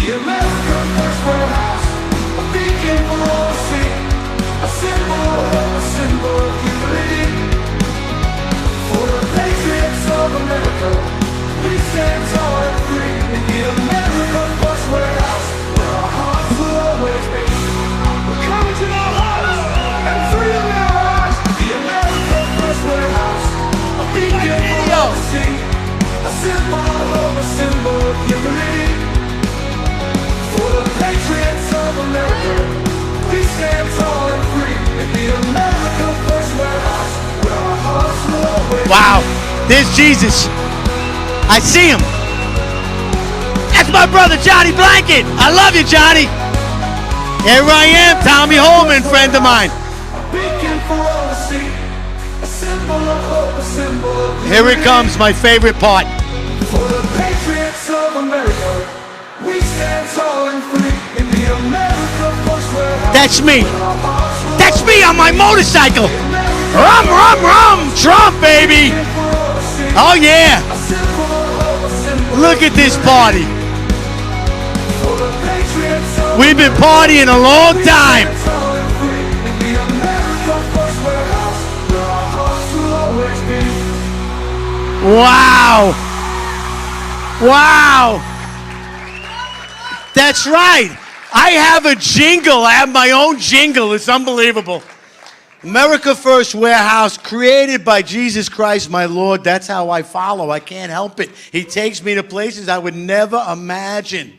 The American First Warehouse, a beacon for all to see, a symbol of unity. For the patriots of America, we stand tall and free. In the American First Warehouse, where our hearts will always be. We're coming to our hearts and freedom in our hearts. The American First Warehouse, a beacon for all to see, a symbol of unity. For the patriots of America, we stand tall and free. In the American First Warehouse, where our hearts will always be. Wow, there's Jesus. I see him. That's my brother, Johnny Blanket. I love you, Johnny. Here I am, Tommy Holman, friend of mine. Here it comes, my favorite part. For the patriots of America, we stand tall and free. In the America First Warehouse. That's me. That's me on my motorcycle. Rum, rum, rum. Trump, baby. Oh, yeah. Look at this party. We've been partying a long time. Wow. Wow. That's right. I have a jingle. I have my own jingle. It's unbelievable. America First Warehouse, created by Jesus Christ, my Lord. That's how I follow. I can't help it. He takes me to places I would never imagine.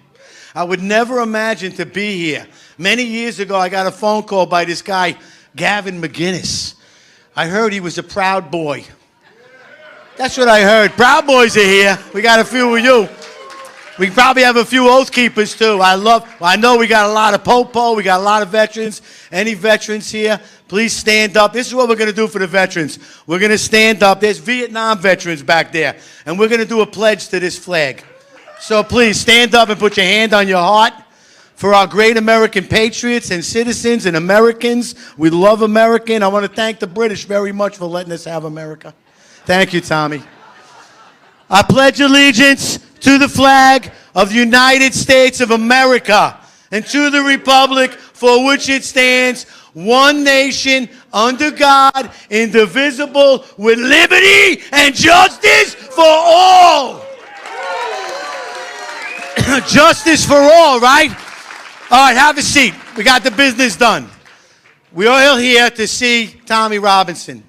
I would never imagine to be here. Many years ago, I got a phone call by this guy, Gavin McInness. I heard he was a Proud Boy. That's what I heard. Proud Boys are here. We got a few of you. We probably have a few Oath Keepers, too. I know we got a lot of Popo. We got a lot of veterans. Any veterans here, please stand up. This is what we're going to do for the veterans. We're going to stand up. There's Vietnam veterans back there. And we're going to do a pledge to this flag. So please stand up and put your hand on your heart for our great American patriots and citizens and Americans. We love America. I want to thank the British very much for letting us have America. Thank you, Tommy. I pledge allegiance to the flag of the United States of America and to the republic for which it stands, one nation, under God, indivisible, with liberty and justice for all. Justice for all, right? All right, have a seat. We got the business done. We're all here to see Tommy Robinson.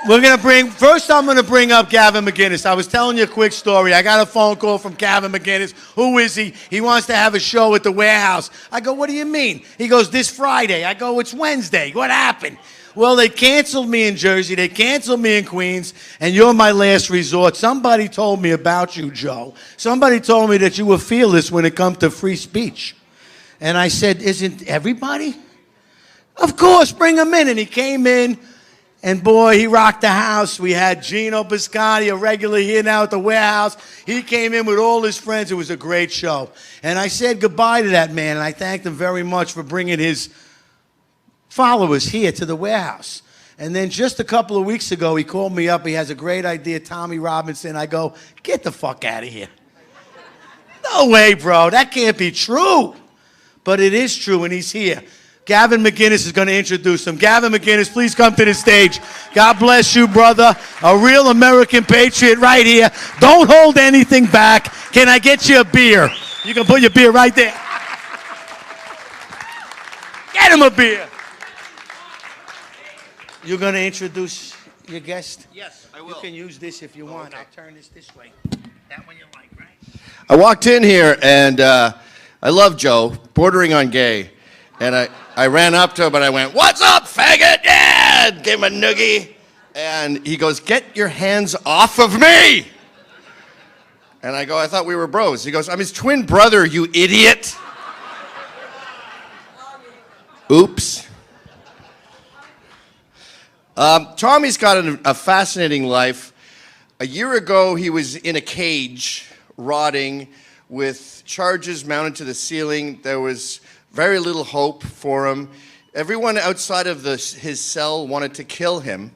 First I'm going to bring up Gavin McInness. I was telling you a quick story. I got a phone call from Gavin McInness. Who is he? He wants to have a show at the warehouse. I go, what do you mean? He goes, this Friday. I go, it's Wednesday. What happened? Well, they canceled me in Jersey. They canceled me in Queens. And you're my last resort. Somebody told me about you, Joe. Somebody told me that you were fearless when it comes to free speech. And I said, isn't everybody? Of course, bring him in. And he came in. And boy, he rocked the house. We had Gino Biscotti, a regular here now at the warehouse. He came in with all his friends. It was a great show. And I said goodbye to that man, and I thanked him very much for bringing his followers here to the warehouse. And then just a couple of weeks ago, he called me up. He has a great idea, Tommy Robinson. I go, get the fuck out of here. No way, bro. That can't be true. But it is true, and he's here. Gavin McInness is going to introduce him. Gavin McInness, please come to the stage. God bless you, brother. A real American patriot right here. Don't hold anything back. Can I get you a beer? You can put your beer right there. Get him a beer. You're going to introduce your guest? Yes, I will. You can use this if you want. Okay. I'll turn this way. That one you like, right? I walked in here, and I love Joe, bordering on gay. And I ran up to him and I went, what's up, faggot? Yeah! Gave him a noogie. And he goes, get your hands off of me! And I go, I thought we were bros. He goes, I'm his twin brother, you idiot. Oops. Tommy's got a fascinating life. A year ago, he was in a cage, rotting, with charges mounted to the ceiling. There was very little hope for him. Everyone outside of his cell wanted to kill him.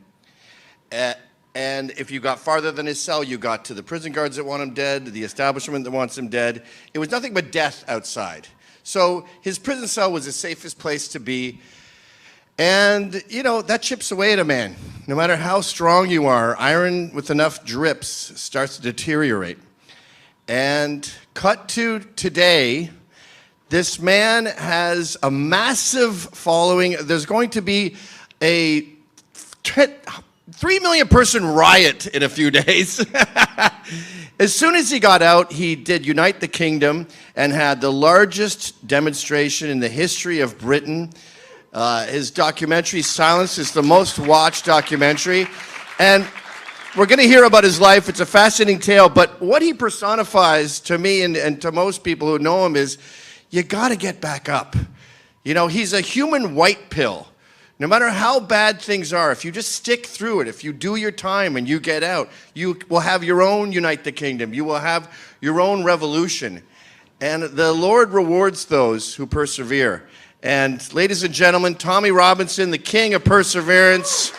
And if you got farther than his cell, you got to the prison guards that want him dead, the establishment that wants him dead. It was nothing but death outside. So his prison cell was the safest place to be. And, you know, that chips away at a man. No matter how strong you are, iron with enough drips starts to deteriorate. And cut to today, this man has a massive following. There's going to be a 3 million person riot in a few days. As soon as he got out, he did Unite the Kingdom and had the largest demonstration in the history of Britain. His documentary, Silence, is the most watched documentary. And we're going to hear about his life. It's a fascinating tale. But what he personifies to me and to most people who know him is, you got to get back up. You know, he's a human white pill. No matter how bad things are, if you just stick through it, if you do your time and you get out, you will have your own Unite the Kingdom. You will have your own revolution. And the Lord rewards those who persevere. And ladies and gentlemen, Tommy Robinson, the king of perseverance.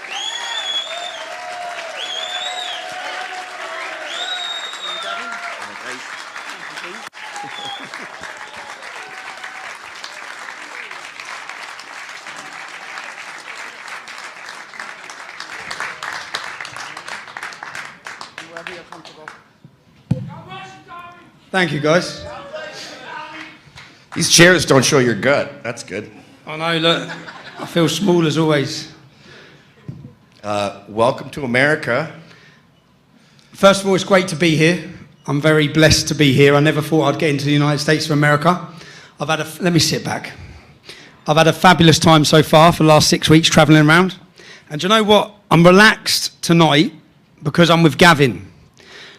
Thank you, guys. These chairs don't show your gut. That's good. I know, look, I feel small as always. Welcome to America. First of all, it's great to be here. I'm very blessed to be here. I never thought I'd get into the United States of America. Let me sit back. I've had a fabulous time so far for the last 6 weeks travelling around. And do you know what? I'm relaxed tonight because I'm with Gavin.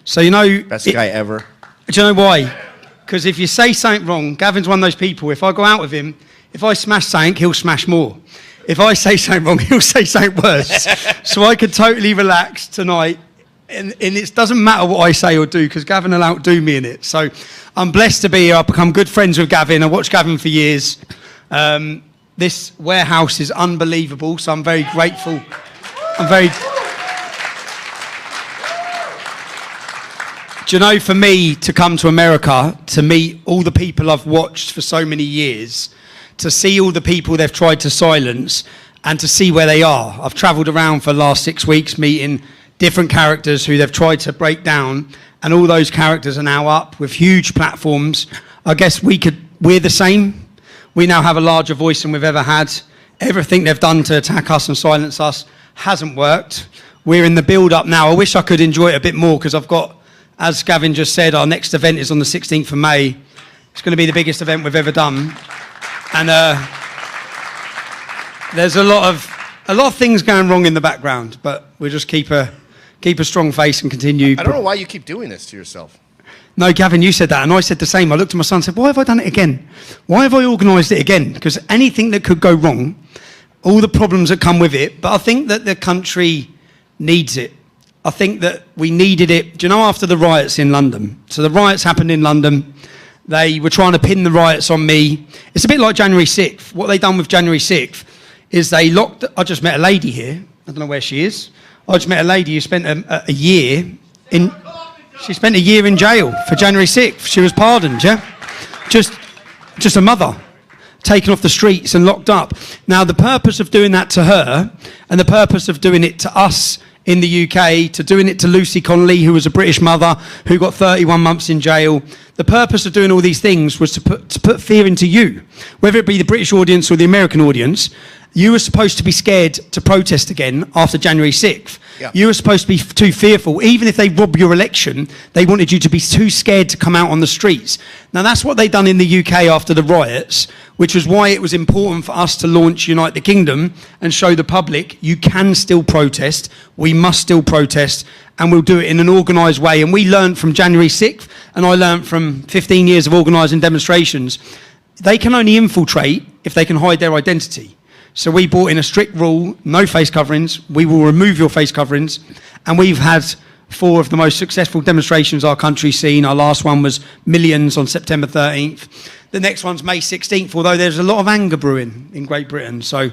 So, you know... Best guy ever. Do you know why? Because if you say something wrong, Gavin's one of those people, if I go out with him, if I smash something, he'll smash more. If I say something wrong, he'll say something worse. So I could totally relax tonight. And it doesn't matter what I say or do, because Gavin will outdo me in it. So I'm blessed to be here. I've become good friends with Gavin. I've watched Gavin for years. This warehouse is unbelievable, so I'm very grateful. Do you know, for me to come to America, to meet all the people I've watched for so many years, to see all the people they've tried to silence, and to see where they are. I've travelled around for the last 6 weeks meeting different characters who they've tried to break down, and all those characters are now up with huge platforms. I guess we're the same. We now have a larger voice than we've ever had. Everything they've done to attack us and silence us hasn't worked. We're in the build-up now. I wish I could enjoy it a bit more, because I've got... As Gavin just said, our next event is on the 16th of May. It's going to be the biggest event we've ever done. And there's a lot of things going wrong in the background, but we'll just keep a strong face and continue. I don't know why you keep doing this to yourself. No, Gavin, you said that, and I said the same. I looked at my son and said, why have I done it again? Why have I organised it again? Because anything that could go wrong, all the problems that come with it, but I think that the country needs it. I think that we needed it. Do you know, after the riots in London? So the riots happened in London. They were trying to pin the riots on me. It's a bit like January 6th. What they done with January 6th is they locked... I just met a lady here. I don't know where she is. I just met a lady who spent a year in... She spent a year in jail for January 6th. She was pardoned, yeah? Just a mother taken off the streets and locked up. Now, the purpose of doing that to her and the purpose of doing it to us in the UK, to doing it to Lucy Connolly, who was a British mother who got 31 months in jail. The purpose of doing all these things was to put fear into you, whether it be the British audience or the American audience. You were supposed to be scared to protest again after January 6th. Yeah. You were supposed to be too fearful. Even if they rob your election, they wanted you to be too scared to come out on the streets. Now, that's what they done in the UK after the riots, which was why it was important for us to launch Unite the Kingdom and show the public you can still protest, we must still protest, and we'll do it in an organised way. And we learned from January 6th, and I learned from 15 years of organising demonstrations, they can only infiltrate if they can hide their identity. So we brought in a strict rule, no face coverings, we will remove your face coverings, and we've had 4 of the most successful demonstrations our country's seen. Our last one was millions on September 13th. The next one's May 16th, although there's a lot of anger brewing in Great Britain, so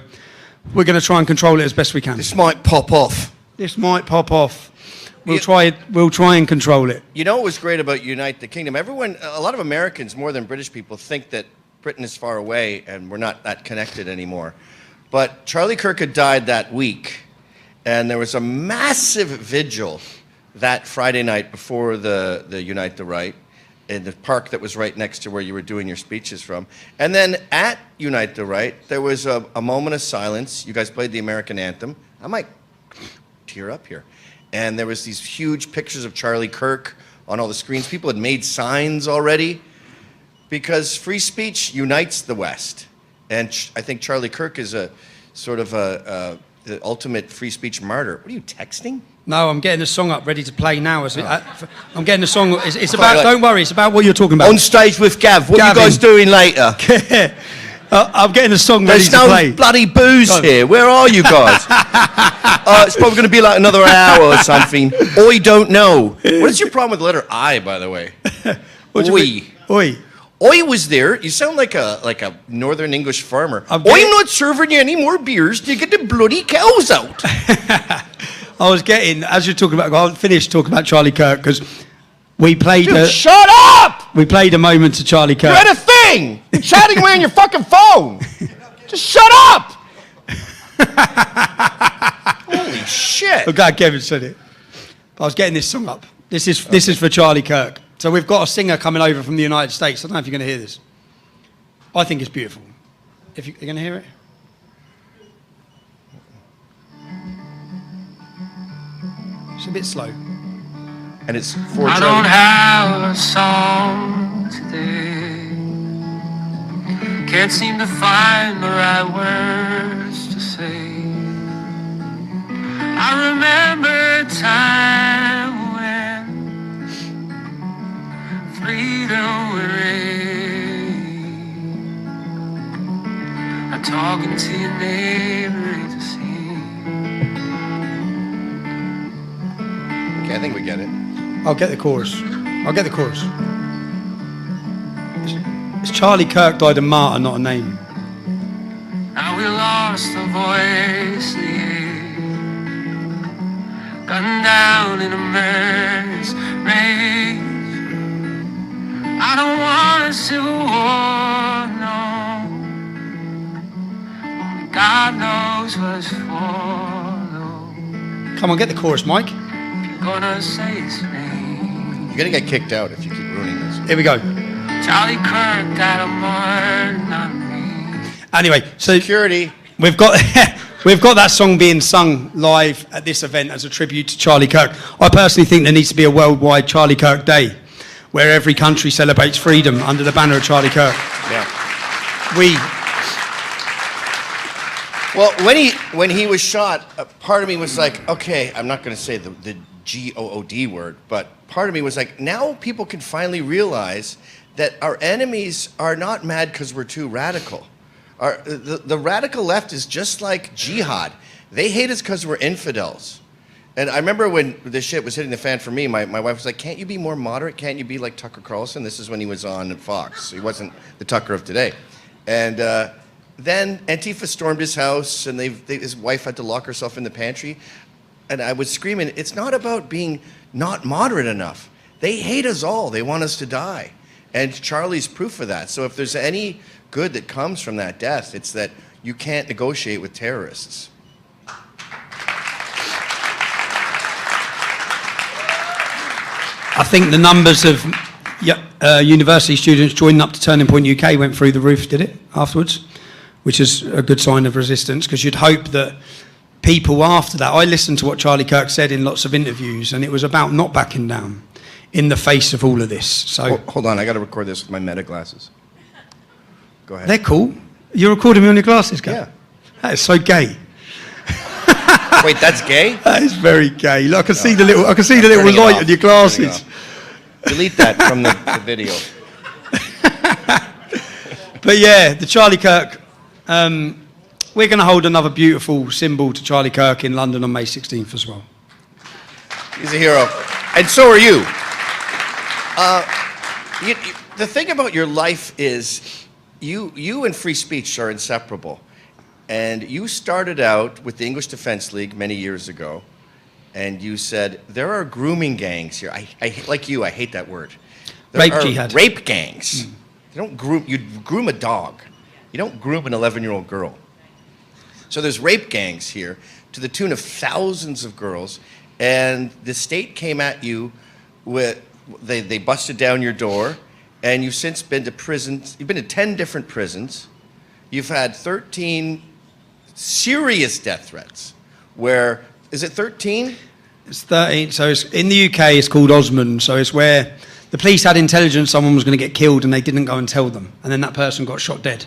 we're going to try and control it as best we can. This might pop off. This might pop off. We'll try and control it. You know what was great about Unite the Kingdom? A lot of Americans, more than British people, think that Britain is far away and we're not that connected anymore. But Charlie Kirk had died that week, and there was a massive vigil that Friday night before the Unite the Right in the park that was right next to where you were doing your speeches from. And then at Unite the Right, there was a moment of silence. You guys played the American anthem. I might tear up here. And there was these huge pictures of Charlie Kirk on all the screens. People had made signs already because free speech unites the West. And I think Charlie Kirk is a sort of the ultimate free speech martyr. What are you, texting? No, I'm getting the song up ready to play now. I'm getting the song. It's about, don't worry, it's about what you're talking about. On stage with Gav. What Gavin. are you guys doing later? I'm getting the song ready There's to play. no bloody booze here. Where are you guys? It's probably going to be like another hour or something. Oi, don't know. What is your problem with the letter I, by the way? Oi. Oi. Oi was there. You sound like a Northern English farmer. I'm not serving you any more beers to get the bloody cows out. I was getting, as you're talking about, I'll finish talking about Charlie Kirk because we played. Dude, shut up! We played a moment to Charlie Kirk. You're at a thing. You're chatting away on your fucking phone. Just shut up! Holy shit! Oh God, Kevin said it. I was getting this song up. This is for Charlie Kirk. So we've got a singer coming over from the United States. I don't know if you're going to hear this. I think it's beautiful. If you're going to hear it. It's a bit slow. And it's for I don't have a song today. Can't seem to find the right words to say. I remember a time when freedom would reign. I'm talking to your neighbor to see. Okay, I think we get it. I'll get the chorus. It's Charlie Kirk died a martyr, not a name. Now we lost the voice, the age, gunned down in a murderous rage. I don't want a civil war, no. Only God knows what's for, though. Come on, get the chorus, Mike. Gonna say his name. You're gonna get kicked out if you keep ruining this. Here we go. Charlie Kirk got a martin on me. Anyway, so Security. we've got that song being sung live at this event as a tribute to Charlie Kirk. I personally think there needs to be a worldwide Charlie Kirk Day, where every country celebrates freedom under the banner of Charlie Kirk. Yeah. Well, when he was shot, part of me was like, okay, I'm not going to say the G-O-O-D word, but part of me was like, now people can finally realize that our enemies are not mad because we're too radical. The radical left is just like jihad. They hate us because we're infidels. And I remember when this shit was hitting the fan for me, my wife was like, can't you be more moderate? Can't you be like Tucker Carlson? This is when he was on Fox. He wasn't the Tucker of today. And then Antifa stormed his house, and his wife had to lock herself in the pantry. And I was screaming, it's not about being not moderate enough. They hate us all. They want us to die. And Charlie's proof of that. So if there's any good that comes from that death, it's that you can't negotiate with terrorists. I think the numbers of university students joining up to Turning Point UK went through the roof, did it, afterwards? Which is a good sign of resistance, because you'd hope that people after that... I listened to what Charlie Kirk said in lots of interviews, and it was about not backing down in the face of all of this. So Hold on, I got to record this with my meta glasses. Go ahead. they're cool. You're recording me on your glasses, Gav? Yeah. That is so gay. Wait, that's gay? That is very gay. Look, I can see the little Turning it light off. on your glasses. Delete that from the video. But yeah, the Charlie Kirk. We're going to hold another beautiful symbol to Charlie Kirk in London on May 16th as well. He's a hero. And so are you. The thing about your life is you and free speech are inseparable. And you started out with the English Defence League many years ago. and you said, there are grooming gangs here. Like you, I hate that word. There Rape are jihad. Rape gangs. You don't groom, you groom a dog. You don't groom an 11-year-old girl. So there's rape gangs here to the tune of thousands of girls, and the state came at you with, they busted down your door, and you've since been to prisons. You've been to 10 different prisons. You've had 13 serious death threats. Where, is it 13? It's 13. So it's, in the UK, it's called Osmond. So it's where the police had intelligence someone was going to get killed and they didn't go and tell them. And then that person got shot dead.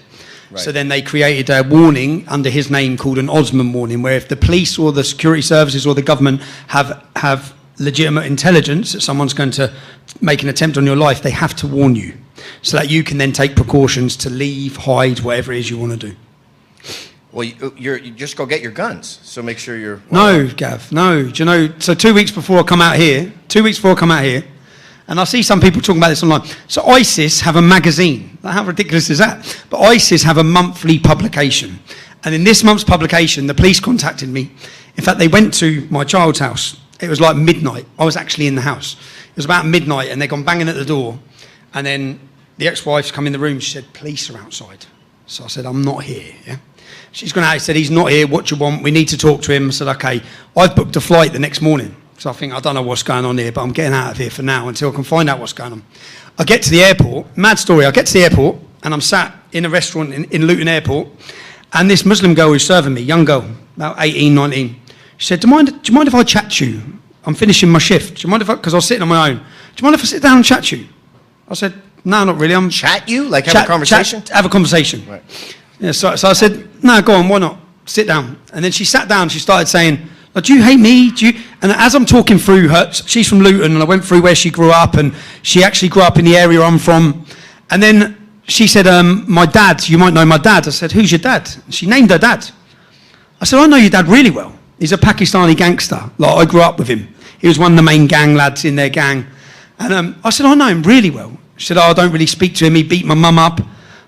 Right. So then they created a warning under his name called an Osmond warning, where if the police or the security services or the government have legitimate intelligence that someone's going to make an attempt on your life, they have to warn you so that you can then take precautions to leave, hide, whatever it is you want to do. Well, you just go get your guns. So make sure you're... No, Gav, no. Do you know, so 2 weeks before I come out here, and I see some people talking about this online. So ISIS have a magazine. How ridiculous is that? But ISIS have a monthly publication. And in this month's publication, the police contacted me. In fact, they went to my child's house. It was like midnight. I was actually in the house. It was about midnight, and they'd gone banging at the door. And then the ex-wife's come in the room. She said, police are outside. So I said, I'm not here, yeah? She's gone out and said, he's not here, what do you want? We need to talk to him. I said, okay. I've booked a flight the next morning. So I think, I don't know what's going on here, but I'm getting out of here for now until I can find out what's going on. I get to the airport, mad story, I get to the airport, and I'm sat in a restaurant in Luton Airport, and this Muslim girl who's serving me, young girl, about 18, 19, she said, do you mind if I chat to you? I'm finishing my shift. Do you mind if because I was sitting on my own. Do you mind if I sit down and chat to you? I said, no, not really. Chat you? Like have a conversation? Have a conversation. Right. Yeah, so I said, no, go on, why not? Sit down. And then she sat down, she started saying, oh, do you hate me? And as I'm talking through her, she's from Luton, and I went through where she grew up, and she actually grew up in the area I'm from. And then she said, my dad, you might know my dad. I said, who's your dad? And she named her dad. I said, I know your dad really well. He's a Pakistani gangster. Like, I grew up with him. He was one of the main gang lads in their gang. And I said, I know him really well. She said, oh, I don't really speak to him. He beat my mum up.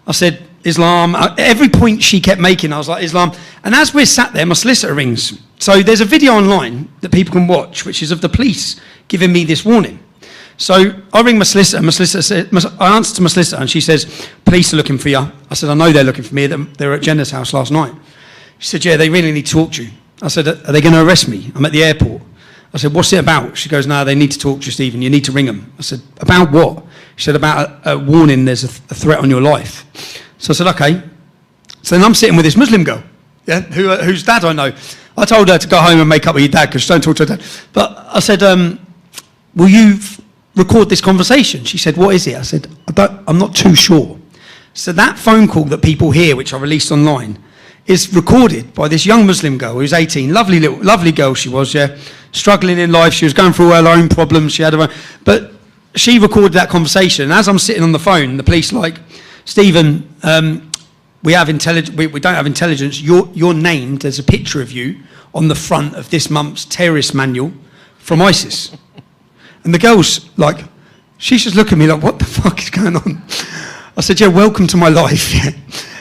I said, Islam. Every point she kept making, I was like, Islam. And as we're sat there, my solicitor rings. So there's a video online that people can watch, which is of the police giving me this warning. So I ring my solicitor, and I answer to my solicitor, and she says, police are looking for you. I said, I know they're looking for me. They were at Jenna's house last night. She said, yeah, they really need to talk to you. I said, are they going to arrest me? I'm at the airport. I said, what's it about? She goes, no, they need to talk to you, Stephen. You need to ring them. I said, about what? She said, about a warning, there's a threat on your life. So I said, okay. So then I'm sitting with this Muslim girl, yeah, whose dad I know. I told her to go home and make up with your dad because she don't talk to her dad. But I said, will you record this conversation? She said, what is it? I said, I'm not too sure. So that phone call that people hear, which I released online, is recorded by this young Muslim girl who's 18. Lovely girl she was, yeah. Struggling in life. She was going through her own problems. She had her own, but she recorded that conversation. And as I'm sitting on the phone, the police like, Stephen, we don't have intelligence. You're named. There's a picture of you on the front of this month's terrorist manual from ISIS. And the girl's like, she's just looking at me like, what the fuck is going on? I said, yeah, welcome to my life. Yeah.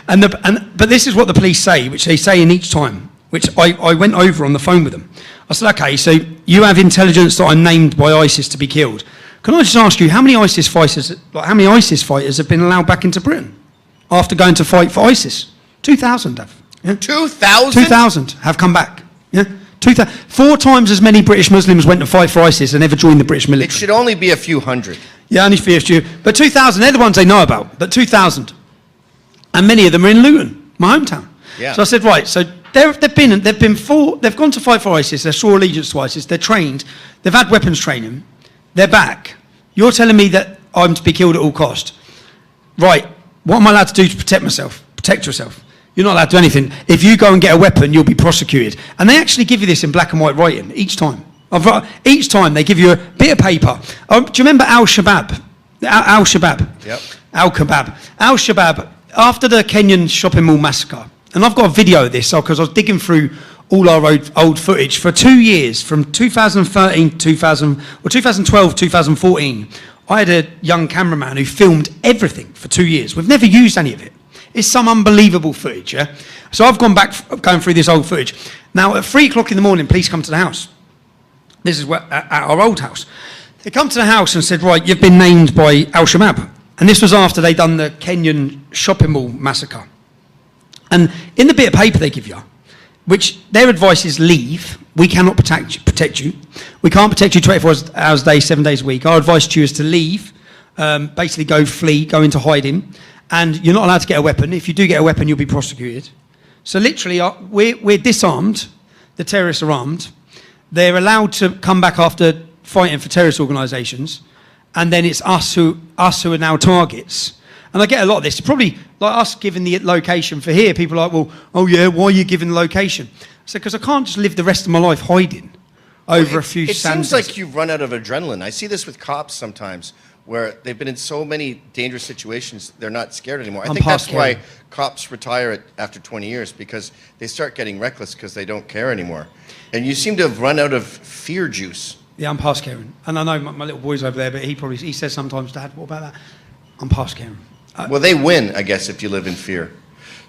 But this is what the police say, which they say in each time, which I went over on the phone with them. I said, okay, so you have intelligence that I'm named by ISIS to be killed. Can I just ask you, how many ISIS fighters have been allowed back into Britain after going to fight for ISIS? 2,000 have. Yeah? 2,000? 2,000 have come back. Yeah? 4 times as many British Muslims went to fight for ISIS and never joined the British military. It should only be a few hundred. Yeah, only a few. But 2,000, they're the ones they know about. But 2,000. And many of them are in Luton, my hometown. Yeah. So I said, right, so they've gone to fight for ISIS, they swore allegiance to ISIS, they're trained, they've had weapons training, they're back. You're telling me that I'm to be killed at all cost. Right, what am I allowed to do to protect myself? Protect yourself. You're not allowed to do anything. If you go and get a weapon, you'll be prosecuted. And they actually give you this in black and white writing each time. Each time they give you a bit of paper. Do you remember Al-Shabaab? Al-Shabaab. Yep. Al-Kebab. Al-Shabaab, after the Kenyan shopping mall massacre, and I've got a video of this because I was digging through all our old footage for 2 years, from 2013, 2012, 2014. I had a young cameraman who filmed everything for 2 years. We've never used any of it. It's some unbelievable footage, yeah? So I've gone back, going through this old footage. Now, at 3 o'clock in the morning, police come to the house. This is at our old house. They come to the house and said, right, you've been named by Al-Shabaab. And this was after they'd done the Kenyan shopping mall massacre. And in the bit of paper they give you, which their advice is leave. We cannot protect you. We can't protect you 24 hours a day, 7 days a week. Our advice to you is to leave, basically go flee, go into hiding, and you're not allowed to get a weapon. If you do get a weapon, you'll be prosecuted. So literally, we're disarmed. The terrorists are armed. They're allowed to come back after fighting for terrorist organisations, and then it's us who are now targets. And I get a lot of this. Probably like us giving the location for here. People are like, well, oh yeah, why are you giving the location? I said, because I can't just live the rest of my life hiding over a few It sand. seems like you've run out of adrenaline. I see this with cops sometimes, where they've been in so many dangerous situations, they're not scared anymore. I think that's why cops retire after 20 years, because they start getting reckless because they don't care anymore. And you seem to have run out of fear juice. Yeah, I'm past caring. And I know my little boy's over there, but he says sometimes, Dad, what about that? I'm past caring. Well, they win, I guess, if you live in fear.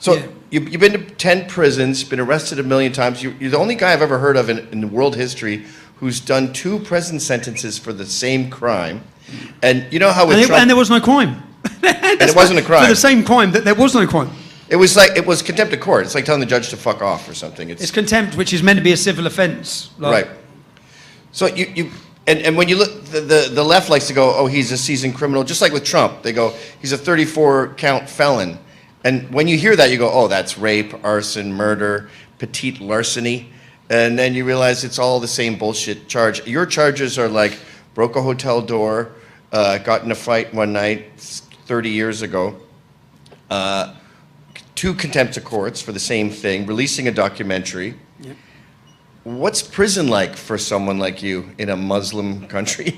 So Yeah. you've been to 10 prisons, been arrested a million times. You're the only guy I've ever heard of in world history who's done 2 prison sentences for the same crime. And you know how with Trump... And there was no crime. And it wasn't a crime. For the same crime, that there was no crime. It was contempt of court. It's like telling the judge to fuck off or something. It's contempt, which is meant to be a civil offence. Right. So and when you look, the left likes to go, oh, he's a seasoned criminal. Just like with Trump, they go, he's a 34-count felon. And when you hear that, you go, oh, that's rape, arson, murder, petite larceny. And then you realize it's all the same bullshit charge. Your charges are like broke a hotel door, got in a fight one night 30 years ago, 2 contempt of courts for the same thing, releasing a documentary. Yep. What's prison like for someone like you in a Muslim country?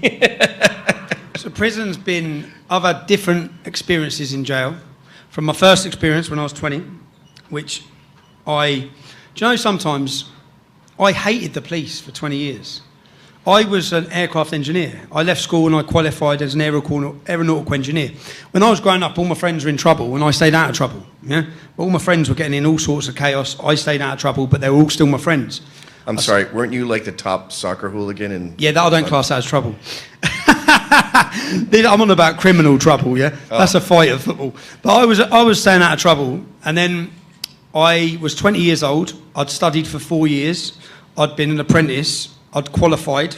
So prison's been... I've had different experiences in jail. From my first experience when I was 20, which do you know, sometimes I hated the police for 20 years. I was an aircraft engineer. I left school and I qualified as an aeronautical engineer. When I was growing up, all my friends were in trouble and I stayed out of trouble. Yeah? All my friends were getting in all sorts of chaos. I stayed out of trouble, but they were all still my friends. I'm sorry, weren't you like the top soccer hooligan? Yeah, that I don't class that as trouble. I'm on about criminal trouble, yeah? Oh. That's a fight of football. But I was staying out of trouble, and then I was 20 years old. I'd studied for 4 years. I'd been an apprentice. I'd qualified,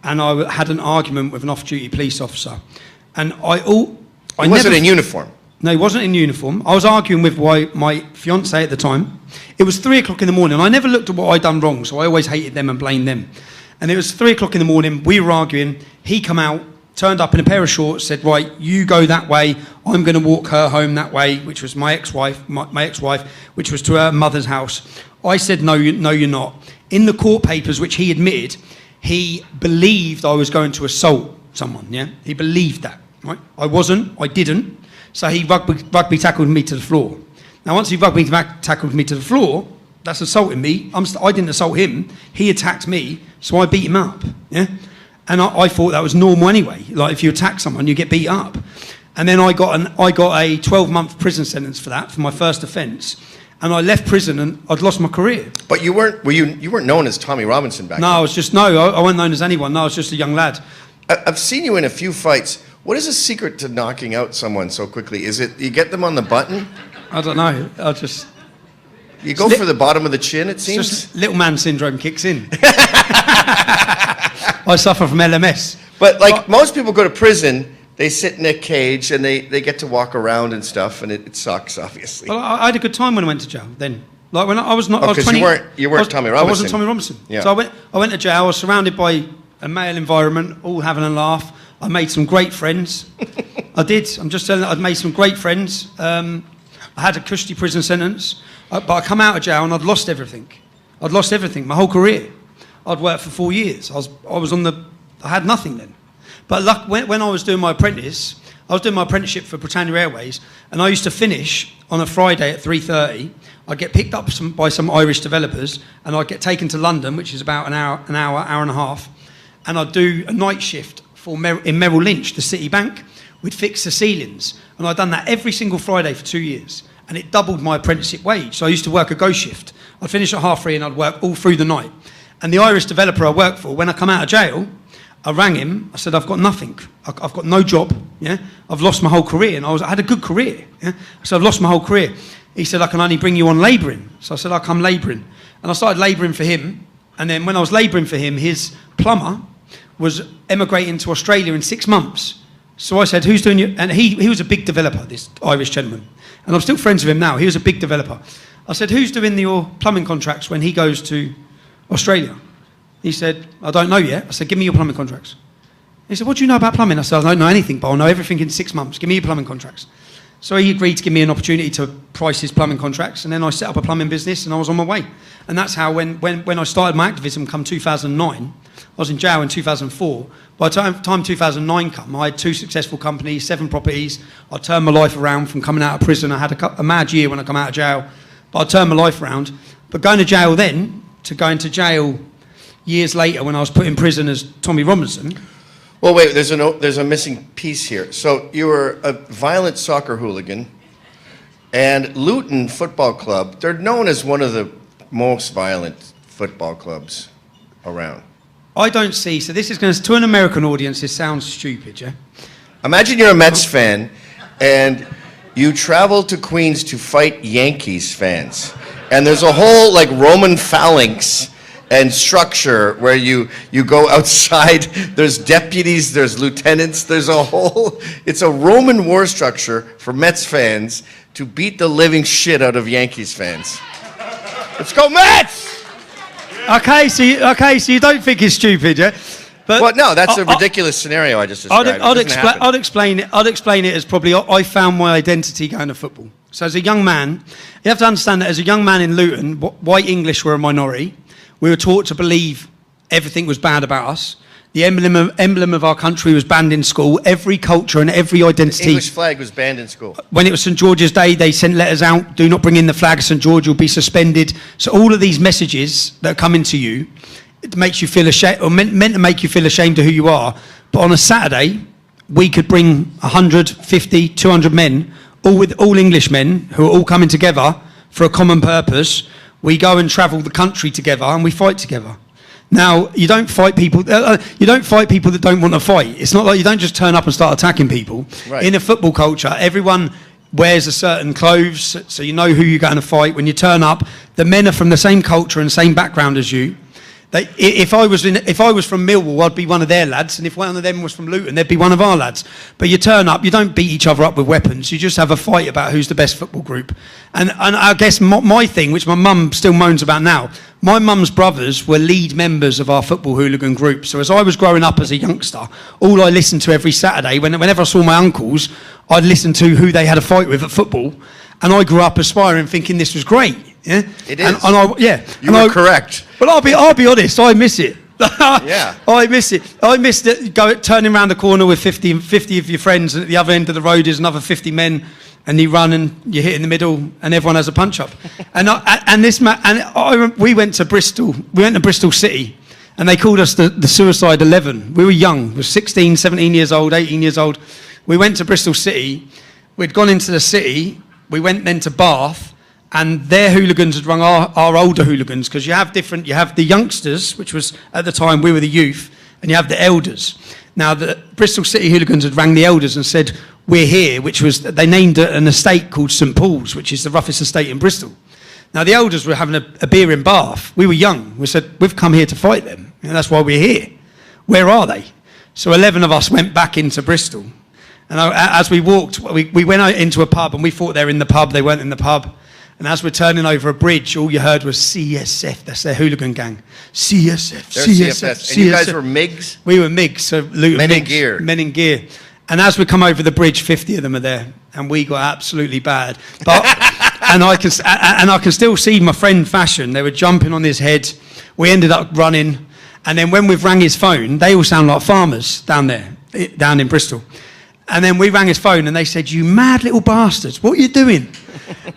and I had an argument with an off-duty police officer. And He wasn't in uniform. No, he wasn't in uniform. I was arguing with my fiancée at the time. It was 3 o'clock in the morning. I never looked at what I'd done wrong, so I always hated them and blamed them. And it was 3 o'clock in the morning. We were arguing. He come out, turned up in a pair of shorts, said, right, you go that way. I'm going to walk her home that way, which was my ex-wife, which was to her mother's house. I said, no, you're not. In the court papers, which he admitted, he believed I was going to assault someone, yeah? He believed that, right? I wasn't. I didn't. So he rugby tackled me to the floor. Now, once he rugby tackled me to the floor, that's assaulting me. I didn't assault him. He attacked me, so I beat him up. Yeah, and I thought that was normal anyway. Like if you attack someone, you get beat up. And then I got a 12-month prison sentence for that, for my first offence. And I left prison and I'd lost my career. But you weren't known as Tommy Robinson back then? No, I wasn't known as anyone. No, I was just a young lad. I've seen you in a few fights. What is the secret to knocking out someone so quickly? Is it you get them on the button? I don't know. You go for the bottom of the chin, it seems? Just little man syndrome kicks in. I suffer from LMS. But like most people go to prison, they sit in a cage and they get to walk around and stuff, and it sucks, obviously. Well, I had a good time when I went to jail then. Like when I was not... because you weren't Tommy Robinson. I wasn't Tommy Robinson. Yeah. So I went to jail. I was surrounded by a male environment, all having a laugh. I made some great friends. I did. I'm just telling you, I'd made some great friends. I had a cushy prison sentence, but I come out of jail and I'd lost everything. I'd lost everything, my whole career. I'd worked for 4 years. I had nothing then. But when I was doing my apprentice, I was doing my apprenticeship for Britannia Airways, and I used to finish on a Friday at 3:30. I'd get picked up by some Irish developers, and I'd get taken to London, which is about an hour and a half, and I'd do a night shift in Merrill Lynch, the City Bank. We'd fix the ceilings, and I'd done that every single Friday for 2 years, and it doubled my apprenticeship wage. So I used to work a ghost shift. I'd finish at 3:30 and I'd work all through the night. And the Irish developer I worked for, when I come out of jail, I rang him. I said, I've got nothing. I've got no job. Yeah, I've lost my whole career, and I had a good career. Yeah, so I've lost my whole career. He said, I can only bring you on labouring. So I said, I'll come labouring, and I started labouring for him. And then when I was labouring for him, his plumber was emigrating to Australia in 6 months. So I said, who's doing your... And he was a big developer, this Irish gentleman. And I'm still friends with him now. He was a big developer. I said, who's doing your plumbing contracts when he goes to Australia? He said, I don't know yet. I said, give me your plumbing contracts. He said, what do you know about plumbing? I said, I don't know anything, but I'll know everything in 6 months. Give me your plumbing contracts. So he agreed to give me an opportunity to price his plumbing contracts, and then I set up a plumbing business, and I was on my way. And that's how, when I started my activism come 2009, I was in jail in 2004. By the time 2009 come, I had 2 successful companies, 7 properties. I turned my life around from coming out of prison. I had a mad year when I come out of jail, but I turned my life around. But going to jail then, to going to jail years later when I was put in prison as Tommy Robinson... Well, wait, there's a missing piece here. So you were a violent soccer hooligan, and Luton Football Club, they're known as one of the most violent football clubs around. I don't see, so this is going to an American audience, this sounds stupid, yeah? Imagine you're a Mets fan, and you travel to Queens to fight Yankees fans. And there's a whole, like, Roman phalanx and structure where you go outside, there's deputies, there's lieutenants, there's a whole, it's a Roman war structure for Mets fans to beat the living shit out of Yankees fans. Let's go Mets! Okay, so you don't think it's stupid, yeah? But well, no, that's a ridiculous scenario I just described. I'd explain it as probably I found my identity going to football. So as a young man, you have to understand that as a young man in Luton, white English were a minority. We were taught to believe everything was bad about us. The emblem of our country was banned in school. Every culture and every identity... The English flag was banned in school. When it was St George's Day, they sent letters out, do not bring in the flag, St George will be suspended. So all of these messages that are coming to you, it makes you feel ashamed, or meant to make you feel ashamed of who you are. But on a Saturday, we could bring 150, 200 men, all English men, who are all coming together for a common purpose. We go and travel the country together and we fight together. Now, you don't fight people that don't want to fight. It's not like you don't just turn up and start attacking people. Right. In a football culture, everyone wears a certain clothes, so you know who you're going to fight. When you turn up, the men are from the same culture and same background as you. If I was from Millwall, I'd be one of their lads, and if one of them was from Luton, they'd be one of our lads. But you turn up, you don't beat each other up with weapons. You just have a fight about who's the best football group. And I guess my thing, which my mum still moans about now, my mum's brothers were lead members of our football hooligan group. So as I was growing up as a youngster, all I listened to every Saturday, whenever I saw my uncles, I'd listen to who they had a fight with at football. And I grew up aspiring, thinking this was great. Yeah, it is. You were correct. But I'll be honest, I miss it. Yeah. I miss it. I miss it. Turning around the corner with 50 of your friends, and at the other end of the road is another 50 men, and you run and you hit in the middle, and everyone has a punch up. We went to Bristol. We went to Bristol City, and they called us the Suicide 11. We were young. We were 16, 17 years old, 18 years old. We went to Bristol City. We'd gone into the city. We went then to Bath. And their hooligans had rung our older hooligans, because you have the youngsters, which was at the time we were the youth, and you have the elders. Now the Bristol City hooligans had rang the elders and said, we're here, which was, they named an estate called St Paul's, which is the roughest estate in Bristol. Now the elders were having a beer in Bath. We were young. We said, we've come here to fight them, and that's why we're here. Where are they? So 11 of us went back into Bristol. And as we walked, we went out into a pub, and we thought they were in the pub. They weren't in the pub. And as we're turning over a bridge, all you heard was CSF. That's their hooligan gang. CSF, CSF. And you guys were MIGs? We were MIGs, so Luton Men in MIGs, gear. Men in gear. And as we come over the bridge, 50 of them are there, and we got absolutely bad. But and I can still see my friend Fashion. They were jumping on his head. We ended up running, and then when we've rang his phone, they all sound like farmers down there, down in Bristol. And then we rang his phone, and they said, "You mad little bastards, what are you doing?"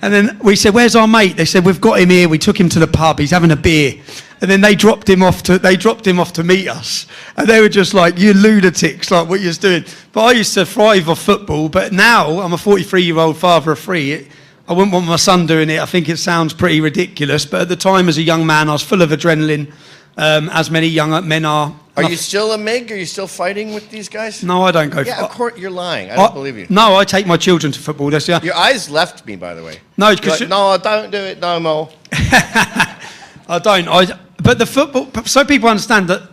And then we said, "Where's our mate?" They said, "We've got him here. We took him to the pub. He's having a beer." And then they dropped him off to meet us. And they were just like, "You lunatics, like what you're doing." But I used to thrive off football. But now I'm a 43-year-old father of 3. I wouldn't want my son doing it. I think it sounds pretty ridiculous. But at the time, as a young man, I was full of adrenaline. as many young men are. Are you still a MIG? Are you still fighting with these guys? No, I don't go. Yeah, of course, you're lying. I don't believe you. No, I take my children to football. That's, Your eyes left me, by the way. No, You're because like, no, don't do it no more. I don't. But the football, so people understand that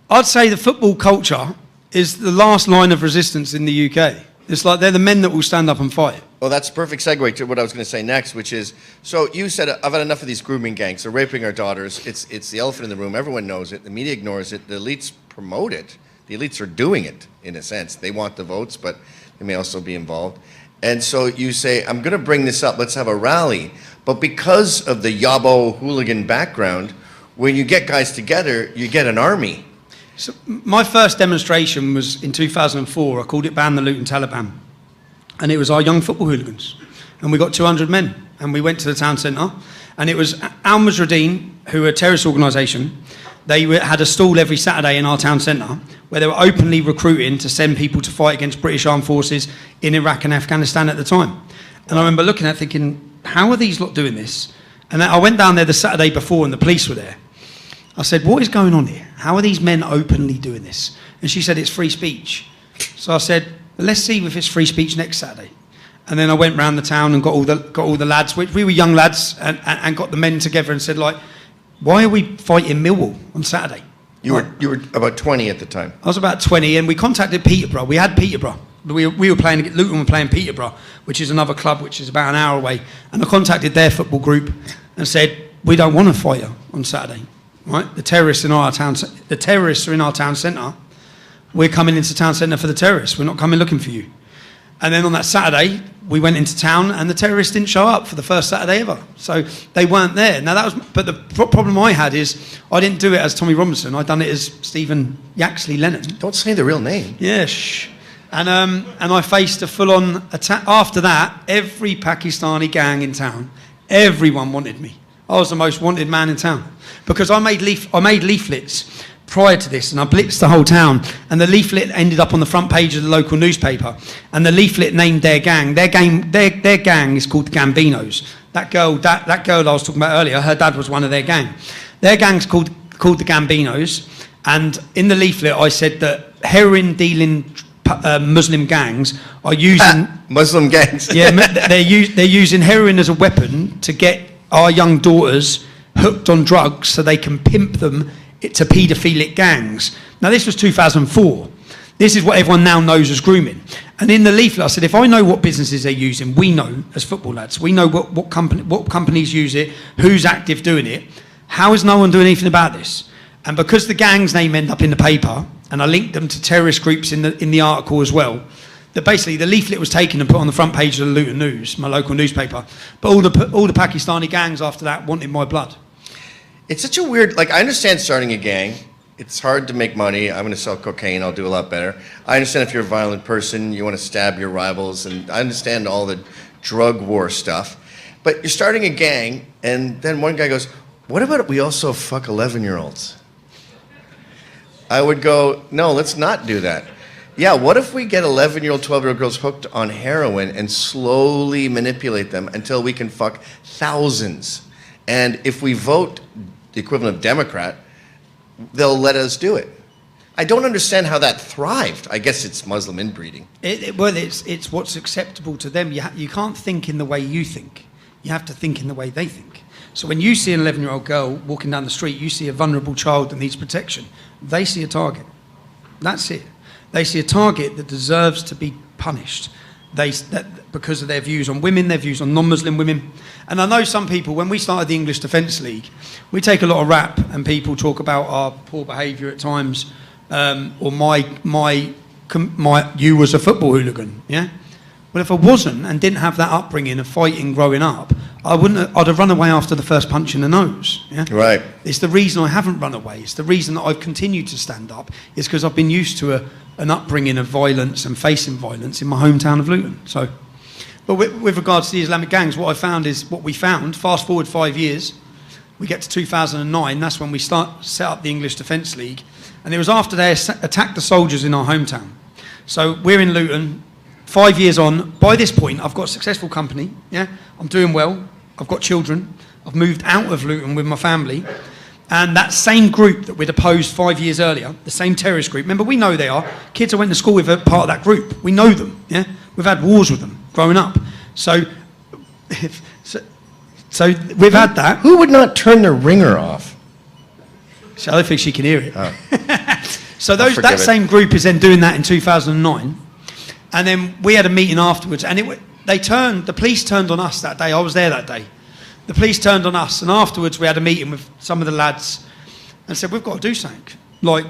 I'd say the football culture is the last line of resistance in the UK. It's like they're the men that will stand up and fight. Well, that's a perfect segue to what I was going to say next, which is, so you said, I've had enough of these grooming gangs. They're raping our daughters. It's the elephant in the room. Everyone knows it. The media ignores it. The elites promote it. The elites are doing it, in a sense. They want the votes, but they may also be involved. And so you say, I'm going to bring this up. Let's have a rally. But because of the yabo hooligan background, when you get guys together, you get an army. So my first demonstration was in 2004. I called it Ban the Luton Taliban. And it was our young football hooligans. And we got 200 men. And we went to the town centre. And it was Al Mujahideen, who are a terrorist organisation. They had a stall every Saturday in our town centre where they were openly recruiting to send people to fight against British armed forces in Iraq and Afghanistan at the time. And I remember looking at it thinking, how are these lot doing this? And then I went down there the Saturday before and the police were there. I said, what is going on here? How are these men openly doing this? And she said, it's free speech. So I said, well, let's see if it's free speech next Saturday. And then I went round the town and got all the lads, we were young lads, and got the men together and said, like, why are we fighting Millwall on Saturday? You were about 20 at the time. I was about 20, and we contacted Peterborough. We had Peterborough. We were playing, Luton were playing Peterborough, which is another club which is about an hour away. And I contacted their football group and said, we don't want to fight you on Saturday. Right? The terrorists are in our town centre. We're coming into town centre for the terrorists. We're not coming looking for you. And then on that Saturday, we went into town and the terrorists didn't show up for the first Saturday ever. So they weren't there. Now but the problem I had is I didn't do it as Tommy Robinson. I'd done it as Stephen Yaxley Lennon. Don't say the real name. Yeah, shh. And I faced a full-on attack. After that, every Pakistani gang in town, everyone wanted me. I was the most wanted man in town because I made leaflets prior to this, and I blitzed the whole town. And the leaflet ended up on the front page of the local newspaper. And the leaflet named their gang. Their gang is called the Gambinos. That girl I was talking about earlier, her dad was one of their gang. Their gang's called the Gambinos. And in the leaflet, I said that heroin dealing Muslim gangs are using Muslim gangs. Yeah, they're using heroin as a weapon to get our young daughters hooked on drugs so they can pimp them to paedophilic gangs. Now, this was 2004. This is what everyone now knows as grooming. And in the leaflet, I said, if I know what businesses they're using, we know as football lads, we know what companies use it, who's active doing it. How is no one doing anything about this? And because the gang's name ended up in the paper, and I linked them to terrorist groups in the article as well, that basically the leaflet was taken and put on the front page of the Luton News, my local newspaper. But all the Pakistani gangs after that wanted my blood. It's such a weird, like, I understand starting a gang. It's hard to make money. I'm going to sell cocaine. I'll do a lot better. I understand if you're a violent person, you want to stab your rivals, and I understand all the drug war stuff. But you're starting a gang, and then one guy goes, what about if we also fuck 11-year-olds? I would go, no, let's not do that. Yeah, what if we get 11-year-old, 12-year-old girls hooked on heroin and slowly manipulate them until we can fuck thousands? And if we vote the equivalent of Democrat, they'll let us do it. I don't understand how that thrived. I guess it's Muslim inbreeding. It's what's acceptable to them. You can't think in the way you think. You have to think in the way they think. So when you see an 11-year-old girl walking down the street, you see a vulnerable child that needs protection. They see a target. That's it. They see a target that deserves to be punished. Because of their views on women, their views on non-Muslim women. And I know some people, when we started the English Defence League, we take a lot of rap and people talk about our poor behaviour at times, or you was a football hooligan, yeah? Well, if I wasn't and didn't have that upbringing of fighting growing up, I'd have run away after the first punch in the nose, yeah? Right. It's the reason I haven't run away. It's the reason that I've continued to stand up. It's because I've been used to an upbringing of violence and facing violence in my hometown of Luton. So, but with regards to the Islamic gangs, what we found, fast forward 5 years, we get to 2009, that's when we set up the English Defence League, and it was after they attacked the soldiers in our hometown. So we're in Luton, 5 years on. By this point, I've got a successful company, yeah? I'm doing well, I've got children, I've moved out of Luton with my family, And that same group that we'd opposed 5 years earlier, the same terrorist group, remember, we know they are. Kids I went to school with are part of that group. We know them, yeah? We've had wars with them growing up. So we've had that. Who would not turn their ringer off? So I don't think she can hear it. Oh. So that same group is then doing that in 2009. And then we had a meeting afterwards, and the police turned on us that day. I was there that day. The police turned on us, and afterwards we had a meeting with some of the lads and said, we've got to do something. Like,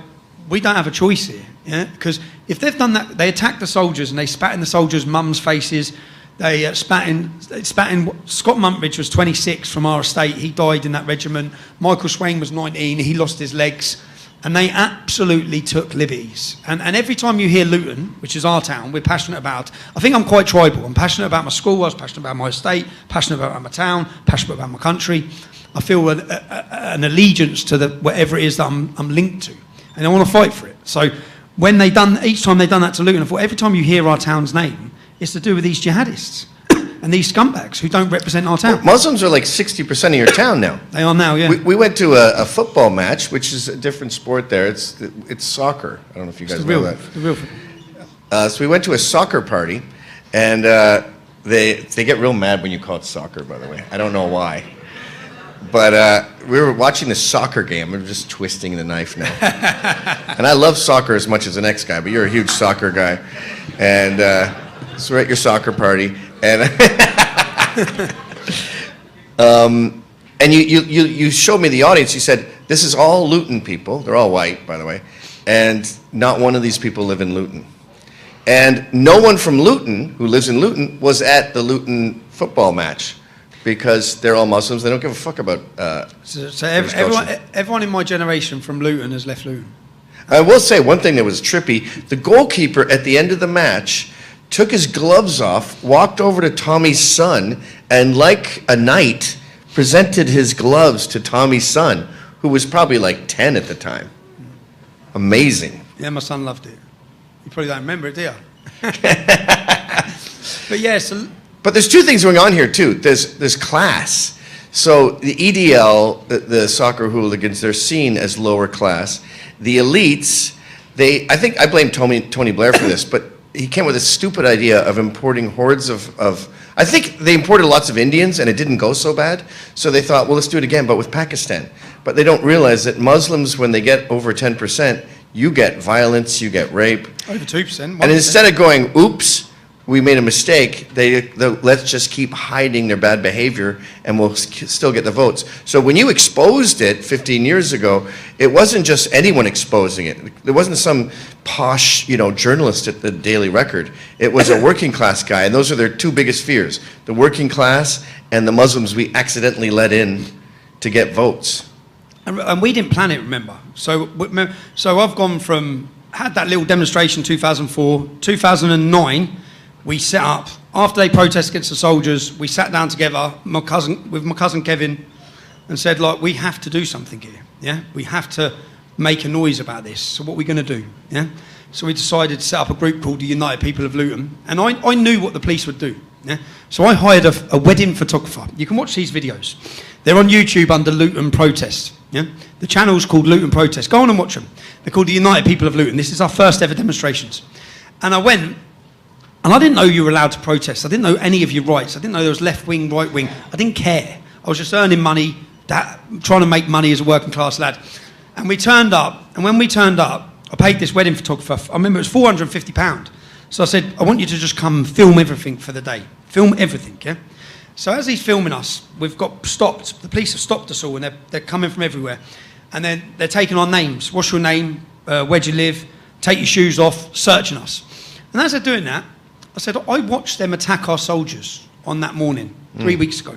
we don't have a choice here, yeah? Because if they've done that, they attacked the soldiers and they spat in the soldiers' mums' faces. They spat in. Scott Muntridge was 26 from our estate. He died in that regiment. Michael Swain was 19. He lost his legs. And they absolutely took liberties. And every time you hear Luton, which is our town, we're passionate about. I think I'm quite tribal. I'm passionate about my school. I was passionate about my estate. Passionate about my town. Passionate about my country. I feel an allegiance to whatever it is that I'm linked to, and I want to fight for it. So each time they've done that to Luton, I thought every time you hear our town's name, it's to do with these jihadists and these scumbags who don't represent our town. Well, Muslims are like 60% of your town now. They are now, yeah. We went to a football match, which is a different sport there. It's soccer. I don't know if you guys know that. The real football. So we went to a soccer party, and they get real mad when you call it soccer, by the way. I don't know why. But we were watching the soccer game. I'm just twisting the knife now. And I love soccer as much as the next guy, but you're a huge soccer guy. And so we're at your soccer party. And and you showed me the audience. You said, this is all Luton people. They're all white, by the way. And not one of these people live in Luton. And no one from Luton, who lives in Luton, was at the Luton football match. Because they're all Muslims, they don't give a fuck about. So everyone in my generation from Luton has left Luton. I will say one thing that was trippy. The goalkeeper at the end of the match took his gloves off, walked over to Tommy's son, and like a knight, presented his gloves to Tommy's son, who was probably like 10 at the time. Amazing. Yeah, my son loved it. You probably don't remember it, do you? But yeah, so. But there's two things going on here too. There's class. So the EDL, the soccer hooligans, they're seen as lower class. The elites, I think I blame Tony Blair for this, but he came with a stupid idea of importing hordes of I think they imported lots of Indians and it didn't go so bad. So they thought, well, let's do it again, but with Pakistan. But they don't realize that Muslims, when they get over 10%, you get violence, you get rape. Over 2%. And instead of going, oops, we made a mistake, let's just keep hiding their bad behavior and we'll still get the votes. So when you exposed it 15 years ago, it wasn't just anyone exposing it. There wasn't some posh, journalist at the Daily Record. It was a working class guy, and those are their two biggest fears, the working class and the Muslims we accidentally let in to get votes. And we didn't plan it, remember. So I've gone from, had that little demonstration 2004, 2009, we set up, after they protested against the soldiers, we sat down together, with my cousin Kevin, and said, like, we have to do something here, yeah? We have to make a noise about this, so what are we going to do, yeah? So we decided to set up a group called the United People of Luton, and I knew what the police would do, yeah? So I hired a wedding photographer. You can watch these videos. They're on YouTube under Luton Protest, yeah? The channel's called Luton Protest. Go on and watch them. They're called the United People of Luton. This is our first ever demonstrations. And I went, and I didn't know you were allowed to protest. I didn't know any of your rights. I didn't know there was left wing, right wing. I didn't care. I was just earning money, trying to make money as a working class lad. And we turned up, and when we turned up, I paid this wedding photographer, I remember it was £450. So I said, I want you to just come film everything for the day. Film everything, yeah? So as he's filming us, we've got stopped. The police have stopped us all, and they're coming from everywhere. And then they're taking our names. What's your name? Where do you live? Take your shoes off, searching us. And as they're doing that, I said, I watched them attack our soldiers on that morning, 3 weeks ago.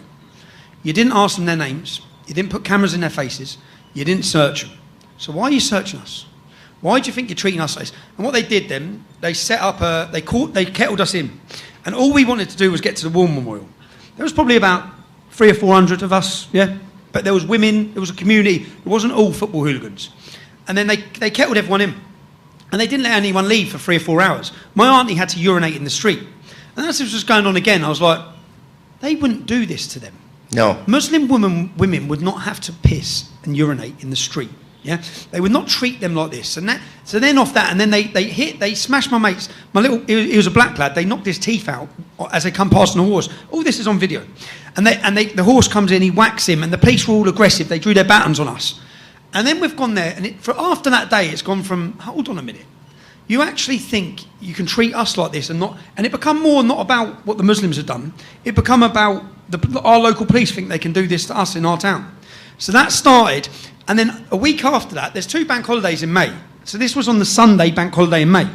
You didn't ask them their names. You didn't put cameras in their faces. You didn't search them. So why are you searching us? Why do you think you're treating us like this? And what they did then, they set up they kettled us in. And all we wanted to do was get to the War Memorial. There was probably about 300 or 400 of us, yeah? But there was women, it was a community. It wasn't all football hooligans. And then they kettled everyone in. And they didn't let anyone leave for 3 or 4 hours. My auntie had to urinate in the street. And as this was going on again, I was like, they wouldn't do this to them. No. Muslim women would not have to piss and urinate in the street. Yeah, they would not treat them like this, and that. So then off that, and then they smashed my mates. He was a black lad. They knocked his teeth out as they come past on a horse. All this is on video, and the horse comes in, he whacks him, and the police were all aggressive. They drew their batons on us, and then we've gone there, and after that day, it's gone from hold on a minute. You actually think you can treat us like this and it become more not about what the Muslims have done. It become about our local police think they can do this to us in our town. So that started, and then a week after that, there's 2 bank holidays in May. So this was on the Sunday bank holiday in May.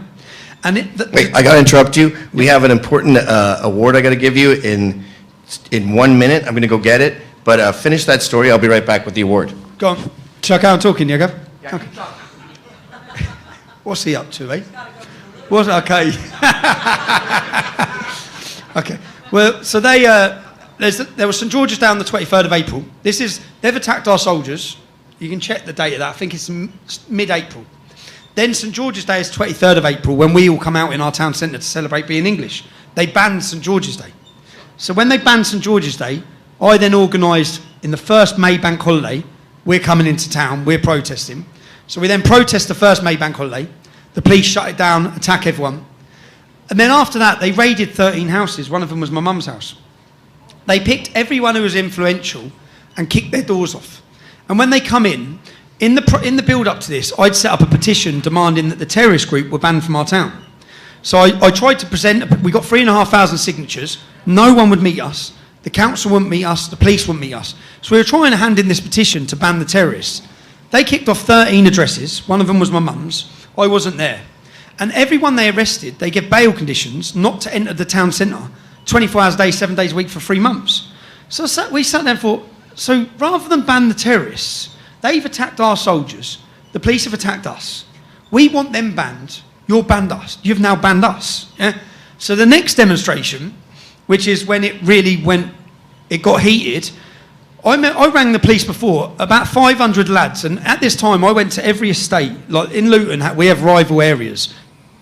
And Wait, I got to interrupt you. We have an important award I got to give you in 1 minute. I'm going to go get it. But finish that story. I'll be right back with the award. Go on. Chuck out talking, yeah, Gav? Yeah, okay. What's he up to, eh? What's okay? Okay. Well, so there was St George's Day on the 23rd of April. They've attacked our soldiers. You can check the date of that. I think it's mid-April. Then St George's Day is 23rd of April, when we all come out in our town centre to celebrate being English. They banned St George's Day. So when they banned St George's Day, I then organised in the first May bank holiday, we're coming into town, we're protesting. So we then protest the first May bank holiday. The police shut it down, attack everyone. And then after that, they raided 13 houses. One of them was my mum's house. They picked everyone who was influential and kicked their doors off. And when they come in the build-up to this, I'd set up a petition demanding that the terrorist group were banned from our town. So I tried to present, we got 3,500 signatures. No one would meet us. The council wouldn't meet us. The police wouldn't meet us. So we were trying to hand in this petition to ban the terrorists. They kicked off 13 addresses. One of them was my mum's. I wasn't there. And everyone they arrested, they gave bail conditions not to enter the town centre 24 hours a day, 7 days a week for 3 months. So we sat there and thought, so rather than ban the terrorists, they've attacked our soldiers. The police have attacked us. We want them banned. You're banned us. You've now banned us. Yeah? So the next demonstration, which is when it got heated, I rang the police before, about 500 lads, and at this time I went to every estate. Like in Luton, we have rival areas.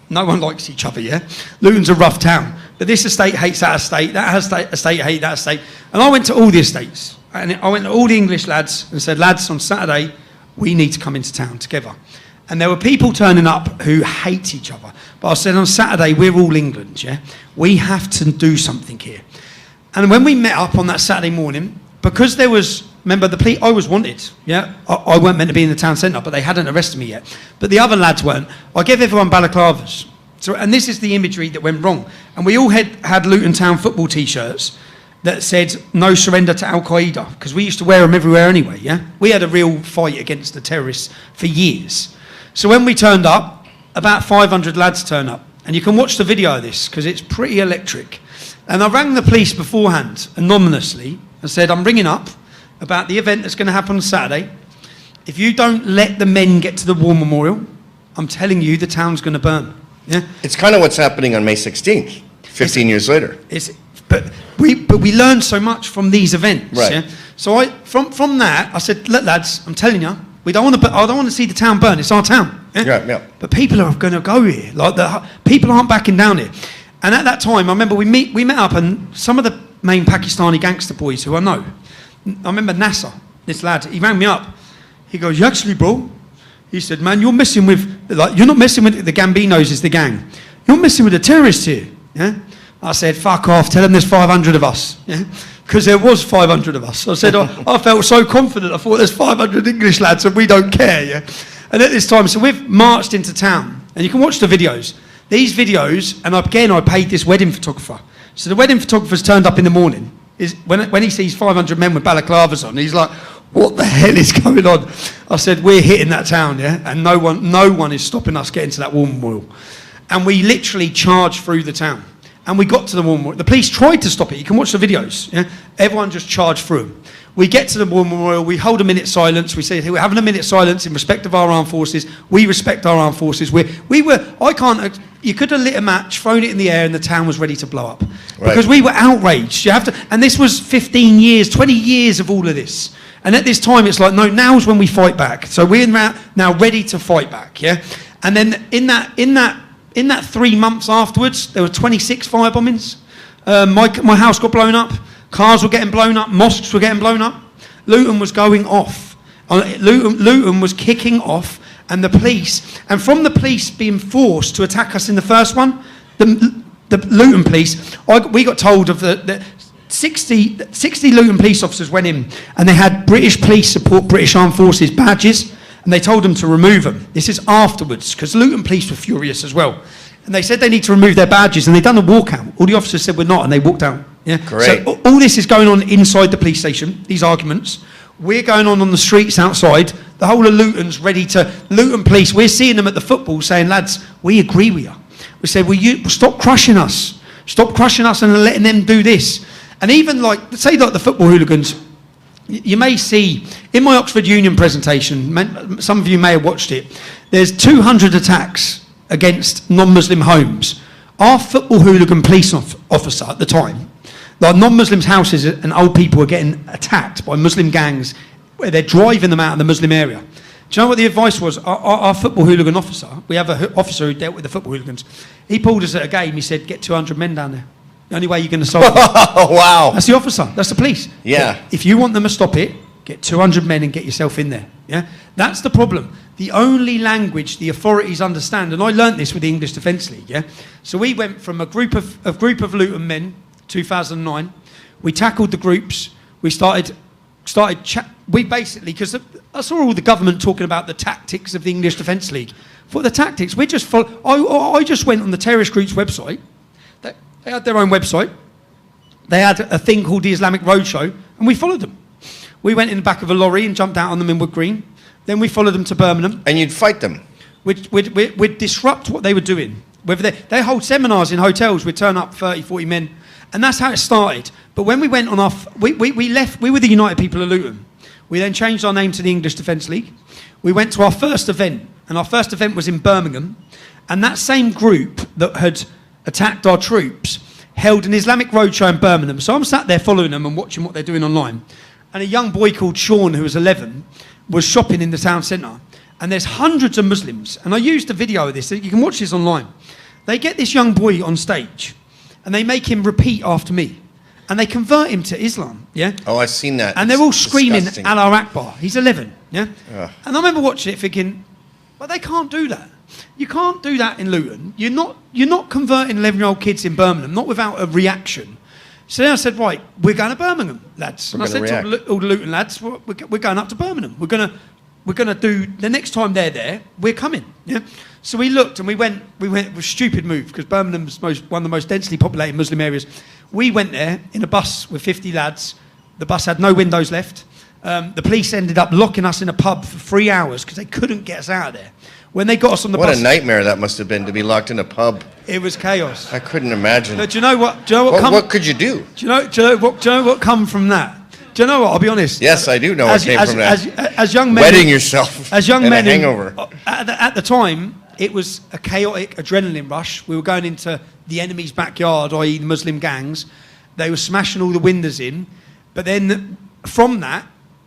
No one likes each other, yeah? Luton's a rough town. But this estate hates that estate estate hates that estate. And I went to all the estates. And I went to all the English lads and said, lads, on Saturday, we need to come into town together. And there were people turning up who hate each other. But I said, on Saturday, we're all England, yeah? We have to do something here. And when we met up on that Saturday morning, because there was, remember, the police, I was wanted, yeah? I weren't meant to be in the town centre, but they hadn't arrested me yet. But the other lads weren't. I gave everyone balaclavas. So, and this is the imagery that went wrong. And we all had Luton Town football T-shirts that said, no surrender to Al-Qaeda, because we used to wear them everywhere anyway, yeah? We had a real fight against the terrorists for years. So when we turned up, about 500 lads turned up. And you can watch the video of this, because it's pretty electric. And I rang the police beforehand, anonymously, and said, I'm ringing up about the event that's going to happen on Saturday. If you don't let the men get to the war memorial, I'm telling you, the town's going to burn. Yeah? It's kind of what's happening on May 16th, 15 years later. But we learned so much from these events. Right. Yeah? So from that, I said, look, lads, I'm telling you, I don't want to see the town burn. It's our town. Yeah? Yeah. But people are going to go here. People aren't backing down here. And at that time, I remember we met up, and some of the main Pakistani gangster boys who I know. I remember Nasser, this lad. He rang me up. He goes, actually, bro. He said, man, you're messing with, you're not messing with the Gambinos, is the gang. You're messing with the terrorists here. Yeah. I said, fuck off, tell them there's 500 of us. Yeah? Because there was 500 of us. I said, I felt so confident. I thought there's 500 English lads and we don't care. Yeah? And at this time, so we've marched into town. And you can watch the videos. These videos, and again, I paid this wedding photographer. So the wedding photographer's turned up in the morning. When he sees 500 men with balaclavas on, he's like, what the hell is going on? I said, we're hitting that town, yeah? And no one is stopping us getting to that war memorial. And we literally charged through the town. And we got to the war memorial. The police tried to stop it. You can watch the videos. Yeah? Everyone just charged through them. We get to the war memorial. We hold a minute silence. We say, hey, we're having a minute silence in respect of our armed forces. We respect our armed forces. You could have lit a match, thrown it in the air, and the town was ready to blow up. Right. Because we were outraged. And this was 15 years, 20 years of all of this. And at this time, it's like, no, now's when we fight back. So we're now ready to fight back, yeah? And then in that 3 months afterwards, there were 26 fire bombings. My house got blown up. Cars were getting blown up. Mosques were getting blown up. Luton was going off. Luton was kicking off, and the police, and from the police being forced to attack us in the first one, the Luton police, we got told of the 60 Luton police officers went in, and they had British police support, British Armed Forces badges, and they told them to remove them. This is afterwards, because Luton police were furious as well. And they said they need to remove their badges, and they'd done a walkout. All the officers said we're not, and they walked out. Yeah? Great. So all this is going on inside the police station, these arguments. We're going on the streets outside. The whole of Luton's ready to... Luton police, we're seeing them at the football saying, lads, we agree with you. We said, well, you stop crushing us. Stop crushing us and letting them do this. And even like the football hooligans, you may see, in my Oxford Union presentation, some of you may have watched it, there's 200 attacks against non-Muslim homes. Our football hooligan police officer at the time, like non-Muslims' houses and old people are getting attacked by Muslim gangs where they're driving them out of the Muslim area. Do you know what the advice was? Our football hooligan officer, we have an officer who dealt with the football hooligans, he pulled us at a game, he said, get 200 men down there. The only way you're going to solve it. Wow. That's the officer, that's the police. Yeah. If you want them to stop it, get 200 men and get yourself in there. Yeah, that's the problem. The only language the authorities understand, and I learnt this with the English Defence League. Yeah, so we went from a group of Luton men, 2009. We tackled the groups. We we basically, because I saw all the government talking about the tactics of the English Defence League. For the tactics, we just follow. I just went on the terrorist group's website. They had their own website. They had a thing called the Islamic Roadshow, and we followed them. We went in the back of a lorry and jumped out on them in Wood Green. Then we followed them to Birmingham. And you'd fight them? We'd disrupt what they were doing. Whether they hold seminars in hotels, we'd turn up 30, 40 men. And that's how it started. But when we went on our... We were the United People of Luton. We then changed our name to the English Defence League. We went to our first event, and our first event was in Birmingham. And that same group that had attacked our troops held an Islamic roadshow in Birmingham. So I'm sat there following them and watching what they're doing online. And a young boy called Sean, who was 11, was shopping in the town centre. And there's hundreds of Muslims. And I used a video of this. You can watch this online. They get this young boy on stage, and they make him repeat after me. And they convert him to Islam, yeah? Oh, I've seen that. And they're all screaming, disgusting. Allah Akbar. He's 11, yeah? Ugh. And I remember watching it thinking, well, they can't do that. You can't do that in Luton. You're not converting 11-year-old kids in Birmingham, not without a reaction. So then I said, right, we're going to Birmingham, lads. And I said to all the Luton lads, we're going up to Birmingham. We're going to do, the next time they're there, we're coming. Yeah. So we looked and we went, it was a stupid move because Birmingham's one of the most densely populated Muslim areas. We went there in a bus with 50 lads. The bus had no windows left. The police ended up locking us in a pub for 3 hours because they couldn't get us out of there. When they got us on the bus... What a nightmare that must have been, to be locked in a pub. It was chaos. I couldn't imagine. But do you know what? What could you do? Do you know what come from that? Do you know what? I'll be honest. Yes, I do know what came from that. As young men... Wetting yourself as young and men a hangover. At the time, it was a chaotic adrenaline rush. We were going into the enemy's backyard, i.e. the Muslim gangs. They were smashing all the windows in. But then from that,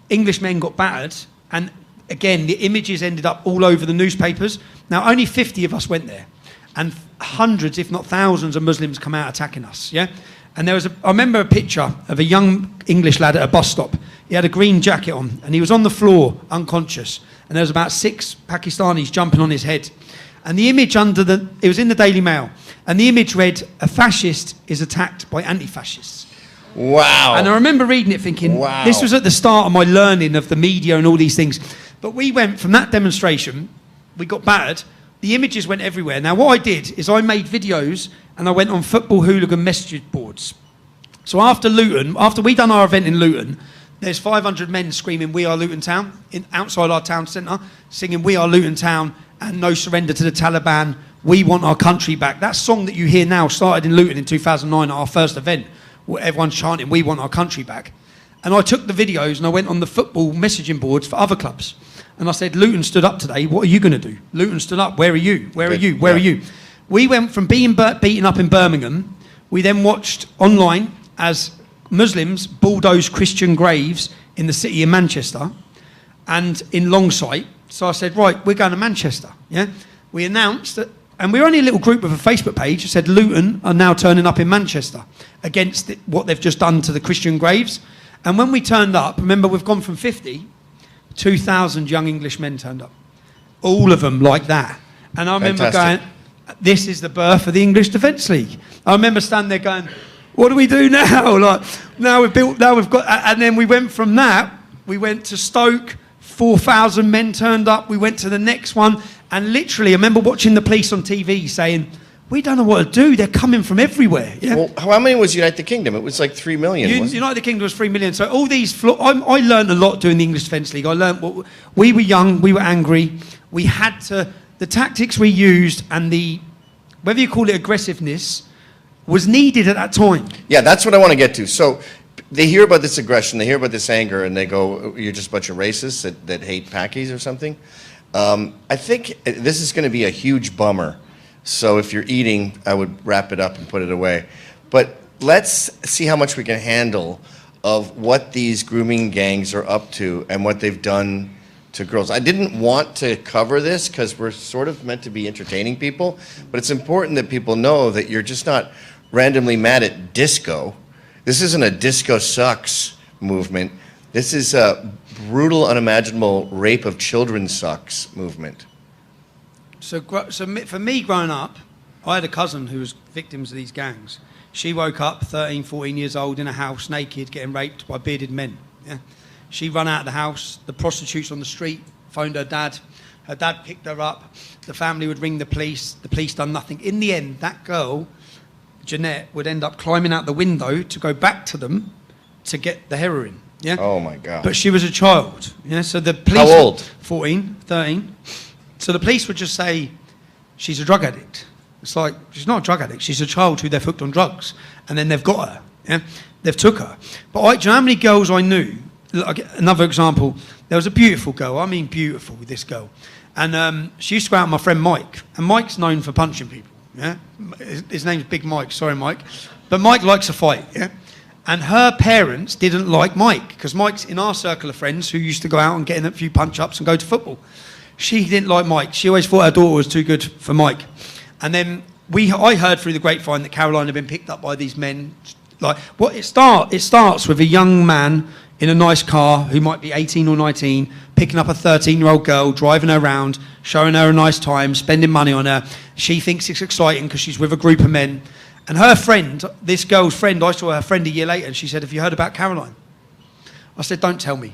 English men got battered, and again, the images ended up all over the newspapers. Now, only 50 of us went there, and hundreds, if not thousands, of Muslims come out attacking us, yeah? And there was I remember a picture of a young English lad at a bus stop. He had a green jacket on, and he was on the floor, unconscious, and there was about 6 Pakistanis jumping on his head. And the image it was in the Daily Mail, and the image read, "A fascist is attacked by anti-fascists." Wow. And I remember reading it thinking, wow. This was at the start of my learning of the media and all these things. But we went from that demonstration, we got battered, the images went everywhere. Now what I did is I made videos and I went on football hooligan message boards. So after we done our event in Luton, there's 500 men screaming, "We are Luton Town," outside our town centre, singing, "We are Luton Town," and "No surrender to the Taliban, we want our country back." That song that you hear now started in Luton in 2009 at our first event, where everyone's chanting, "We want our country back." And I took the videos and I went on the football messaging boards for other clubs. And I said, "Luton stood up today, what are you going to do? Luton stood up, where are you? Where are you? Where are you?" We went from being beaten up in Birmingham, we then watched online as Muslims bulldoze Christian graves in the city of Manchester and in Longsight. So I said, right, we're going to Manchester. Yeah. We announced that And we're only a little group with a Facebook page that said Luton are now turning up in Manchester against what they've just done to the Christian graves. And when we turned up, remember we've gone from 50, 2,000 young English men turned up. All of them like that. And I remember going, this is the birth of the English Defence League. I remember standing there going, what do we do now? Like, now we've got, and then we went from that, we went to Stoke, 4,000 men turned up, we went to the next one, and literally, I remember watching the police on TV saying, we don't know what to do, they're coming from everywhere. Yeah? Well, how many was United Kingdom? It was like 3 million. United Kingdom was 3 million. So all these, I learned a lot doing the English Defence League. I learned we were young, we were angry, we had to, the tactics we used and the, whether you call it aggressiveness, was needed at that time. Yeah, that's what I want to get to. So they hear about this aggression, they hear about this anger, and they go, you're just a bunch of racists that hate Pakis or something. I think this is going to be a huge bummer. So if you're eating, I would wrap it up and put it away. But let's see how much we can handle of what these grooming gangs are up to and what they've done to girls. I didn't want to cover this because we're sort of meant to be entertaining people, but it's important that people know that you're just not randomly mad at disco. This isn't a disco sucks movement. This is a brutal, unimaginable rape of children sucks movement. So for me growing up, I had a cousin who was victims of these gangs. She woke up 13, 14 years old in a house naked, getting raped by bearded men. Yeah? She ran out of the house, the prostitutes on the street phoned her dad picked her up, the family would ring the police done nothing. In the end, that girl, Jeanette, would end up climbing out the window to go back to them to get the heroin. Yeah? Oh my God. But she was a child. Yeah? So the police, how old? 14, 13. So the police would just say, she's a drug addict. It's like, she's not a drug addict, she's a child who they've hooked on drugs. And then they've got her, yeah? They've took her. But do you know how many girls I knew? Look, another example, there was a beautiful girl, I mean beautiful, this girl. And she used to go out with my friend Mike. And Mike's known for punching people, yeah? His name's Big Mike, sorry Mike. But Mike likes a fight, yeah? And her parents didn't like Mike, because Mike's in our circle of friends who used to go out and get in a few punch-ups and go to football. She didn't like Mike. She always thought her daughter was too good for Mike. And then I heard through the grapevine that Caroline had been picked up by these men. Like, it starts with a young man in a nice car who might be 18 or 19, picking up a 13-year-old girl, driving her around, showing her a nice time, spending money on her. She thinks it's exciting because she's with a group of men. And her friend, this girl's friend, I saw her friend a year later, and she said, have you heard about Caroline? I said, don't tell me.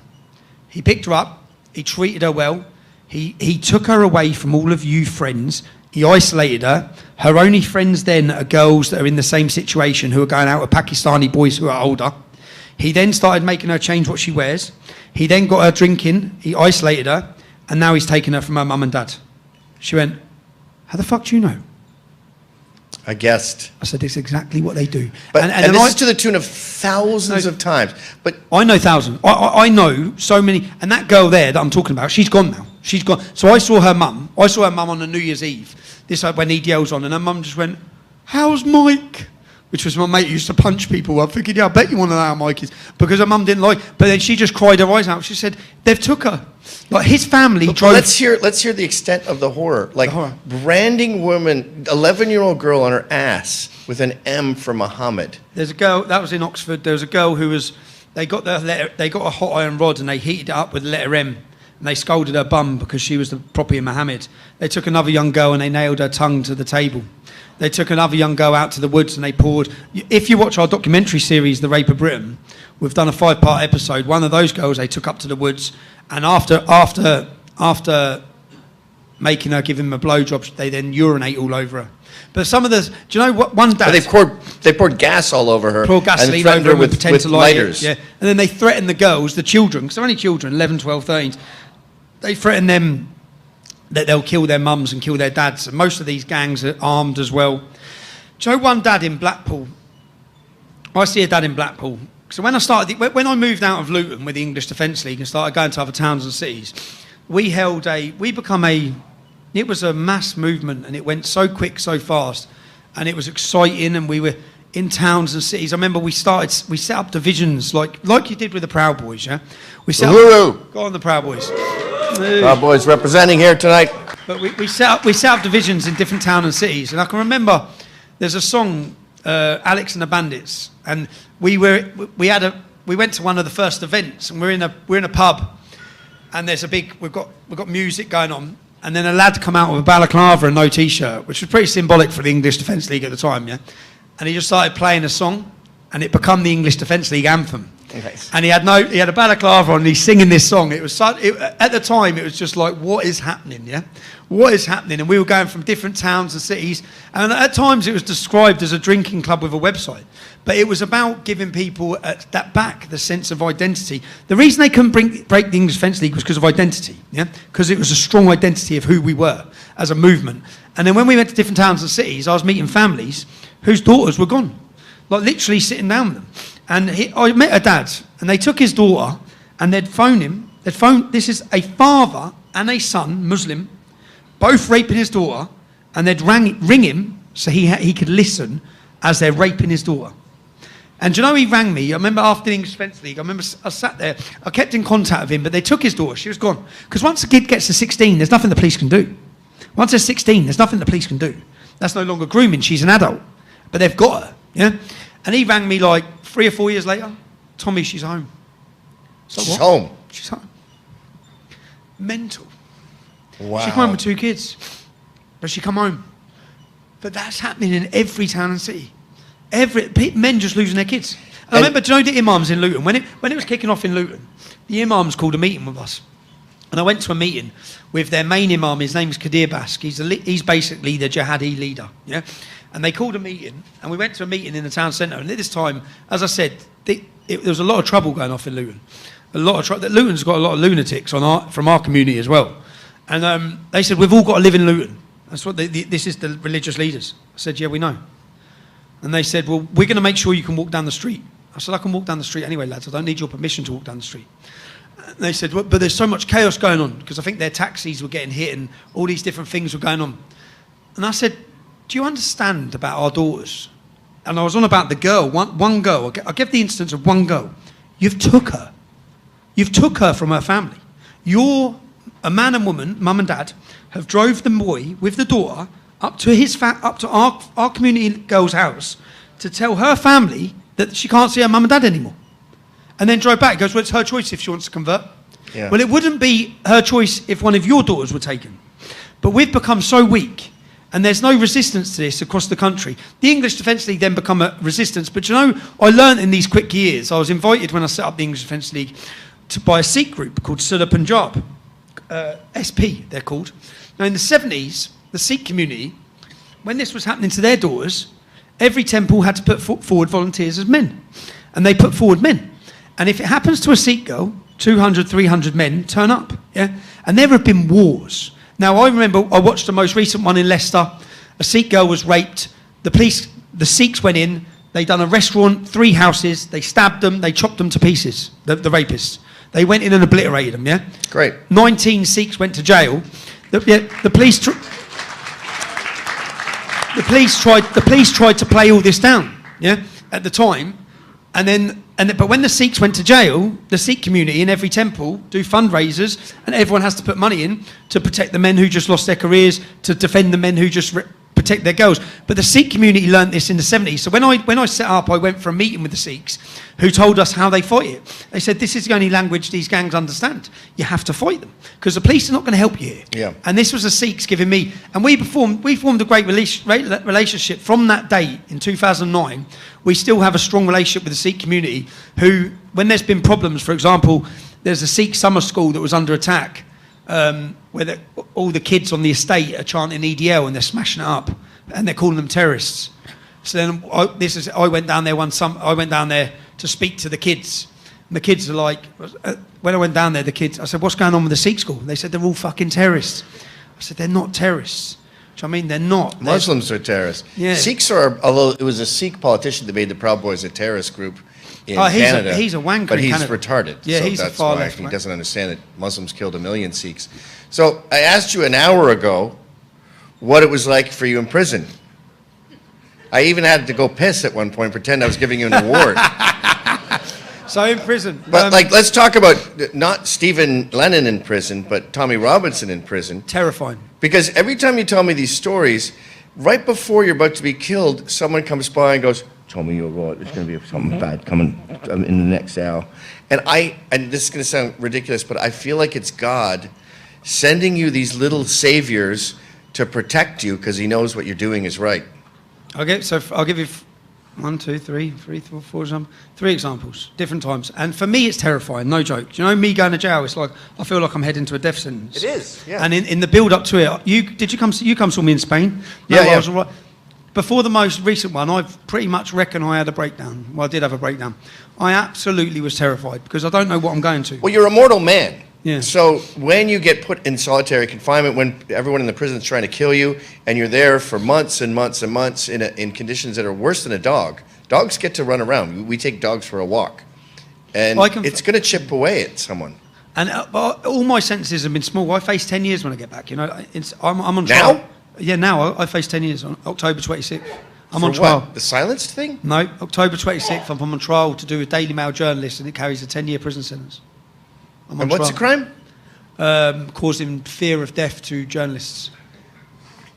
He picked her up. He treated her well. He took her away from all of you friends. He isolated her. Her only friends then are girls that are in the same situation who are going out with Pakistani boys who are older. He then started making her change what she wears. He then got her drinking. He isolated her. And now he's taken her from her mum and dad. She went, how the fuck do you know? I guessed. I said, it's exactly what they do. But, and this is to the tune of thousands of times. But I know thousands. I know so many. And that girl there that I'm talking about, she's gone now. She's gone. So I saw her mum. I saw her mum on a New Year's Eve. This when EDL's on. And her mum just went, how's Mike? Which was my mate who used to punch people. I'm thinking, yeah, I bet you want to know how Mike is. Because her mum didn't like. But then she just cried her eyes out. She said, they've took her. Like his family drove. Let's hear the extent of the horror. Like the horror. Branding woman, 11-year-old girl on her ass with an M for Muhammad. There's a girl that was in Oxford. There was a girl who was. They got a hot iron rod and they heated it up with the letter M. And they scolded her bum because she was the property of Muhammad. They took another young girl and they nailed her tongue to the table. They took another young girl out to the woods and they poured. If you watch our documentary series, The Rape of Britain, we've done a 5-part episode. One of those girls they took up to the woods, and after making her give him a blowjob, they then urinate all over her. But some of the, do you know what? One dad. They poured gas all over her. Poured gasoline and threatened over her with lighters. Yeah, and then they threatened the girls, the children, because they're only children, 11, 12, 13. They threatened them that they'll kill their mums and kill their dads. And most of these gangs are armed as well. Do you know one dad in Blackpool? I see a dad in Blackpool. So when I moved out of Luton with the English Defence League and started going to other towns and cities, it was a mass movement, and it went so quick, so fast, and it was exciting, and we were in towns and cities. I remember we set up divisions like you did with the Proud Boys, yeah? We set up, go on the Proud Boys. Proud Boys representing here tonight. But we set up divisions in different towns and cities, and I can remember there's a song, Alex and the Bandits, and we went to one of the first events, and we're in a pub, and there's we've got music going on, and then a lad come out with a balaclava and no t-shirt, which was pretty symbolic for the English Defence League at the time, yeah. And he just started playing a song, and it became the English Defence League anthem. Nice. And he had a balaclava on, and he's singing this song. At the time, it was just like, what is happening, yeah? What is happening? And we were going from different towns and cities, and at times it was described as a drinking club with a website. But it was about giving people the sense of identity. The reason they couldn't break the English Defence League was because of identity, yeah? Because it was a strong identity of who we were as a movement. And then when we went to different towns and cities, I was meeting families whose daughters were gone, like literally sitting down with them. And I met a dad, and they took his daughter, and they'd phone him. This is a father and a son, Muslim, both raping his daughter, and they'd ring him so he could listen as they're raping his daughter. And do you know, he rang me. I remember after the English Defence League, I sat there. I kept in contact with him, but they took his daughter. She was gone. Because once a kid gets to 16, there's nothing the police can do. Once they're 16, there's nothing the police can do. That's no longer grooming. She's an adult. But they've got her, yeah? And he rang me like 3 or 4 years later. Tommy, she's home. So She's what? home. She's home. Mental. Wow. She come home with 2 kids. But she come home. But that's happening in every town and city. Men just losing their kids. And I remember, do you know the imams in Luton? When it was kicking off in Luton, the imams called a meeting with us. And I went to a meeting with their main imam. His name's Kadir Bask. He's basically the jihadi leader, yeah? And they called a meeting, and we went to a meeting in the town centre. And at this time, as I said, there was a lot of trouble going off in Luton. Luton's got a lot of lunatics from our community as well. And they said, we've all got to live in Luton. That's what this is, the religious leaders. I said, yeah, we know. And they said, well, we're going to make sure you can walk down the street. I said, I can walk down the street anyway, lads. I don't need your permission to walk down the street. And they said, well, but there's so much chaos going on, because I think their taxis were getting hit and all these different things were going on. And I said, do you understand about our daughters? And I was on about the girl, one girl. I'll give the instance of one girl. You've took her. You've took her from her family. A man and woman, mum and dad, have drove the boy with the daughter up to our community girl's house to tell her family that she can't see her mum and dad anymore. And then drove back. Goes, well, it's her choice if she wants to convert. Yeah. Well, it wouldn't be her choice if one of your daughters were taken. But we've become so weak, and there's no resistance to this across the country. The English Defence League then become a resistance. But you know, I learned in these quick years, I was invited when I set up the English Defence League by a Sikh group called Sula Punjab. SP, they're called. Now, in the 70s, the Sikh community, when this was happening to their daughters, every temple had to put forward volunteers as men. And they put forward men. And if it happens to a Sikh girl, 200, 300 men turn up. Yeah? And there have been wars. Now, I remember I watched the most recent one in Leicester. A Sikh girl was raped. The Sikhs went in. They done a restaurant, 3 houses. They stabbed them. They chopped them to pieces, the rapists. They went in and obliterated them, yeah? Great. 19 Sikhs went to jail. The police tried to play all this down, yeah, at the time. But when the Sikhs went to jail, the Sikh community in every temple do fundraisers, and everyone has to put money in to protect the men who just lost their careers, to defend the men who just protect their girls. But the Sikh community learnt this in the 70s. So when I set up, I went for a meeting with the Sikhs who told us how they fight it. They said, this is the only language these gangs understand. You have to fight them, because the police are not going to help you here. Yeah. And this was the Sikhs giving me, and we formed a great relationship from that day in 2009. We still have a strong relationship with the Sikh community who, when there's been problems, for example, there's a Sikh summer school that was under attack, where all the kids on the estate are chanting EDL and they're smashing it up, and they're calling them terrorists. So then I went down there I went down there to speak to the kids. And the kids are like, when I went down there, I said, what's going on with the Sikh school? They said, they're all fucking terrorists. I said, they're not terrorists. Do you know what I mean? They're not. Muslims are terrorists. Yeah. Sikhs are, although it was a Sikh politician that made the Proud Boys a terrorist group in Canada. He's a wanker. But he's Canada. retarded. Yeah, so he's that's a far why left. He doesn't understand that Muslims killed 1 million Sikhs. So I asked you an hour ago what it was like for you in prison. I even had to go piss at one point, pretend I was giving you an award. So in prison. But let's talk about not Stephen Lennon in prison, but Tommy Robinson in prison. Terrifying. Because every time you tell me these stories, right before you're about to be killed, someone comes by and goes, "Tommy, you're right. There's going to be something bad coming in the next hour." And this is going to sound ridiculous, but I feel like it's God sending you these little saviors to protect you because he knows what you're doing is right. Okay, so I'll give you 1, 2, 3, 4 examples. 3 examples, different times. And for me, it's terrifying, no joke. Do you know me going to jail? It's like I feel like I'm heading to a death sentence. It is, yeah. And in the build up to it, you come saw me in Spain? No, Yeah, yeah. I was all right. Before the most recent one, I pretty much reckon I had a breakdown. Well, I did have a breakdown. I absolutely was terrified because I don't know what I'm going to. Well, you're a mortal man. Yeah. So when you get put in solitary confinement, when everyone in the prison is trying to kill you, and you're there for months and months and months in conditions that are worse than a dog, dogs get to run around. We take dogs for a walk. And it's going to chip away at someone. And all my sentences have been small. I face 10 years when I get back. You know, I'm on trial. Now? Yeah, now I face 10 years on October 26th. I'm For on trial. what? The silenced thing? No, October 26th. I'm on trial to do a Daily Mail journalist, and it carries a 10-year prison sentence. I'm on And what's the trial. crime? Causing fear of death to journalists.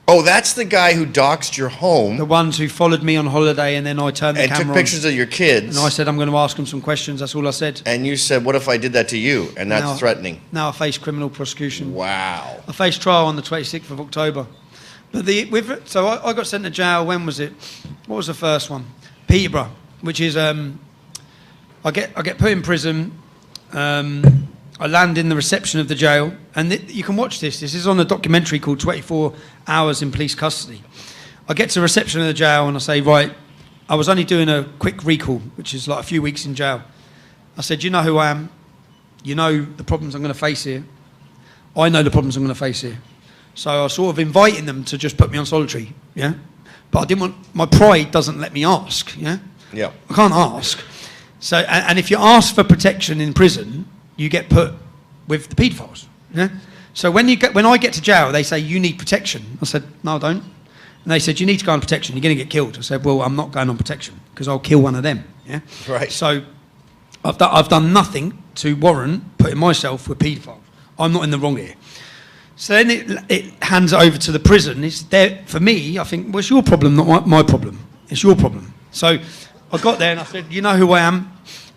Oh, that's the guy who doxed your home The ones who followed me on holiday, and then I turned the and camera took pictures on, of your kids. and I said I'm going to ask them some questions. That's all I said. And you said, "What if I did that to you?" And that's Now- threatening. Now I face criminal prosecution. Wow. I face trial on the 26th of October. But I got sent to jail. When was it? What was the first one? Peterborough, which is I get put in prison. I land in the reception of the jail, and you can watch this. This is on a documentary called 24 Hours in Police Custody. I get to reception of the jail and I say, right, I was only doing a quick recall, which is like a few weeks in jail. I said, you know who I am? You know the problems I'm going to face here. I know the problems I'm going to face here. So I was sort of inviting them to just put me on solitary, yeah? But I didn't want, my pride doesn't let me ask, yeah? Yeah. I can't ask. So, and if you ask for protection in prison, you get put with the paedophiles, yeah? So when I get to jail, they say, you need protection. I said, no, I don't. And they said, you need to go on protection, you're going to get killed. I said, well, I'm not going on protection, because I'll kill one of them, yeah? Right. So I've done nothing to warrant putting myself with paedophiles. I'm not in the wrong here. So then it hands it over to the prison. It's there for me. I think, well, it's your problem, not my problem. It's your problem. So I got there and I said, you know who I am?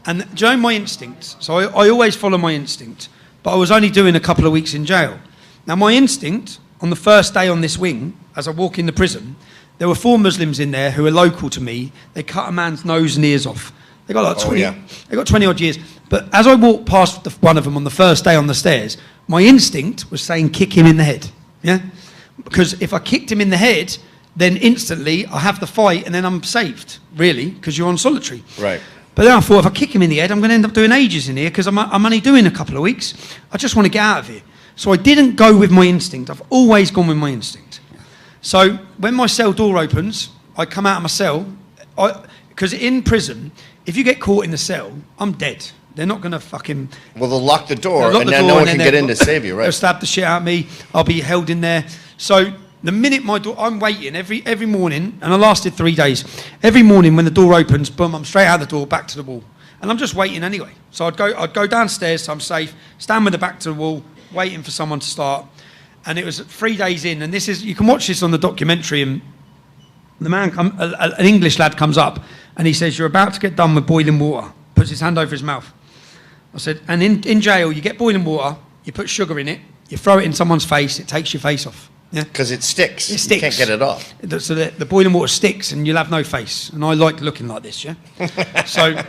And do you know my instinct? So I always follow my instinct. But I was only doing a couple of weeks in jail. Now my instinct, on the first day on this wing, as I walk in the prison, there were 4 Muslims in there who are local to me. They cut a man's nose and ears off. They got like 20. They got 20 odd years. But as I walked past one of them on the first day on the stairs, my instinct was saying, kick him in the head. Yeah? Because if I kicked him in the head, then instantly I have the fight and then I'm saved, really, because you're on solitary. Right. But then I thought, if I kick him in the head, I'm going to end up doing ages in here because I'm only doing a couple of weeks. I just want to get out of here. So I didn't go with my instinct. I've always gone with my instinct. So when my cell door opens, I come out of my cell. Because in prison, if you get caught in the cell, I'm dead. They're not going to fucking... Well, they'll lock the door, They'll lock and the then door no one and can then get in to save you, They'll right? stab the shit out of me. I'll be held in there. So the minute my door... I'm waiting every morning, and I lasted 3 days. Every morning when the door opens, boom, I'm straight out the door, back to the wall. And I'm just waiting anyway. So I'd go downstairs, so I'm safe, stand with the back to the wall, waiting for someone to start. And it was 3 days in, and this is... You can watch this on the documentary, and the man, an English lad comes up, and he says, you're about to get done with boiling water. Puts his hand over his mouth. I said, and in jail, you get boiling water, you put sugar in it, you throw it in someone's face, it takes your face off. Yeah? Because it sticks. It sticks. You can't get it off. So the boiling water sticks, and you'll have no face. And I like looking like this, yeah? So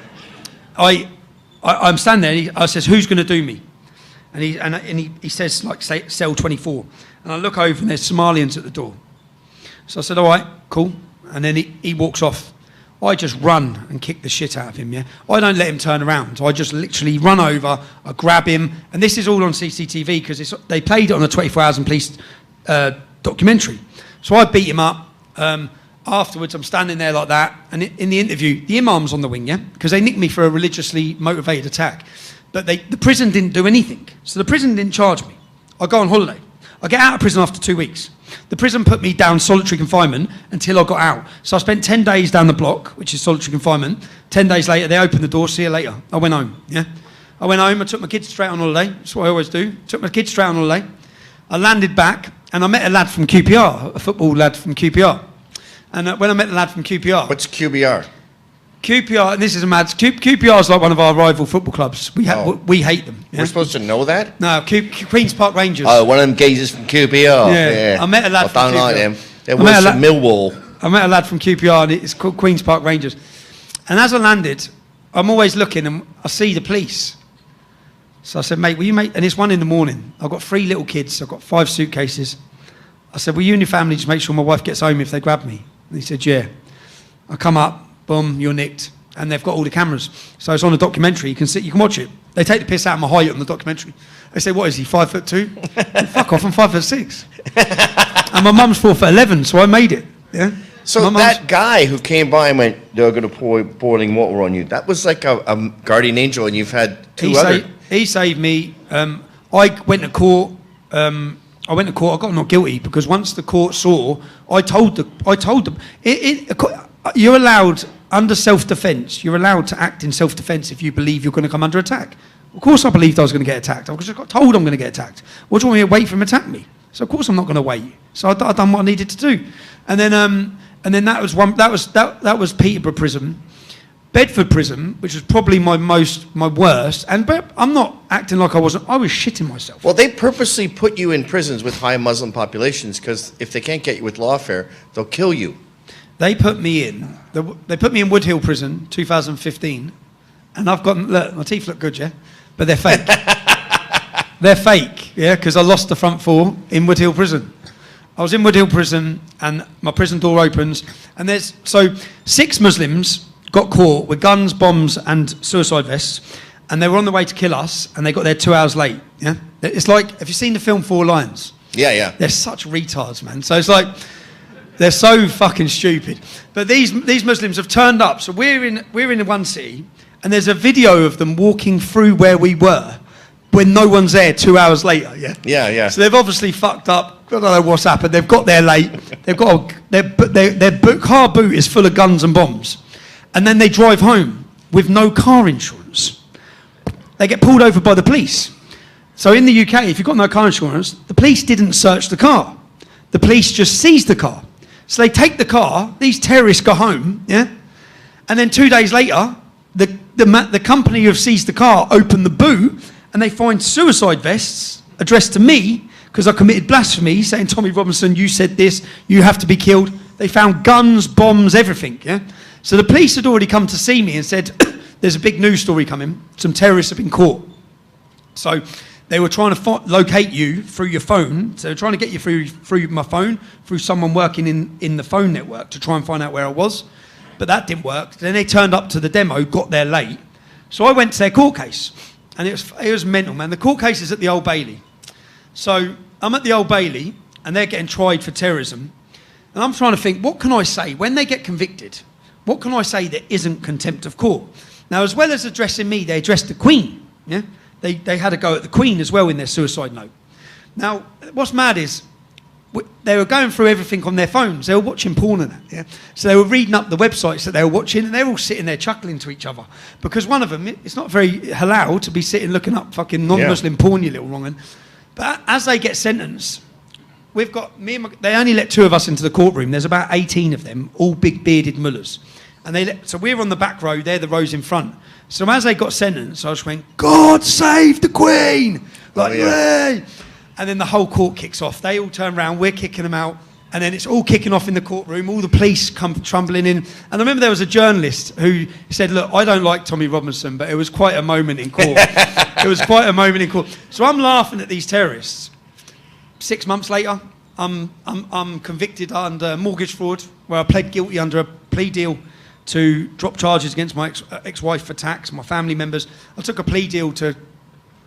I'm standing there, I says, who's going to do me? And he says, like, say, cell 24. And I look over, and there's Somalians at the door. So I said, all right, cool. And then he walks off. I just run and kick the shit out of him, yeah? I don't let him turn around. I just literally run over, I grab him, and this is all on CCTV because they played it on the 24 Hours in Police documentary. So I beat him up. Afterwards, I'm standing there like that, and in the interview, the imam's on the wing, yeah? Because they nicked me for a religiously motivated attack. But the prison didn't do anything. So the prison didn't charge me. I go on holiday. I get out of prison after 2 weeks. The prison put me down solitary confinement until I got out. So I spent 10 days down the block, which is solitary confinement. 10 days later, they opened the door, see you later. I went home, yeah? I went home, I took my kids straight on holiday. That's what I always do. Took my kids straight on holiday. I landed back, and I met a lad from QPR, a football lad from QPR. And when I met the lad from QPR... What's QBR? QPR, and this is a mad... QPR is like one of our rival football clubs. We hate them. Yeah? We're supposed to know that? No, Queen's Park Rangers. Oh, one of them geezers from QPR. Yeah. I met a lad from QPR. I don't like them. They're worse than Millwall. I met a lad from QPR, and it's called Queen's Park Rangers. And as I landed, I'm always looking, and I see the police. So I said, mate, will you and it's 1 a.m. I've got 3 little kids. I've got 5 suitcases. I said, will you and your family just make sure my wife gets home if they grab me? And he said, yeah. I come up, boom, you're nicked. And they've got all the cameras. So it's on a documentary. You can watch it. They take the piss out of my height on the documentary. They say, what is he, 5'2"? Fuck off, I'm 5'6". And my mum's 4'11", so I made it. Yeah. So that guy who came by and went, they're going to pour boiling water on you, that was like a guardian angel, and you've had He saved me. I went to court. I got not guilty because once the court saw, I told them. You're allowed, under self-defence, you're allowed to act in self-defence if you believe you're going to come under attack. Of course I believed I was going to get attacked. I just got told I'm going to get attacked. What do you want me to wait for him to attack me? So of course I'm not going to wait. So I done what I needed to do. And then that was Peterborough Prison. Bedford Prison, which was probably my worst, but I'm not acting like I was shitting myself. Well, they purposely put you in prisons with high Muslim populations because if they can't get you with lawfare, they'll kill you. They put me in Wood Hill Prison, 2015, and look, my teeth look good, yeah, but they're fake. They're fake, yeah, because I lost the front 4 in Wood Hill Prison. I was in Wood Hill Prison, and my prison door opens, and 6 Muslims got caught with guns, bombs, and suicide vests, and they were on the way to kill us, and they got there 2 hours late. Yeah, it's like, have you seen the film 4 Lions? Yeah. They're such retards, man. So it's like they're so fucking stupid. But these Muslims have turned up. So we're in one city, and there's a video of them walking through where we were when no one's there 2 hours later. Yeah. So they've obviously fucked up. I don't know what's happened. They've got there late. They've got their car boot is full of guns and bombs. And then they drive home with no car insurance. They get pulled over by the police. So in the UK, if you've got no car insurance, the police didn't search the car. The police just seized the car. So they take the car, these terrorists go home, yeah? And then 2 days later, the company who have seized the car open the boot and they find suicide vests addressed to me because I committed blasphemy, saying, Tommy Robinson, you said this, you have to be killed. They found guns, bombs, everything, yeah? So the police had already come to see me and said, there's a big news story coming. Some terrorists have been caught. So they were trying to locate you through your phone. So they were trying to get you through my phone, through someone working in the phone network to try and find out where I was. But that didn't work. Then they turned up to the demo, got there late. So I went to their court case. And it was mental, man. The court case is at the Old Bailey. So I'm at the Old Bailey, and they're getting tried for terrorism. And I'm trying to think, what can I say? When they get convicted, what can I say that isn't contempt of court? Now, as well as addressing me, they addressed the Queen. Yeah, they had a go at the Queen as well in their suicide note. Now, what's mad is they were going through everything on their phones. They were watching porn and that. Yeah, so they were reading up the websites that they were watching, and they're all sitting there chuckling to each other because one of them, it's not very halal to be sitting looking up fucking non-Muslim porn, you little wrong'un. But as they get sentenced, we've got they only let 2 of us into the courtroom. There's about 18 of them, all big bearded mullahs. And so we're on the back row, they're the rows in front. So as they got sentenced, I just went, God save the Queen! Like, yay! And then the whole court kicks off. They all turn around, we're kicking them out, and then it's all kicking off in the courtroom, all the police come trundling in. And I remember there was a journalist who said, look, I don't like Tommy Robinson, but it was quite a moment in court. It was quite a moment in court. So I'm laughing at these terrorists. 6 months later, I'm convicted under mortgage fraud, where I pled guilty under a plea deal to drop charges against my ex-wife for tax, my family members. I took a plea deal to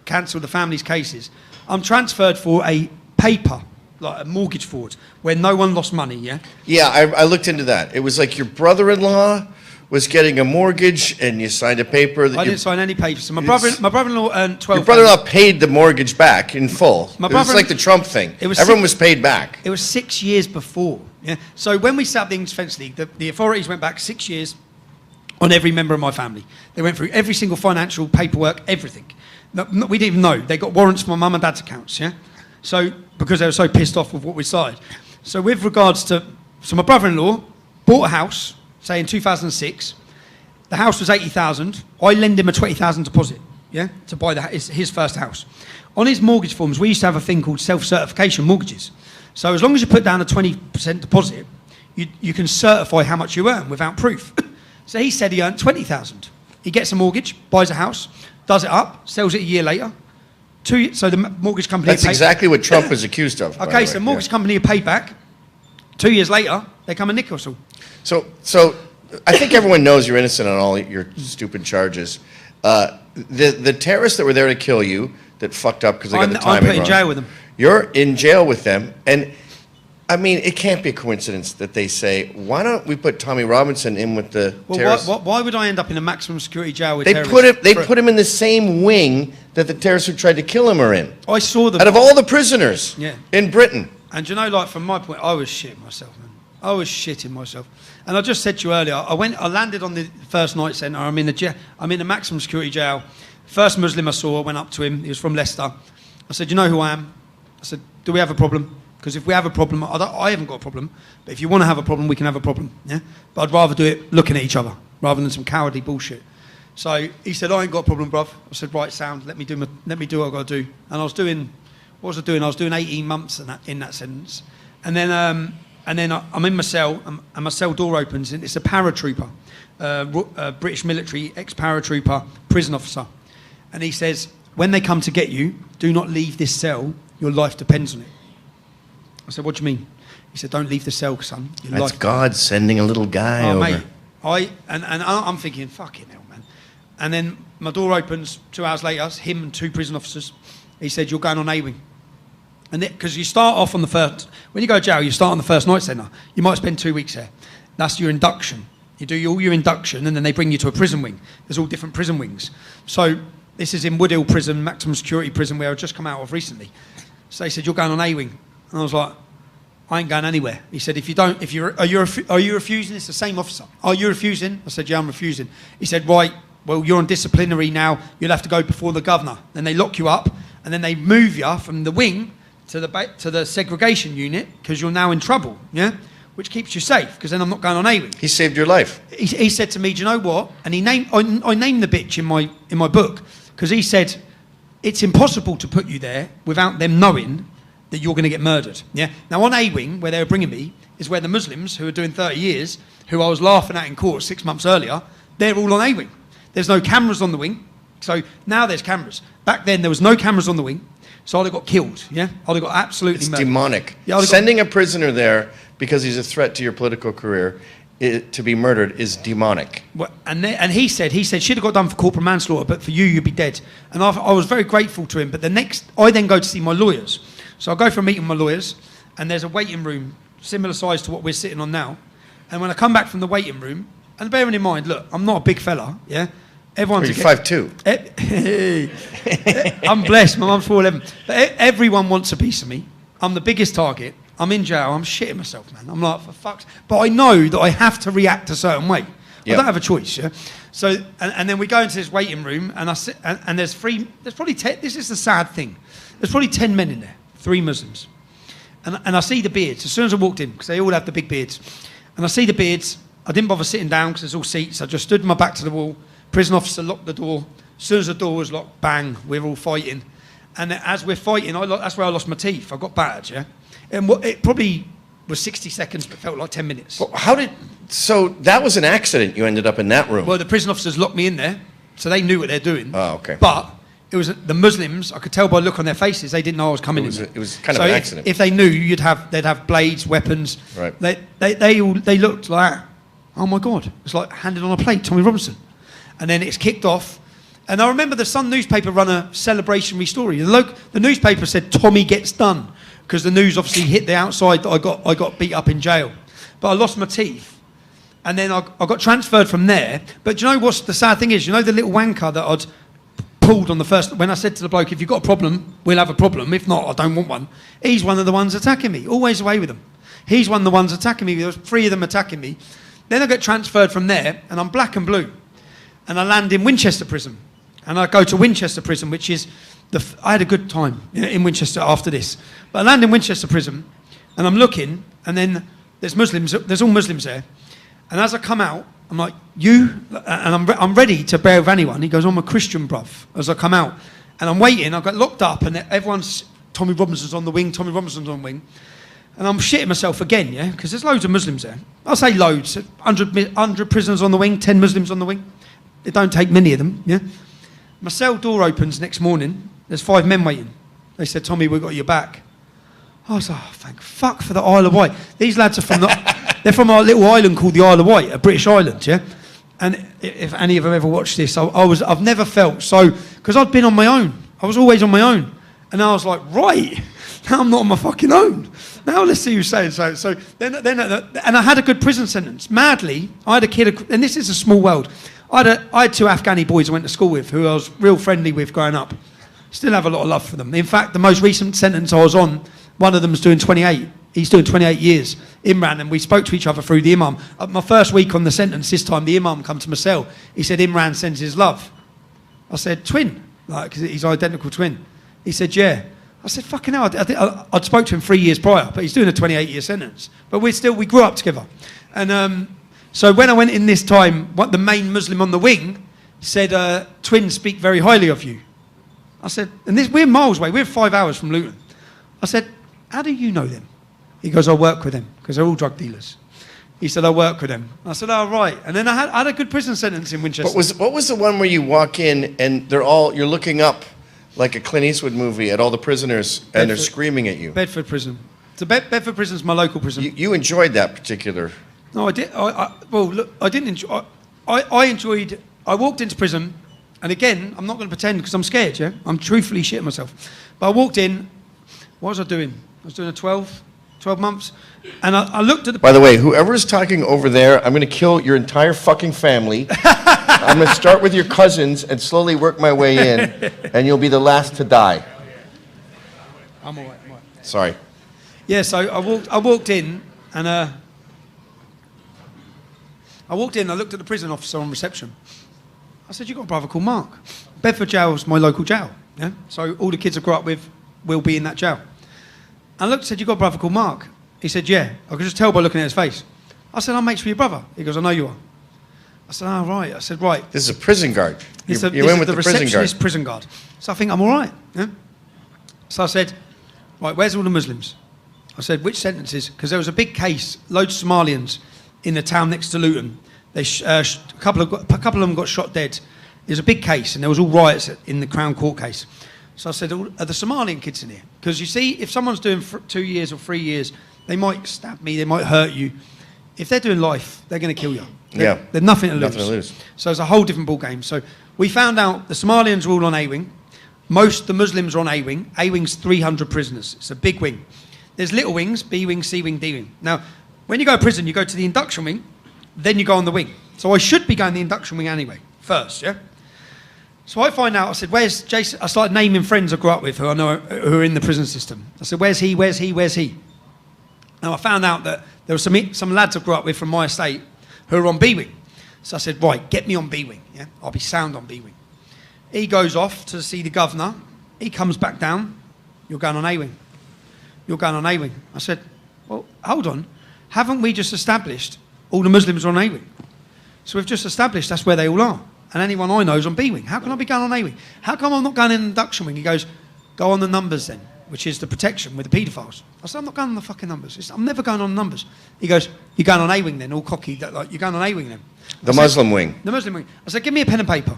cancel the family's cases. I'm transferred for a paper, like a mortgage fraud, where no one lost money, yeah? Yeah, I looked into that. It was like your brother-in-law was getting a mortgage, and you signed a paper. That I didn't sign any papers. So my brother-in-law earned 12. Your brother-in-law paid the mortgage back in full. My It was brother- like the Trump thing. It was Everyone was paid back. It was 6 years before. Yeah. So when we set up the English Defence League, the authorities went back 6 years on every member of my family. They went through every single financial paperwork, everything. We didn't even know. They got warrants for my mum and dad's accounts. Yeah. So because they were so pissed off with what we started. So with regards to, so my brother-in-law bought a house, say in 2006. The house was 80,000. I lend him a 20,000 deposit, yeah, to buy his first house. On his mortgage forms, we used to have a thing called self-certification mortgages. So as long as you put down a 20% deposit, you can certify how much you earn without proof. So he said he earned 20,000. He gets a mortgage, buys a house, does it up, sells it a year later. So the mortgage company... That's exactly what Trump was accused of. Okay, so mortgage company are paid back. 2 years later, they come and nick us all. So I think everyone knows you're innocent on all your stupid charges. The terrorists that were there to kill you, that fucked up because they got the timing wrong. I'm put in jail with them. You're in jail with them, and I mean, it can't be a coincidence that they say, "Why don't we put Tommy Robinson in with the terrorists?" Why would I end up in a maximum security jail with They terrorists? put him in the same wing that the terrorists who tried to kill him are in. I saw them. Out of all the prisoners Yeah. in Britain. And you know, like from my point, I was shitting myself, man. I was shitting myself. And I just said to you earlier, I landed on the first night centre. I'm in the maximum security jail. First Muslim I saw, I went up to him. He was from Leicester. I said, "You know who I am?" I said, "Do we have a problem? Because if we have a problem, I haven't got a problem. But if you want to have a problem, we can have a problem. Yeah. But I'd rather do it looking at each other rather than some cowardly bullshit." So he said, "I ain't got a problem, bruv." I said, "Right, sound. Let me do what I've got to do." And I was doing, what was I doing? I was doing 18 months in that sentence. And then I'm in my cell, and my cell door opens, and it's a paratrooper, British military ex-paratrooper prison officer. And he says, "When they come to get you, do not leave this cell. Your life depends on it." I said, "What do you mean?" He said, "Don't leave the cell, son. Your That's life..." God sending a little guy over. Mate, I'm thinking, fucking hell, man. And then my door opens 2 hours later, it's him and 2 prison officers. He said, "You're going on A-wing." And because you start off on the first, when you go to jail, you start on the first night centre. You might spend 2 weeks there. That's your induction. You do all your induction, and then they bring you to a prison wing. There's all different prison wings. So this is in Woodhill Prison, maximum security prison, where I've just come out of recently. So they said, "You're going on A-wing." And I was like, "I ain't going anywhere." He said, "Are you refusing?" It's the same officer. "Are you refusing?" I said, "Yeah, I'm refusing." He said, "Right, well, you're on disciplinary now. You'll have to go before the governor." Then they lock you up, and then they move you from the wing to the segregation unit, because you're now in trouble, yeah? Which keeps you safe, because then I'm not going on A-wing. He saved your life. He said to me, "Do you know what?" And I named the bitch in my book, because he said, "It's impossible to put you there without them knowing that you're going to get murdered." Yeah. Now on A-wing, where they were bringing me, is where the Muslims who are doing 30 years, who I was laughing at in court 6 months earlier, they're all on A-wing. There's no cameras on the wing, so now there's cameras. Back then there was no cameras on the wing, so I'd have got killed. Yeah, I'd have got absolutely murdered. It's demonic. Yeah, Sending a prisoner there because he's a threat to your political career to be murdered is demonic. Well, and he said she'd have got done for corporal manslaughter, but for you, you'd be dead. And I was very grateful to him. But I then go to see my lawyers. So I go for a meeting with my lawyers, and there's a waiting room similar size to what we're sitting on now. And when I come back from the waiting room, and bearing in mind, look, I'm not a big fella, yeah. Everyone's You're 5'2". I'm blessed. My mum's 4'11". But everyone wants a piece of me. I'm the biggest target. I'm in jail. I'm shitting myself, man. I'm like, for fuck's... But I know that I have to react a certain way. Yep. I don't have a choice, yeah? So, and then we go into this waiting room, and I sit, and there's probably 10... This is the sad thing. There's probably 10 men in there, 3 Muslims. And I see the beards as soon as I walked in, because they all have the big beards. And I see the beards. I didn't bother sitting down because there's all seats. I just stood with my back to the wall. Prison officer locked the door. As soon as the door was locked, bang, we're all fighting. And as we're fighting, that's where I lost my teeth. I got battered, yeah? And it probably was 60 seconds, but felt like 10 minutes. Well, so that was an accident you ended up in that room? Well, the prison officers locked me in there, so they knew what they're doing. Oh, okay. But it was the Muslims, I could tell by the look on their faces, they didn't know I was coming in there. It was kind of an accident. If they knew, they'd have blades, weapons. Right. They looked like, oh my God, it's like handed on a plate, Tommy Robinson. And then it's kicked off. And I remember the Sun newspaper run a celebrationary story. The newspaper said Tommy gets done, because the news obviously hit the outside that I got beat up in jail. But I lost my teeth. And then I got transferred from there. But do you know what's the sad thing is? You know the little wanker that I'd pulled on the first... When I said to the bloke, if you've got a problem, we'll have a problem. If not, I don't want one. He's one of the ones attacking me. Always away with them. He's one of the ones attacking me. There was 3 of them attacking me. Then I get transferred from there, and I'm black and blue. And I land in Winchester Prison. And I go to Winchester Prison, which is... I had a good time in Winchester after this. But I land in Winchester Prison, and I'm looking, and then there's all Muslims there. And as I come out, I'm like, you? And I'm ready to bear with anyone. He goes, I'm a Christian, bruv, as I come out. And I'm waiting, I got locked up, and everyone's, Tommy Robinson's on the wing, Tommy Robinson's on the wing. And I'm shitting myself again, yeah, because there's loads of Muslims there. I'll say loads, 100 prisoners on the wing, 10 Muslims on the wing. It don't take many of them, yeah. My cell door opens next morning, there's 5 men waiting. They said, Tommy, we've got your back. I was like, oh, thank fuck for the Isle of Wight. These lads are from they're from our little island called the Isle of Wight, a British island, yeah? And if any of them ever watched this, I've never felt so, because I'd been on my own. I was always on my own. And I was like, right, now I'm not on my fucking own. Now let's see who's saying so. So then, and I had a good prison sentence. Madly, I had a kid, and this is a small world. I had 2 Afghani boys I went to school with who I was real friendly with growing up. Still have a lot of love for them. In fact, the most recent sentence I was on, one of them's doing 28. He's doing 28 years, Imran, and we spoke to each other through the Imam. My first week on the sentence, this time the Imam come to my cell. He said, Imran sends his love. I said, twin, like, 'cause he's identical twin. He said, yeah. I said, fucking hell, I'd spoke to him 3 years prior, but he's doing a 28-year sentence. But we grew up together. And so when I went in this time, the main Muslim on the wing said, twins speak very highly of you. I said, and we're miles away, we're 5 hours from Luton. I said, how do you know them? He goes, I work with them, because they're all drug dealers. He said, I work with them. I said, oh, right. And then I had a good prison sentence in Winchester. What was the one where you walk in and you're looking up like a Clint Eastwood movie at all the prisoners and they're screaming at you? Bedford Prison. So Bedford Prison's my local prison. You enjoyed that particular... No, I did. Well, look, I didn't enjoy... I enjoyed... I walked into prison, and again, I'm not going to pretend because I'm scared, yeah? I'm truthfully shitting myself. But I walked in... What was I doing? I was doing a 12 months. And I looked at the... By the way, whoever's talking over there, I'm going to kill your entire fucking family. I'm going to start with your cousins and slowly work my way in, and you'll be the last to die. I'm all right. Sorry. Yeah, so I walked in, and I looked at the prison officer on reception. I said, you've got a brother called Mark. Bedford Jail's my local jail, yeah? So all the kids I grew up with will be in that jail. I looked and said, you've got a brother called Mark? He said, yeah. I could just tell by looking at his face. I said, I'm mates with your brother. He goes, I know you are. I said, oh, right. I said, right. This is a prison guard. You're in with the prison guard. So I think I'm all right. Yeah? So I said, right, where's all the Muslims? I said, which sentences? Because there was a big case, loads of Somalians in the town next to Luton. A couple of them got shot dead. It was a big case, and there was all riots in the Crown Court case. So I said, are the Somalian kids in here? Because you see, if someone's doing 2 years or 3 years, they might stab me, they might hurt you. If they're doing life, they're going to kill you. They're nothing to lose. So it's a whole different ball game. So we found out the Somalians are all on A wing. Most the Muslims are on A wing. A wing's 300 prisoners. It's a big wing. There's little wings, B wing, C wing, D wing. Now, when you go to prison, you go to the induction wing, then you go on the wing. So I should be going the induction wing anyway, first, yeah? So I find out, I said, where's Jason? I started naming friends I grew up with who I know who are in the prison system. I said, where's he, where's he, where's he? Now I found out that there were some lads I grew up with from my estate who are on B wing. So I said, right, get me on B wing, yeah? I'll be sound on B wing. He goes off to see the governor. He comes back down. You're going on A wing. You're going on A wing. I said, well, hold on. Haven't we just established all the Muslims are on A wing? So we've just established that's where they all are. And anyone I know is on B wing. How can I be going on A wing? How come I'm not going in the induction wing? He goes, go on the numbers then, which is the protection with the paedophiles. I said, I'm not going on the fucking numbers. I'm never going on numbers. He goes, you're going on A wing then, all cocky. Like, you're going on A wing then. The Muslim wing. The Muslim wing. I said, give me a pen and paper.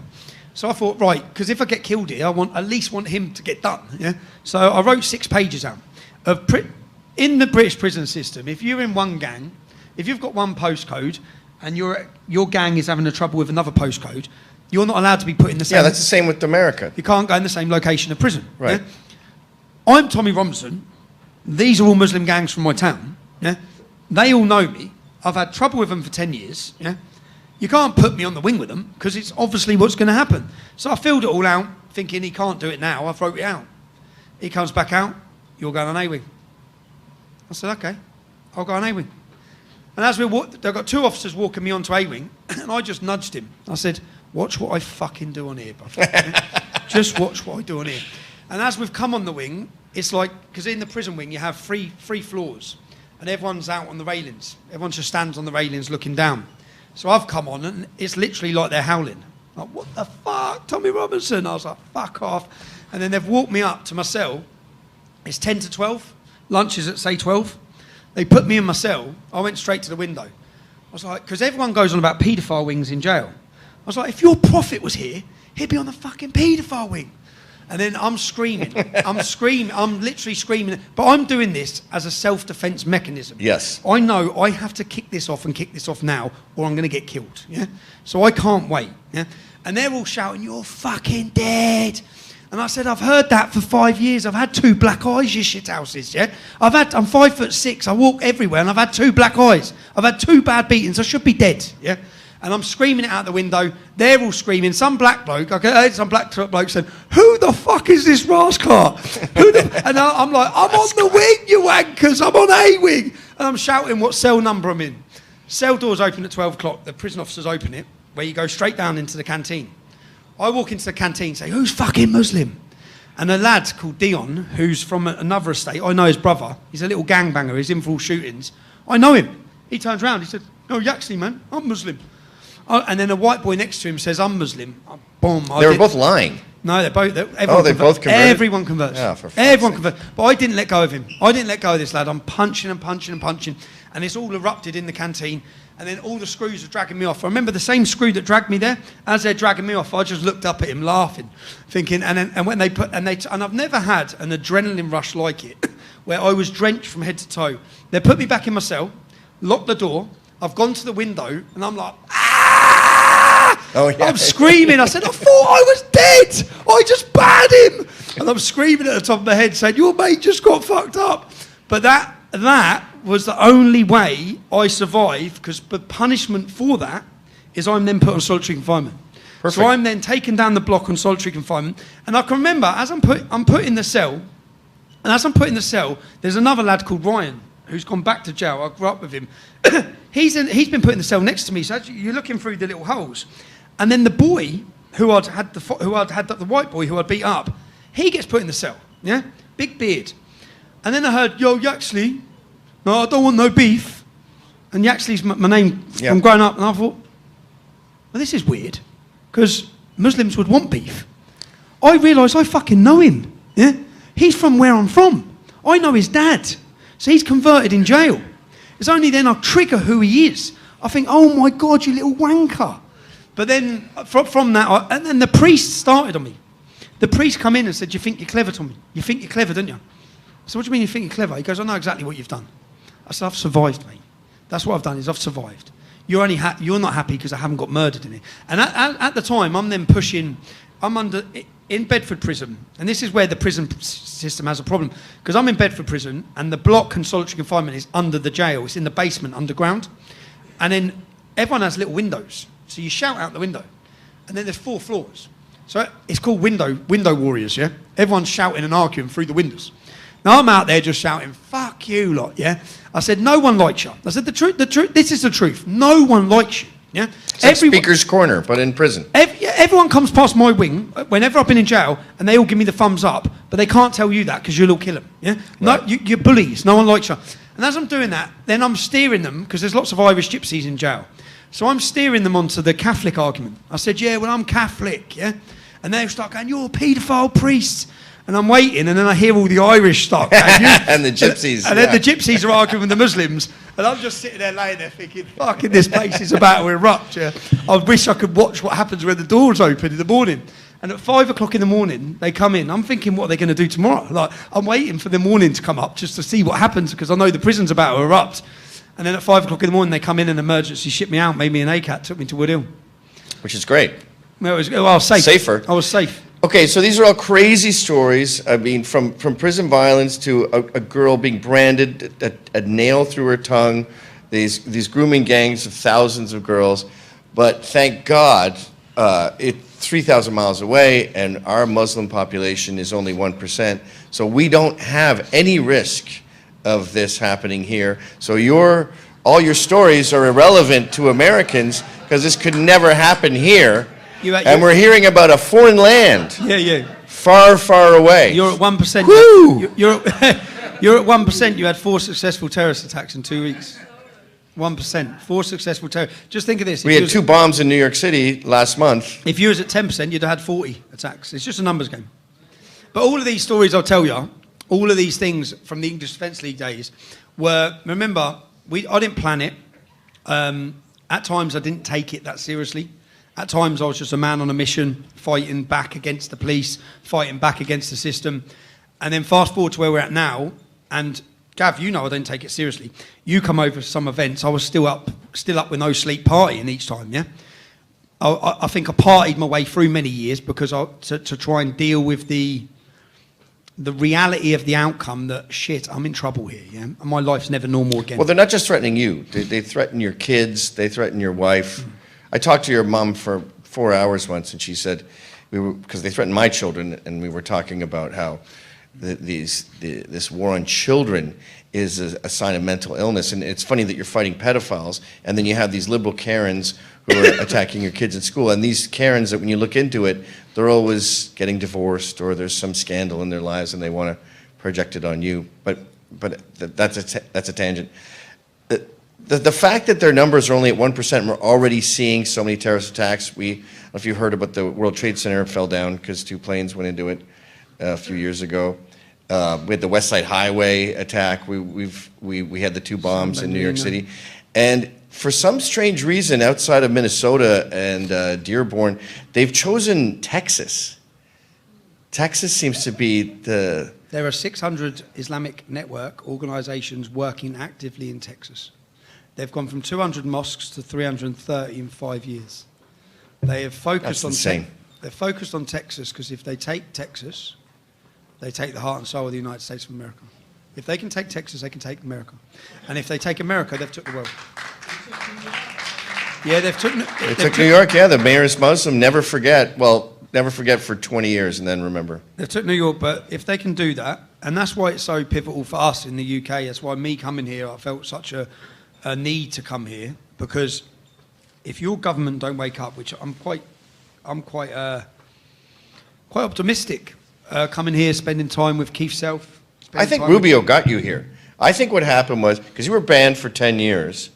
So I thought, right, because if I get killed here, I at least want him to get done. Yeah. So I wrote 6 pages out. In the British prison system, if you're in one gang, if you've got one postcode and your gang is having a trouble with another postcode, you're not allowed to be put in the same... Yeah, that's the same with America. You can't go in the same location of prison. Right. Yeah? I'm Tommy Robinson. These are all Muslim gangs from my town. Yeah? They all know me. I've had trouble with them for 10 years, yeah? You can't put me on the wing with them because it's obviously what's going to happen. So I filled it all out, thinking he can't do it now. I've wrote it out. He comes back out, you're going on A-wing. I said, okay, I'll go on A-wing. And as we walked, they've got 2 officers walking me onto A-wing, and I just nudged him. I said, watch what I fucking do on here, brother. Just watch what I do on here. And as we've come on the wing, it's like, because in the prison wing you have three floors, and everyone's out on the railings. Everyone just stands on the railings looking down. So I've come on, and it's literally like they're howling. Like, what the fuck, Tommy Robinson? I was like, fuck off. And then they've walked me up to my cell. It's 10 to 12. Lunch is at, say, 12. They put me in my cell. I went straight to the window. I was like, because everyone goes on about paedophile wings in jail. I was like, if your prophet was here, he'd be on the fucking paedophile wing. And then I'm screaming. I'm literally screaming. But I'm doing this as a self-defense mechanism. Yes. I know I have to kick this off and kick this off now, or I'm going to get killed. Yeah. So I can't wait. Yeah. And they're all shouting, "You're fucking dead." And I said, I've heard that for 5 years. I've had 2 black eyes, you shithouses, yeah? I'm 5'6", I walk everywhere, and I've had 2 black eyes. I've had 2 bad beatings, I should be dead, yeah? And I'm screaming it out the window. They're all screaming. Some black bloke, some black bloke said, who the fuck is this rascal? And I'm like, I'm on the wing, you wankers, I'm on A-wing. And I'm shouting what cell number I'm in. Cell doors open at 12 o'clock. The prison officers open it, where you go straight down into the canteen. I walk into the canteen and say, who's fucking Muslim? And a lad called Dion, who's from another estate, I know his brother. He's a little gangbanger, he's in for all shootings. I know him. He turns around, he said, no, Yaxley, man, I'm Muslim. And then a white boy next to him says, I'm Muslim. Boom. They were both lying. No, they both converted. Everyone converts. Yeah, for everyone converts. But I didn't let go of him. I didn't let go of this lad. I'm punching and punching and punching. And it's all erupted in the canteen. And then all the screws are dragging me off. I remember the same screw that dragged me there. As they're dragging me off, I just looked up at him, laughing, thinking. And when they put and I've never had an adrenaline rush like it, where I was drenched from head to toe. They put me back in my cell, locked the door. I've gone to the window, and I'm like, ah! Oh, yeah. I'm screaming. I said, I thought I was dead. I just banned him. And I'm screaming at the top of my head, saying, your mate just got fucked up. But that was the only way I survived, because the punishment for that is I'm then put on solitary confinement. Perfect. So I'm then taken down the block on solitary confinement. And I can remember, as I'm put in the cell, and as I'm put in the cell, there's another lad called Ryan, who's gone back to jail. I grew up with him. He's been put in the cell next to me, so you're looking through the little holes. And then the boy, the white boy who I'd beat up, he gets put in the cell, yeah? Big beard. And then I heard, yo, Yaxley, no, I don't want no beef. And Yaxley's my name from growing up. And I thought, well, this is weird, because Muslims would want beef. I realised I fucking know him, yeah? He's from where I'm from. I know his dad. So he's converted in jail. It's only then I trigger who he is. I think, oh my God, you little wanker. But then from that, and then the priest started on me. The priest come in and said, you think you're clever, Tommy? You think you're clever, don't you? I said, what do you mean you think you're clever? He goes, I know exactly what you've done. I said, I've survived, mate. That's what I've done, is I've survived. You're not happy because I haven't got murdered in it. And at the time, I'm then pushing, in Bedford prison, and this is where the prison system has a problem, because I'm in Bedford prison, and the block and solitary confinement is under the jail. It's in the basement, underground. And then everyone has little windows. So you shout out the window. And then there's 4 floors. So it's called window warriors, yeah? Everyone's shouting and arguing through the windows. Now I'm out there just shouting, fuck you lot, yeah? I said, no one likes you. I said, the truth, this is the truth. No one likes you, yeah? It's like Speaker's Corner, but in prison. Everyone comes past my wing, whenever I've been in jail, and they all give me the thumbs up, but they can't tell you that, because you'll all kill them, yeah? Right. No, you're bullies, no one likes you. And as I'm doing that, then I'm steering them, because there's lots of Irish gypsies in jail. So I'm steering them onto the Catholic argument. I said, yeah, well, I'm Catholic, yeah? And they start going, you're a paedophile priest. And I'm waiting, and then I hear all the Irish start going, and the gypsies. And then the gypsies are arguing with the Muslims. And I'm just sitting there laying there thinking, fucking this place is about to erupt, yeah? I wish I could watch what happens when the doors open in the morning. And at 5 o'clock in the morning, they come in. I'm thinking, what are they going to do tomorrow? Like, I'm waiting for the morning to come up just to see what happens, because I know the prison's about to erupt. And then at 5 o'clock in the morning, they come in and emergency shipped me out, made me an ACAT, took me to Woodhill. Which is great. Well, I was safe. Safer. I was safe. Okay, so these are all crazy stories. I mean, from prison violence to a girl being branded, a nail through her tongue. these grooming gangs of thousands of girls. But thank God, it's 3,000 miles away, and our Muslim population is only 1%. So we don't have any risk of this happening here. So all your stories are irrelevant to Americans because this could never happen here. And we're hearing about a foreign land. Yeah. Far, far away. You're at 1%. Woo! You're at 1%. You had 4 successful terrorist attacks in 2 weeks. 1%. 4 successful terrorist. Just think of this. We had 2 bombs in New York City last month. If you was at 10%, you'd have had 40 attacks. It's just a numbers game. But all of these stories I'll tell you, all of these things from the English Defence League days were, remember, I didn't plan it. At times I didn't take it that seriously. At times I was just a man on a mission, fighting back against the police, fighting back against the system. And then fast forward to where we're at now, and Gav, you know I don't take it seriously. You come over to some events, I was still up with no sleep partying each time, yeah? I think I partied my way through many years because to try and deal with the reality of the outcome that, shit, I'm in trouble here, yeah? And my life's never normal again. Well, they're not just threatening you. They threaten your kids. They threaten your wife. I talked to your mom for 4 hours once, and she said, because they threatened my children, and we were talking about how this war on children is a sign of mental illness. And it's funny that you're fighting pedophiles, and then you have these liberal Karens who are attacking your kids at school. And these Karens, that when you look into it, they're always getting divorced, or there's some scandal in their lives, and they want to project it on you. But that's a tangent. The fact that their numbers are only at 1%, and we're already seeing so many terrorist attacks. I don't know if you heard about the World Trade Center fell down because 2 planes went into it a few years ago. We had the West Side Highway attack. We had the 2 bombs in New York City. And for some strange reason, outside of Minnesota and Dearborn, they've chosen Texas. Texas seems to be the... There are 600 Islamic network organizations working actively in Texas. They've gone from 200 mosques to 330 in 5 years. They have focused they're focused on Texas because if they take Texas, they take the heart and soul of the United States of America. If they can take Texas, they can take America. And if they take America, they've took the world. Yeah, they took New York, yeah. The mayor is Muslim. Never forget. Well, never forget for 20 years and then remember. They took New York, but if they can do that, and that's why it's so pivotal for us in the UK, that's why me coming here, I felt such a need to come here, because if your government don't wake up, which I'm quite optimistic, coming here, spending time with Keith Self. I think Rubio got you here. I think what happened was, because you were banned for 10 years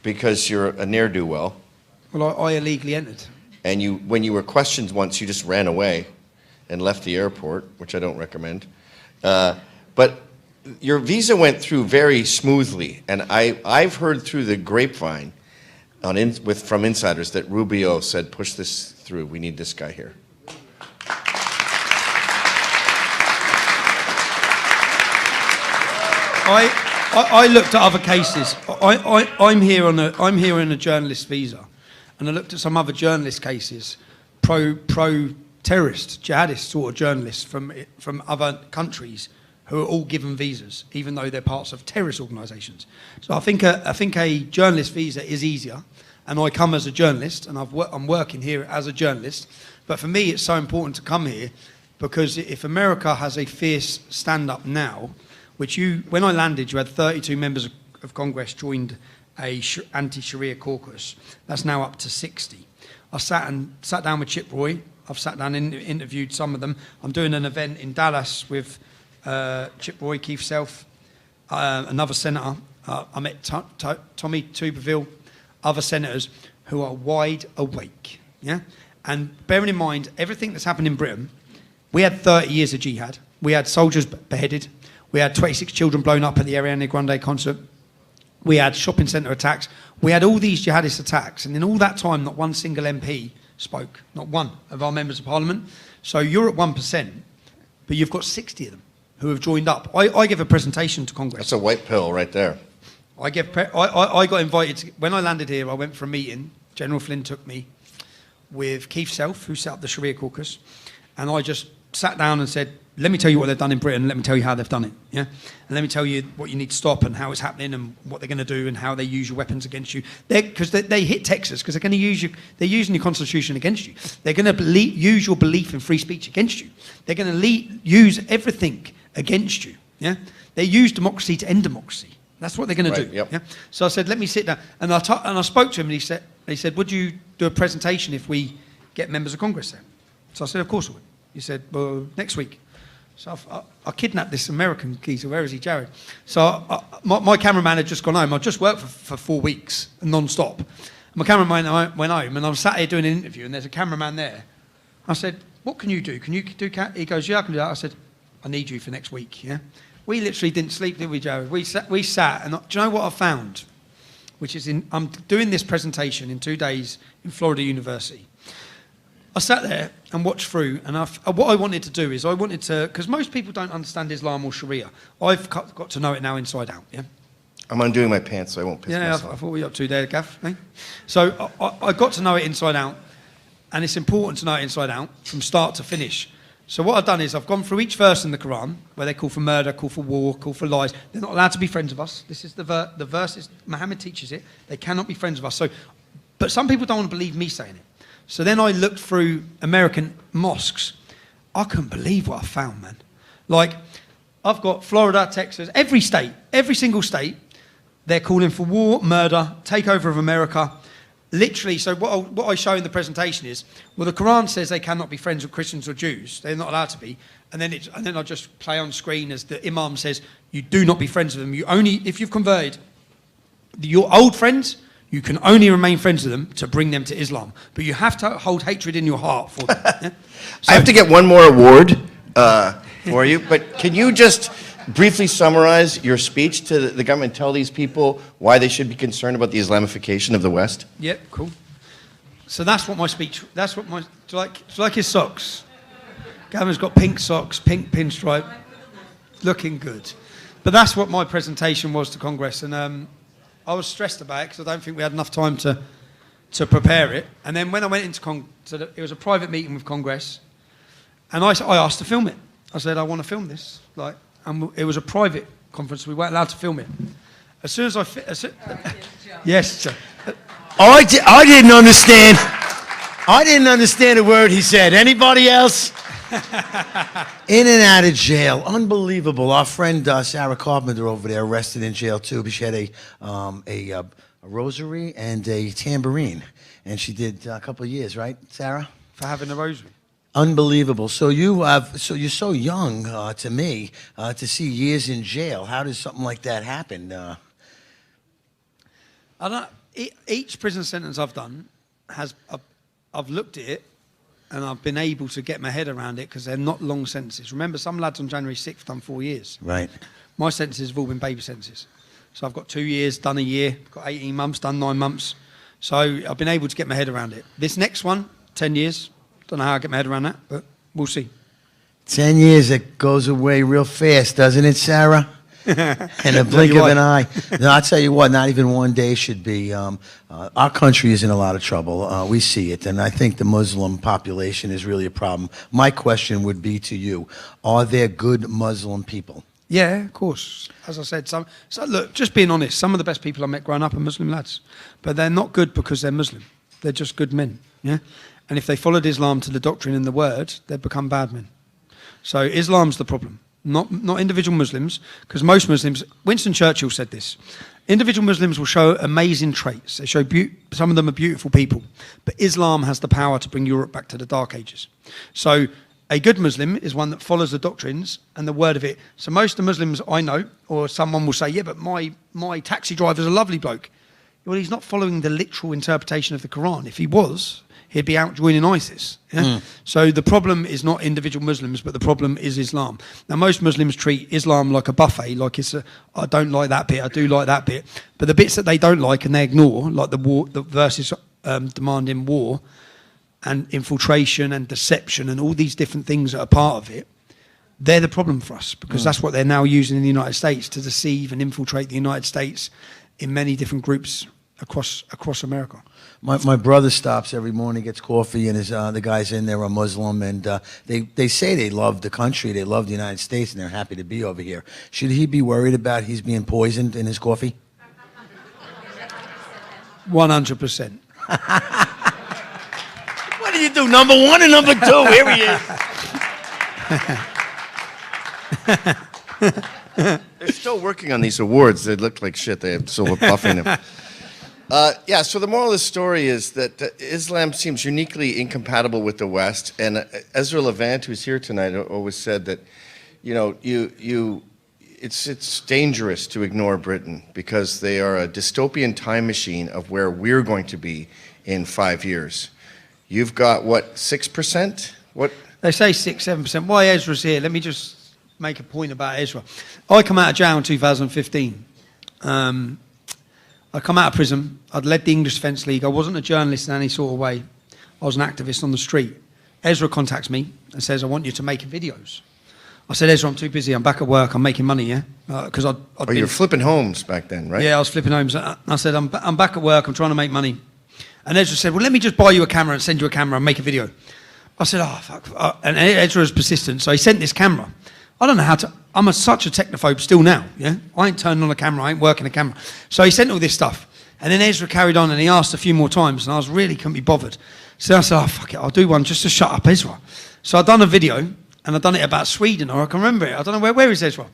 because you're a ne'er-do-well. Well, I illegally entered. And when you were questioned once, you just ran away and left the airport, which I don't recommend. But your visa went through very smoothly, and I've heard through the grapevine from insiders that Rubio said, push this through, we need this guy here. I looked at other cases. I'm here on a journalist visa, and I looked at some other journalist cases, pro-terrorist, jihadist sort of journalists from other countries who are all given visas, even though they're parts of terrorist organisations. So I think a journalist visa is easier, and I come as a journalist, and I'm working here as a journalist. But for me, it's so important to come here because if America has a fierce stand-up now, which when I landed, you had 32 members of Congress joined a anti-Sharia caucus. That's now up to 60. I sat down with Chip Roy. I've sat down and interviewed some of them. I'm doing an event in Dallas with Chip Roy, Keith Self, another senator. I met Tommy Tuberville, other senators who are wide awake. Yeah, and bearing in mind everything that's happened in Britain, we had 30 years of jihad. We had soldiers beheaded. We had 26 children blown up at the Ariana Grande concert. We had shopping centre attacks. We had all these jihadist attacks. And in all that time, not one single MP spoke. Not one of our members of parliament. So you're at 1%, but you've got 60 of them who have joined up. I give a presentation to Congress. That's a white pill right there. I got invited. When I landed here, I went for a meeting. General Flynn took me with Keith Self, who set up the Sharia caucus. And I just sat down and said, let me tell you what they've done in Britain, let me tell you how they've done it, yeah? And let me tell you what you need to stop and how it's happening and what they're going to do and how they use your weapons against you. Because they hit Texas because they're going to use you, they're using your constitution against you. They're going to use your belief in free speech against you. They're going to use everything against you, yeah? They use democracy to end democracy. That's what they're going to do. Yep. Yeah? So I said, let me sit down. And I spoke to him and he said, would you do a presentation if we get members of Congress there? So I said, of course I would. He said, well, next week. So I kidnapped this American geezer. Where is he, Jared? So my cameraman had just gone home. I just worked for 4 weeks, non-stop. My cameraman went home, and I was sat here doing an interview, and there's a cameraman there. I said, what can you do? Can you do... He goes, yeah, I can do that. I said, I need you for next week, yeah? We literally didn't sleep, did we, Jared? We sat, and do you know what I found? Which is, I'm doing this presentation in 2 days in Florida University. I sat there and watched through, and what I wanted to do is because most people don't understand Islam or Sharia. I've got to know it now inside out, yeah? I'm undoing my pants so I won't piss myself. Yeah, I thought we were up to there, Gav. Eh? So I got to know it inside out, and it's important to know it inside out from start to finish. So what I've done is I've gone through each verse in the Quran where they call for murder, call for war, call for lies. They're not allowed to be friends of us. This is the verse. Muhammad teaches it. They cannot be friends of us. But some people don't want to believe me saying it. So then I looked through American mosques. I couldn't believe what I found, man. Like, I've got Florida, Texas, every state, every single state, they're calling for war, murder, takeover of America. Literally, so what I show in the presentation is, well, the Quran says they cannot be friends with Christians or Jews. They're not allowed to be. And then I just play on screen as the Imam says, you do not be friends with them. You only, if you've converted your old friends, you can only remain friends with them to bring them to Islam. But you have to hold hatred in your heart for them. Yeah? So, I have to get one more award for you, but can you just briefly summarize your speech to the government, tell these people why they should be concerned about the Islamification of the West? Yep, cool. So that's what my speech, do you like his socks? Gavin's got pink socks, pink pinstripe, looking good. But that's what my presentation was to Congress, and I was stressed about it because I don't think we had enough time to prepare it. And then when I went into it was a private meeting with Congress, and I asked to film it. I said, I want to film this. And it was a private conference. We weren't allowed to film it. As soon as yes, sir. I didn't understand. I didn't understand a word he said. Anybody else? In and out of jail. Unbelievable. Our friend Sarah Carpenter over there arrested in jail too. She had a rosary and a tambourine. And she did a couple of years, right, Sarah? For having a rosary. Unbelievable. So you're so young to me to see years in jail. How does something like that happen? I don't. Each prison sentence I've done I've looked at it and I've been able to get my head around it because they're not long sentences. Remember, some lads on January 6th done 4 years. Right. My sentences have all been baby sentences. So I've got 2 years, done a year, got 18 months, done 9 months. So I've been able to get my head around it. This next one, 10 years. Don't know how I get my head around that, but we'll see. 10 years, it goes away real fast, doesn't it, Sarah? In a blink of an eye. No, I'll tell you what, not even 1 day should be. Our country is in a lot of trouble. We see it, and I think the Muslim population is really a problem. My question would be to you, are there good Muslim people? Yeah, of course. As I said, so look, just being honest, some of the best people I met growing up are Muslim lads. But they're not good because they're Muslim. They're just good men, yeah? And if they followed Islam to the doctrine and the word, they'd become bad men. So Islam's the problem, not individual Muslims, because most Muslims, Winston Churchill said this, individual Muslims will show amazing traits. They show some of them are beautiful people, but Islam has the power to bring Europe back to the Dark Ages. So a good Muslim is one that follows the doctrines and the word of it. So most of the Muslims I know, or someone will say, yeah, but my taxi driver's a lovely bloke. Well, he's not following the literal interpretation of the Quran. If he was, he'd be out joining ISIS. Yeah? So the problem is not individual Muslims, but the problem is Islam. Now, most Muslims treat Islam like a buffet, like I don't like that bit, I do like that bit. But the bits that they don't like and they ignore, like the verses demanding war and infiltration and deception and all these different things that are part of it, they're the problem for us, because that's what they're now using in the United States to deceive and infiltrate the United States in many different groups across America. My brother stops every morning, gets coffee, and the guys in there are Muslim, and they say they love the country, they love the United States, and they're happy to be over here. Should he be worried about he's being poisoned in his coffee? 100%. What do you do, number one and number two? Here he is. They're still working on these awards. They look like shit. They have silver buffing them. Yeah, so the moral of the story is that Islam seems uniquely incompatible with the West. And Ezra Levant, who's here tonight, always said that, you know, it's dangerous to ignore Britain because they are a dystopian time machine of where we're going to be in 5 years. You've got, what, 6%? What? They say 6-7%. Why Ezra's here? Let me just make a point about Ezra. I come out of jail in 2015. I come out of prison. I'd led the English Defence League. I wasn't a journalist in any sort of way. I was an activist on the street. Ezra contacts me and says, I want you to make videos. I said, Ezra, I'm too busy. I'm back at work. I'm making money, yeah? Because you were flipping homes back then, right? Yeah, I was flipping homes. I said, I'm back at work. I'm trying to make money. And Ezra said, well, let me just buy you a camera and send you a camera and make a video. I said, oh, fuck. And Ezra was persistent, so he sent this camera. I don't know how to... I'm such a technophobe still now, yeah? I ain't turning on a camera. I ain't working a camera. So he sent all this stuff. And then Ezra carried on and he asked a few more times and I couldn't be bothered. So I said, oh, fuck it, I'll do one just to shut up Ezra. So I'd done a video and I'd done it about Sweden, or I can remember it. I don't know, where is Ezra?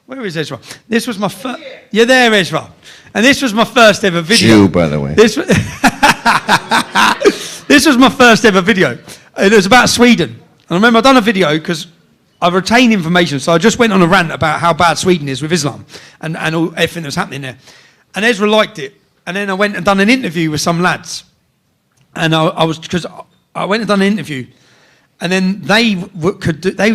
Where is Ezra? This was my first... You're there, Ezra. And this was my first ever video. Jew, by the way. This was... This was my first ever video. It was about Sweden. And I remember I'd done a video because I retained information. So I just went on a rant about how bad Sweden is with Islam and all, everything that's happening there. And Ezra liked it. And then I went and done an interview with some lads. And I went and done an interview. And then they were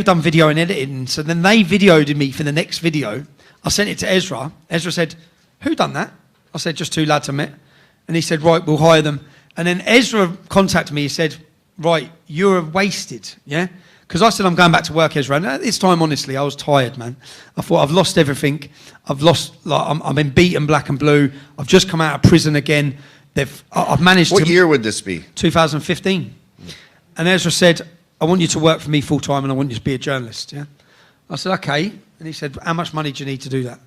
done video and editing. So then they videoed me for the next video. I sent it to Ezra. Ezra said, who done that? I said, just 2 lads I met. And he said, right, we'll hire them. And then Ezra contacted me. He said, right, you're wasted, yeah? Because I said, I'm going back to work, Ezra. And at this time, honestly, I was tired, man. I thought, I've lost everything. I've been beaten black and blue. I've just come out of prison again. I've managed to... What year would this be? 2015. And Ezra said, I want you to work for me full time and I want you to be a journalist, yeah? I said, okay. And he said, how much money do you need to do that?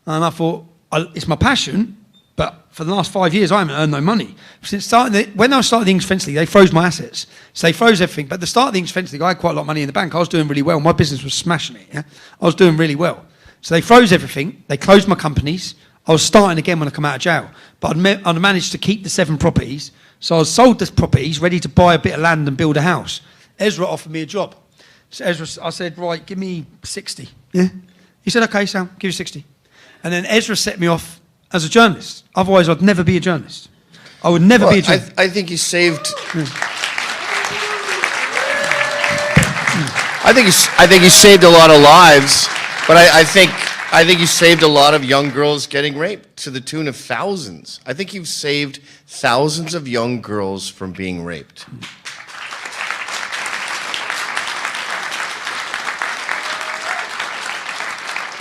And I thought, it's my passion. But for the last 5 years, I haven't earned no money. When I started the English Defence League, they froze my assets. So they froze everything. But at the start of the English Defence League, I had quite a lot of money in the bank. I was doing really well. My business was smashing it. Yeah? I was doing really well. So they froze everything. They closed my companies. I was starting again when I come out of jail. But I'd managed to keep the 7 properties. So I sold the properties, ready to buy a bit of land and build a house. Ezra offered me a job. So I said, right, give me 60. Yeah? He said, okay, Sam, give you 60. And then Ezra set me off as a journalist. Otherwise, I'd never be a journalist. I would never be a journalist. I think you saved... I think you saved a lot of lives, but I think you saved a lot of young girls getting raped to the tune of thousands. I think you've saved thousands of young girls from being raped.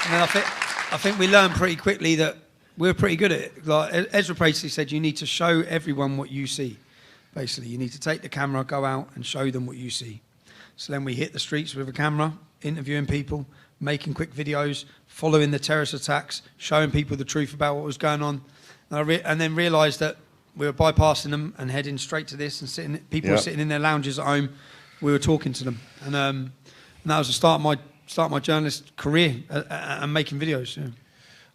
And I think we learned pretty quickly that we're pretty good at it. Like Ezra basically said, you need to show everyone what you see. Basically, you need to take the camera, go out and show them what you see. So then we hit the streets with a camera, interviewing people, making quick videos, following the terrorist attacks, showing people the truth about what was going on. And then realised that we were bypassing them and heading straight to this, and people were sitting in their lounges at home. We were talking to them. And that was the start of my journalist career and making videos. Yeah.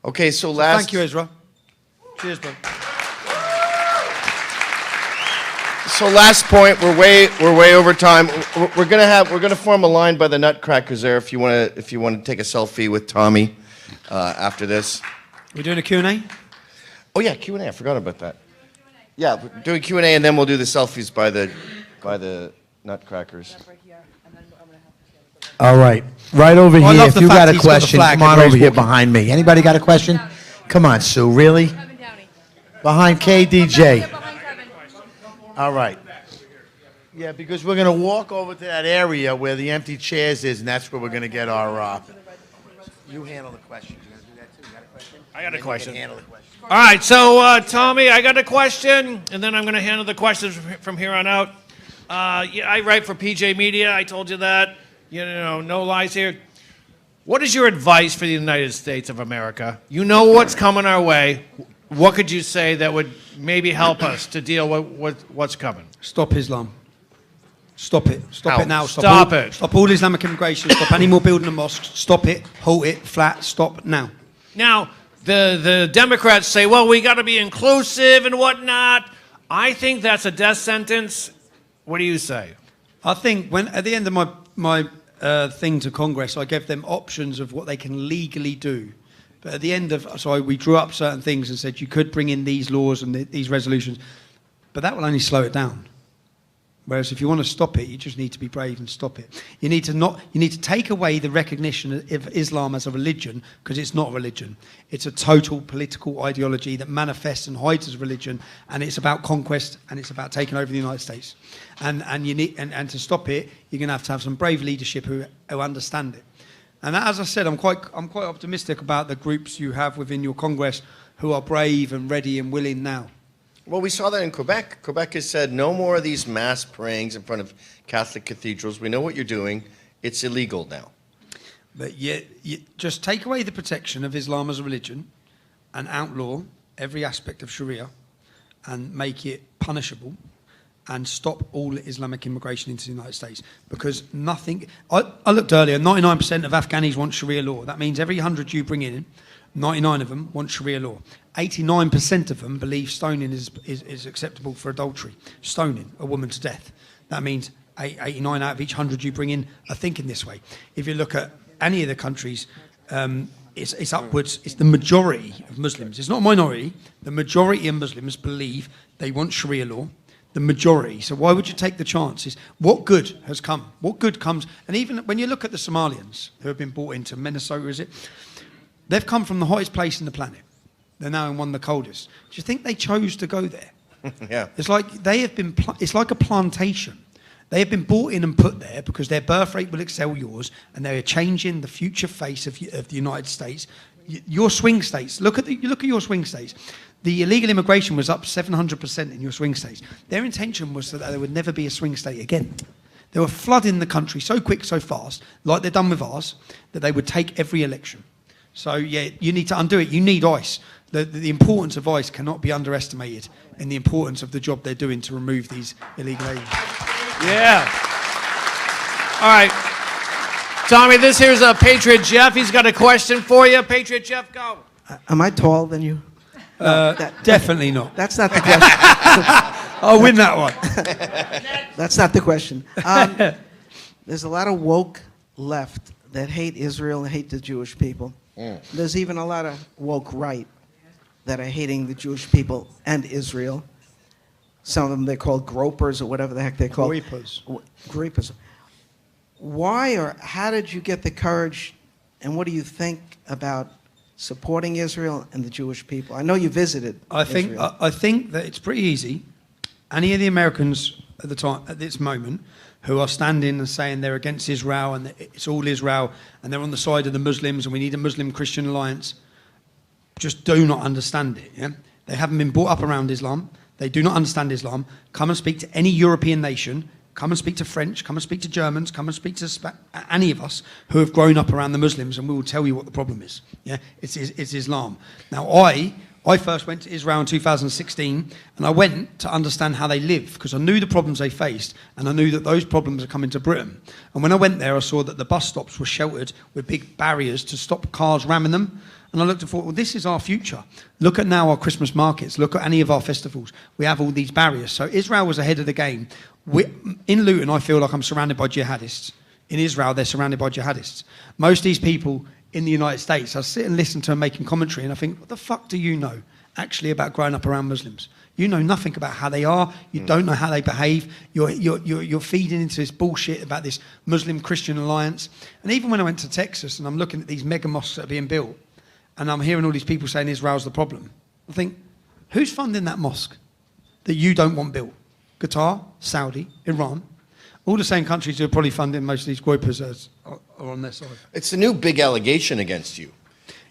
Okay, so thank you, Ezra. Cheers, bro. So last point, we're way over time. We're gonna form a line by the Nutcrackers there if you want to take a selfie with Tommy after this. We're doing a Q&A? Oh yeah, Q&A. I forgot about that. Yeah, we're doing Q&A and then we'll do the selfies by the Nutcrackers. All right. Right over here, if you got a question, come on over here behind me. Anybody got a question? Come on, Sue. Really? Behind KDJ. All right. Yeah, because we're going to walk over to that area where the empty chairs is, and that's where we're going to get our... You handle the questions. You going to do that too? You got a question? I got a question. All right, so Tommy, I got a question, and then I'm going to handle the questions from here on out. Yeah, I write for PJ Media. I told you that. You know, no lies here. What is your advice for the United States of America? You know what's coming our way. What could you say that would maybe help us to deal with what's coming? Stop Islam. Stop it. Stop How? it now. Stop it. Stop all Islamic immigration. Stop any more building of mosques. Stop it. Halt it. Flat. Stop now. Now, the Democrats say, well, we got to be inclusive and whatnot. I think that's a death sentence. What do you say? I think when at the end of my thing to Congress, I gave them options of what they can legally do. But at the end of, so we drew up certain things and said you could bring in these laws and these resolutions, but that will only slow it down. Whereas if you want to stop it, you just need to be brave and stop it. You need to take away the recognition of Islam as a religion, because it's not a religion. It's a total political ideology that manifests and hides as religion, and it's about conquest and it's about taking over the United States. And you need and to stop it, you're going to have some brave leadership who understand it. And as I said, I'm quite optimistic about the groups you have within your Congress who are brave and ready and willing now. Well, we saw that in Quebec. Quebec has said no more of these mass prayings in front of Catholic cathedrals. We know what you're doing. It's illegal now. But yet, you just take away the protection of Islam as a religion and outlaw every aspect of Sharia and make it punishable and stop all Islamic immigration into the United States. Because nothing... I looked earlier, 99% of Afghanis want Sharia law. That means every 100 you bring in, 99 of them want Sharia law. 89% of them believe stoning is acceptable for adultery. Stoning a woman to death. That means 89 out of each 100 you bring in are thinking this way. If you look at any of the countries, it's upwards. It's the majority of Muslims. It's not a minority. The majority of Muslims believe they want Sharia law. The majority. So why would you take the chances? What good has come? What good comes? And even when you look at the Somalians who have been brought into Minnesota, is it? They've come from the hottest place in the planet. They're now in one of the coldest. Do you think they chose to go there? Yeah. It's like they have been. It's like a plantation. They have been brought in and put there because their birth rate will excel yours, and they are changing the future face of the United States. Your swing states. Look at your swing states. The illegal immigration was up 700% in your swing states. Their intention was that there would never be a swing state again. They were flooding the country so quick, so fast, like they've done with ours, that they would take every election. So, yeah, you need to undo it. You need ICE. The importance of ICE cannot be underestimated in the importance of the job they're doing to remove these illegal aliens. Yeah. All right. Tommy, this here's a Patriot Jeff. He's got a question for you. Patriot Jeff, go. Am I taller than you? Definitely not. That's not the question. I'll win that one. That's not the question. There's a lot of woke left that hate Israel and hate the Jewish people. There's even a lot of woke right that are hating the Jewish people and Israel. Some of them they're called gropers or whatever the heck they're called. Groupers. Why or how did you get the courage, and what do you think about supporting Israel and the Jewish people? I know you visited Israel. I think that it's pretty easy. Any of the Americans at this moment who are standing and saying they're against Israel and it's all Israel and they're on the side of the Muslims and we need a Muslim-Christian alliance, just do not understand it. Yeah? They haven't been brought up around Islam. They do not understand Islam. Come and speak to any European nation. Come and speak to French. Come and speak to Germans. Come and speak to any of us who have grown up around the Muslims, and we will tell you what the problem is. Yeah, it's Islam. Now, I first went to Israel in 2016, and I went to understand how they live, because I knew the problems they faced, and I knew that those problems are coming to Britain. And when I went there, I saw that the bus stops were sheltered with big barriers to stop cars ramming them. And I looked and thought, well, this is our future. Look at now our Christmas markets. Look at any of our festivals. We have all these barriers. So Israel was ahead of the game. In Luton, I feel like I'm surrounded by jihadists. In Israel, they're surrounded by jihadists. Most of these people in the United States, I sit and listen to them making commentary, and I think, what the fuck do you know actually about growing up around Muslims? You know nothing about how they are. You don't know how they behave. You're feeding into this bullshit about this Muslim-Christian alliance. And even when I went to Texas and I'm looking at these mega mosques that are being built, and I'm hearing all these people saying Israel's the problem, I think, who's funding that mosque that you don't want built? Qatar, Saudi, Iran, all the same countries who are probably funding most of these groupers are on their side. It's a new big allegation against you.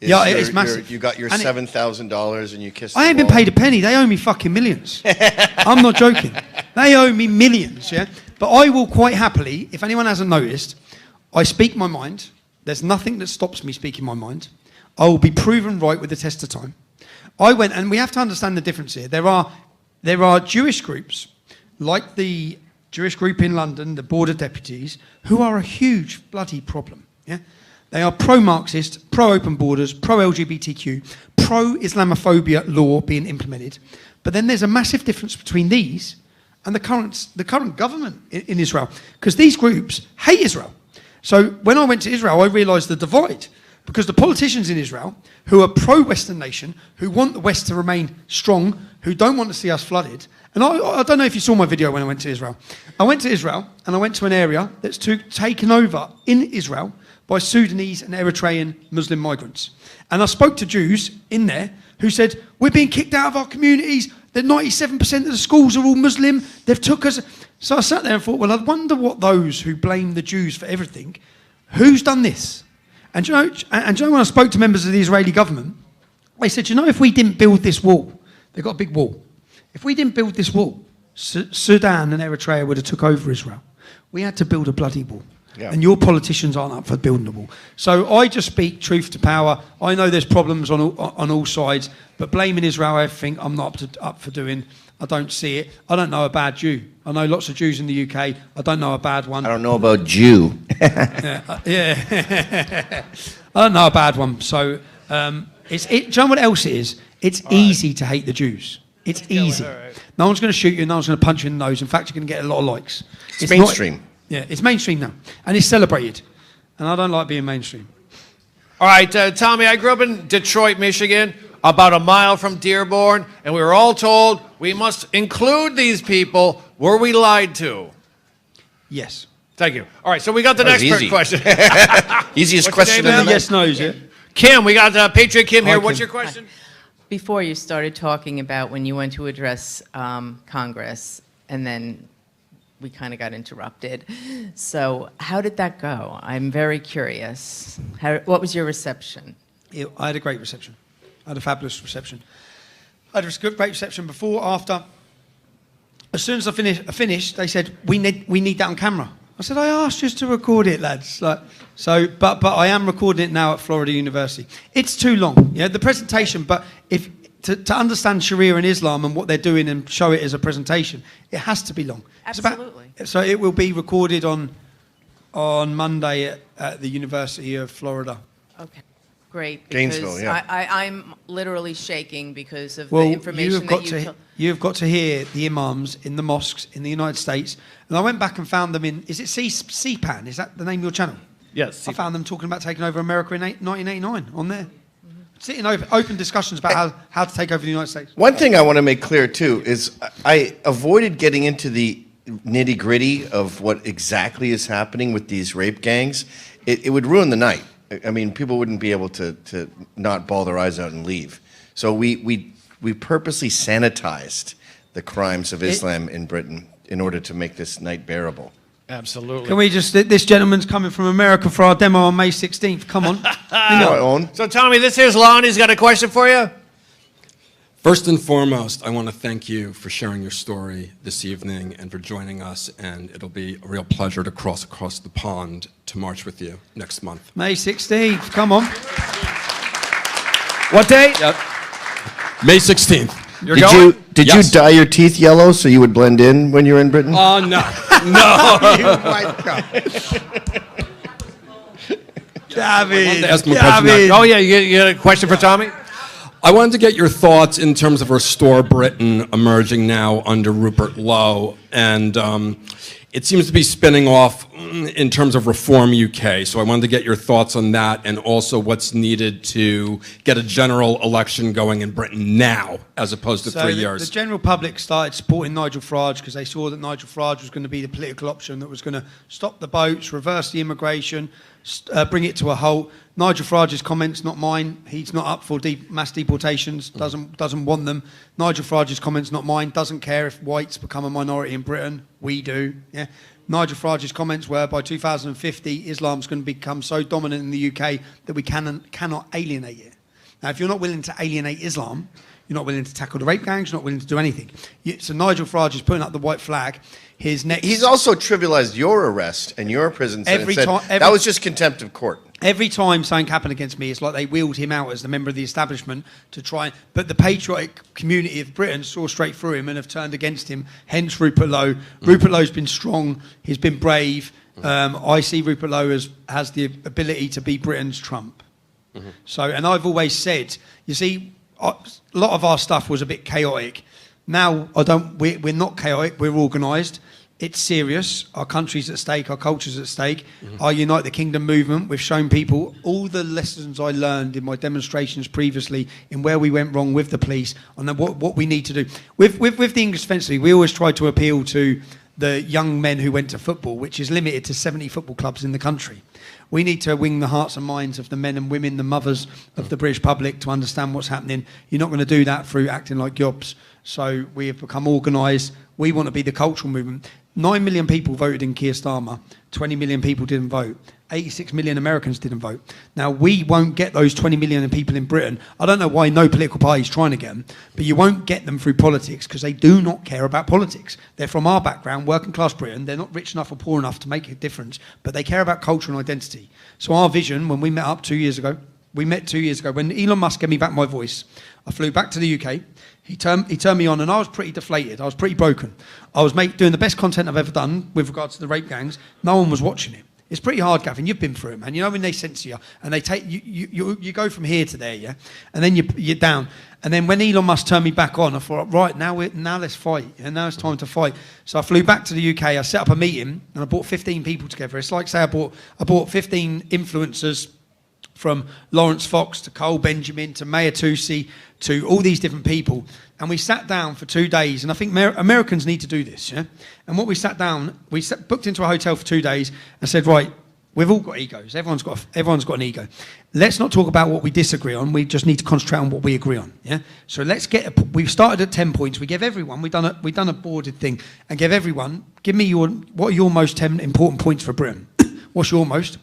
Yeah, it's massive. You got your And $7,000 and you kissed I the ain't been wall. paid a penny. They owe me fucking millions. I'm not joking. They owe me millions, yeah? But I will quite happily, if anyone hasn't noticed, I speak my mind. There's nothing that stops me speaking my mind. I will be proven right with the test of time. I went, and we have to understand the difference here. There are Jewish groups, like the Jewish group in London, the Board of Deputies, who are a huge bloody problem, yeah? They are pro-Marxist, pro-open borders, pro-LGBTQ, pro-Islamophobia law being implemented. But then there's a massive difference between these and the current government in Israel, because these groups hate Israel. So when I went to Israel, I realised the divide, because the politicians in Israel, who are pro-Western nation, who want the West to remain strong, who don't want to see us flooded, and I don't know if you saw my video when I went to Israel. I went to Israel, and I went to an area that's taken over in Israel by Sudanese and Eritrean Muslim migrants. And I spoke to Jews in there who said, we're being kicked out of our communities, that 97% of the schools are all Muslim, they've took us. So I sat there and thought, well, I wonder what those who blame the Jews for everything, who's done this? And do you know, when I spoke to members of the Israeli government, they said, you know, if we didn't build this wall, they've got a big wall. If we didn't build this wall, Sudan and Eritrea would have took over Israel. We had to build a bloody wall. Yeah. And your politicians aren't up for building the wall. So I just speak truth to power. I know there's problems on all sides, but blaming Israel everything, I'm not up for doing. I don't see it. I don't know a bad Jew. I know lots of Jews in the UK. I don't know a bad one. I don't know about Jew. Yeah. I don't know a bad one. So do you know what else it is? It's easy to hate the Jews. It's easy. No one's going to shoot you. No one's going to punch you in the nose. In fact, you're going to get a lot of likes. It's mainstream. It's mainstream now. And it's celebrated. And I don't like being mainstream. All right, Tommy, I grew up in Detroit, Michigan, about a mile from Dearborn, and we were all told we must include these people. Were we lied to? Yes. Thank you. All right, so we got the next question. Easiest question in the Yes, no's, yeah. Kim, we got Patriot Kim here. What's your question? Before you started talking about when you went to address Congress, and then we kind of got interrupted. So how did that go? I'm very curious. What was your reception? I had a great reception. I had a fabulous reception. I had a great reception before, after. As soon as I finished, they said, we need that on camera. I said, I asked you to record it, lads. But I am recording it now at Florida University. It's too long, the presentation, but to understand Sharia and Islam and what they're doing and show it as a presentation, it has to be long. Absolutely. So it will be recorded on Monday at the University of Florida. Okay, great. Gainesville, yeah. I'm literally shaking because of the information you've got to hear the imams in the mosques in the United States. And I went back and found them in, is it CPAN? Is that the name of your channel? Yes. I found them talking about taking over America in 1989 on there. Sitting open discussions about how to take over the United States. One thing I want to make clear, too, is I avoided getting into the nitty-gritty of what exactly is happening with these rape gangs. It would ruin the night. I mean, people wouldn't be able to not bawl their eyes out and leave. So we purposely sanitized the crimes of Islam in Britain in order to make this night bearable. Absolutely. Can we just, this gentleman's coming from America for our demo on May 16th. Come on. So, Tommy, this here's Lonnie's got a question for you. First and foremost, I want to thank you for sharing your story this evening and for joining us, and it'll be a real pleasure to cross across the pond to march with you next month. May 16th, come on. What date? Yep. May 16th. Did you dye your teeth yellow so you would blend in when you're in Britain? Oh, no. David. Oh, yeah, you got a question for Tommy? I wanted to get your thoughts in terms of Restore Britain emerging now under Rupert Lowe, and it seems to be spinning off in terms of Reform UK. So I wanted to get your thoughts on that, and also what's needed to get a general election going in Britain now, as opposed to 3 years. The general public started supporting Nigel Farage because they saw that Nigel Farage was going to be the political option that was going to stop the boats, reverse the immigration, bring it to a halt. Nigel Farage's comments, not mine. He's not up for mass deportations, doesn't want them. Nigel Farage's comments, not mine. Doesn't care if whites become a minority in Britain. We do. Yeah. Nigel Farage's comments were by 2050, Islam's going to become so dominant in the UK that we cannot alienate it. Now, if you're not willing to alienate Islam, you're not willing to tackle the rape gangs, you're not willing to do anything. So Nigel Farage is putting up the white flag. His next... He's also trivialized your arrest and your prison sentence. That was just contempt of court. Every time something happened against me, it's like they wheeled him out as the member of the establishment to try. But the patriotic community of Britain saw straight through him and have turned against him. Hence Rupert Lowe. Rupert Lowe's been strong. He's been brave. I see Rupert Lowe has the ability to be Britain's Trump. So, and I've always said, you see, a lot of our stuff was a bit chaotic. Now we're not chaotic. We're organised. It's serious. Our country's at stake. Our culture's at stake. Our Unite the Kingdom movement, we've shown people all the lessons I learned in my demonstrations previously in where we went wrong with the police and then what we need to do. With the English Defence League, we always try to appeal to the young men who went to football, which is limited to 70 football clubs in the country. We need to wing the hearts and minds of the men and women, the mothers of the British public to understand what's happening. You're not going to do that through acting like yobs. So we have become organised. We want to be the cultural movement. 9 million people voted in Keir Starmer. 20 million people didn't vote. 86 million Americans didn't vote. Now, we won't get those 20 million people in Britain. I don't know why no political party is trying to get them, but you won't get them through politics because they do not care about politics. They're from our background, working class Britain. They're not rich enough or poor enough to make a difference, but they care about culture and identity. So our vision, when we met up 2 years ago, when Elon Musk gave me back my voice, I flew back to the UK. He turned me on, and I was pretty deflated. I was pretty broken. I was doing the best content I've ever done with regards to the rape gangs. No one was watching it. It's pretty hard, Gavin. You've been through it, man. You know when they censor you and they take you go from here to there, yeah, and then you're down. And then when Elon Musk turned me back on, I thought, right, now let's fight. And now it's time to fight. So I flew back to the UK. I set up a meeting and I brought 15 people together. It's like, say, I brought 15 influencers from Lawrence Fox to Cole Benjamin to Maya Tusi to all these different people. And we sat down for 2 days. And I think Americans need to do this, yeah? And what we sat down, booked into a hotel for 2 days and said, right, we've all got egos. Everyone's got an ego. Let's not talk about what we disagree on. We just need to concentrate on what we agree on, yeah? So we started at 10 points. We gave everyone, we've done a boarded thing and gave everyone, what are your most 10 important points for Britain? What's your most?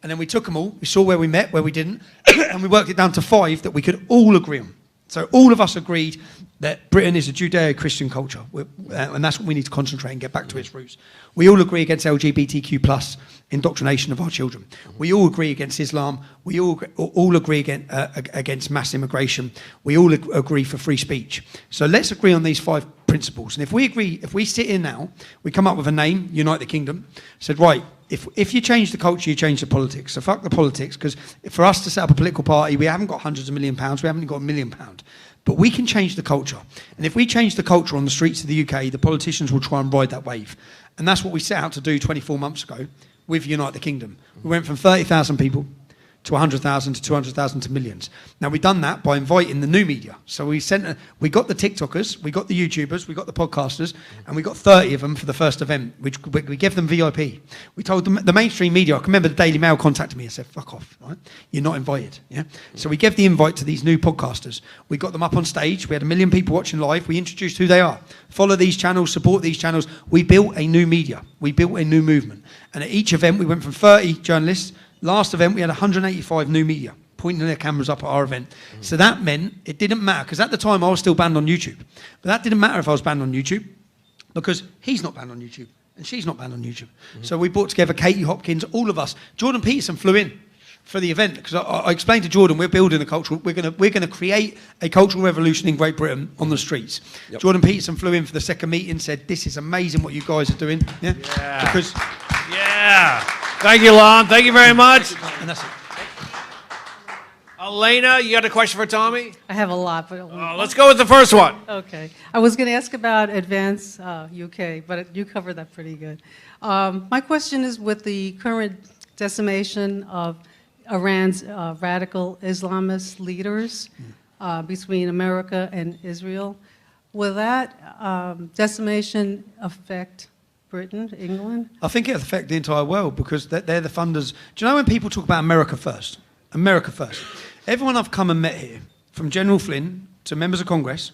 And then we took them all, we saw where we met, where we didn't, and we worked it down to 5 that we could all agree on. So all of us agreed that Britain is a Judeo-Christian culture, and that's what we need to concentrate and get back to its roots. We all agree against LGBTQ plus indoctrination of our children. We all agree against Islam. We all agree against mass immigration. We all agree for free speech. So let's agree on these 5 principles. And if we sit in now, we come up with a name, Unite the Kingdom, said, right, if you change the culture, you change the politics. So fuck the politics, because for us to set up a political party, we haven't got hundreds of £1 million, we haven't got £1 million. But we can change the culture. And if we change the culture on the streets of the UK, the politicians will try and ride that wave. And that's what we set out to do 24 months ago with Unite the Kingdom. We went from 30,000 people to 100,000 to 200,000 to millions. Now, we've done that by inviting the new media. So we got the TikTokers, we got the YouTubers, we got the podcasters, and we got 30 of them for the first event, which we gave them VIP. We told them, the mainstream media, I can remember the Daily Mail contacted me and said, fuck off, right? You're not invited, yeah? So we gave the invite to these new podcasters. We got them up on stage. We had 1 million people watching live. We introduced who they are. Follow these channels, support these channels. We built a new media. We built a new movement. And at each event, we went from 30 journalists. Last event, we had 185 new media pointing their cameras up at our event. So that meant it didn't matter, because at the time I was still banned on YouTube. But that didn't matter if I was banned on YouTube, because he's not banned on YouTube and she's not banned on YouTube. So we brought together Katie Hopkins, all of us. Jordan Peterson flew in for the event, because I explained to Jordan, we're building a cultural, we're going to create a cultural revolution in Great Britain on the streets. Yep. Jordan Peterson flew in for the second meeting, said, this is amazing what you guys are doing. Yeah. Because... Yeah. Thank you, Lon. Thank you very much. And that's it. Elena, you got a question for Tommy? I have a lot, but let's go with the first one. Okay. I was going to ask about Advance UK, but you covered that pretty good. My question is, with the current decimation of Iran's radical Islamist leaders between America and Israel, will that decimation affect Britain, England? I think it'll affect the entire world, because they're the funders. Do you know when people talk about America first? America first. Everyone I've come and met here, from General Flynn to members of Congress,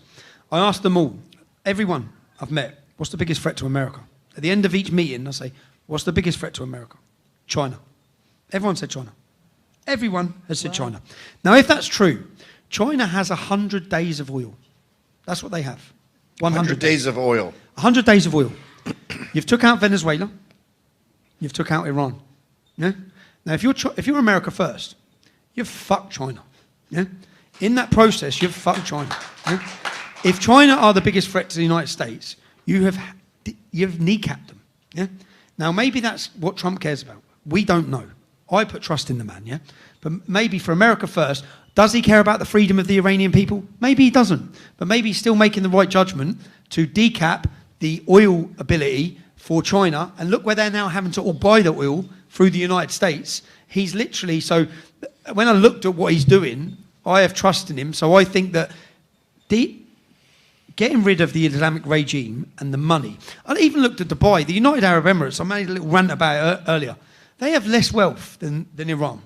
I asked them all, everyone I've met, what's the biggest threat to America? At the end of each meeting, I say, what's the biggest threat to America? China. Everyone said China. Everyone has said China. Now, if that's true, China has 100 days of oil. That's what they have. 100 days of oil. 100 days of oil. You've took out Venezuela. You've took out Iran. Yeah? Now, if you're America first, you've fucked China. Yeah? In that process, you've fucked China. Yeah? If China are the biggest threat to the United States, you've kneecapped them. Yeah? Now, maybe that's what Trump cares about. We don't know. I put trust in the man, yeah? But maybe for America first, does he care about the freedom of the Iranian people? Maybe he doesn't. But maybe he's still making the right judgment to decap the oil ability for China. And look where they're now having to all buy the oil through the United States. He's literally, so when I looked at what he's doing, I have trust in him. So I think that getting rid of the Islamic regime and the money. I even looked at Dubai, the United Arab Emirates. I made a little rant about it earlier. They have less wealth than Iran.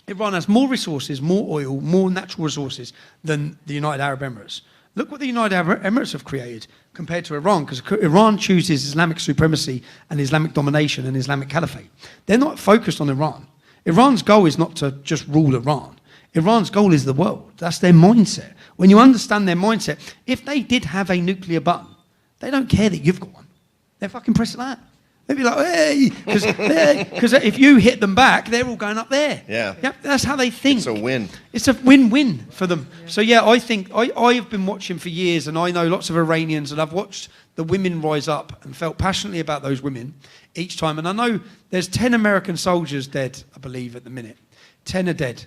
Iran has more resources, more oil, more natural resources than the United Arab Emirates. Look what the United Arab Emirates have created compared to Iran, because Iran chooses Islamic supremacy and Islamic domination and Islamic caliphate. They're not focused on Iran. Iran's goal is not to just rule Iran. Iran's goal is the world. That's their mindset. When you understand their mindset, if they did have a nuclear button, they don't care that you've got one. They fucking press that. They'd be like, hey, because if you hit them back, they're all going up there. Yeah. Yep, that's how they think. It's a win. It's a win-win for them. Yeah. So yeah, I think I have been watching for years, and I know lots of Iranians, and I've watched the women rise up and felt passionately about those women each time. And I know there's 10 American soldiers dead, I believe, at the minute. 10 are dead.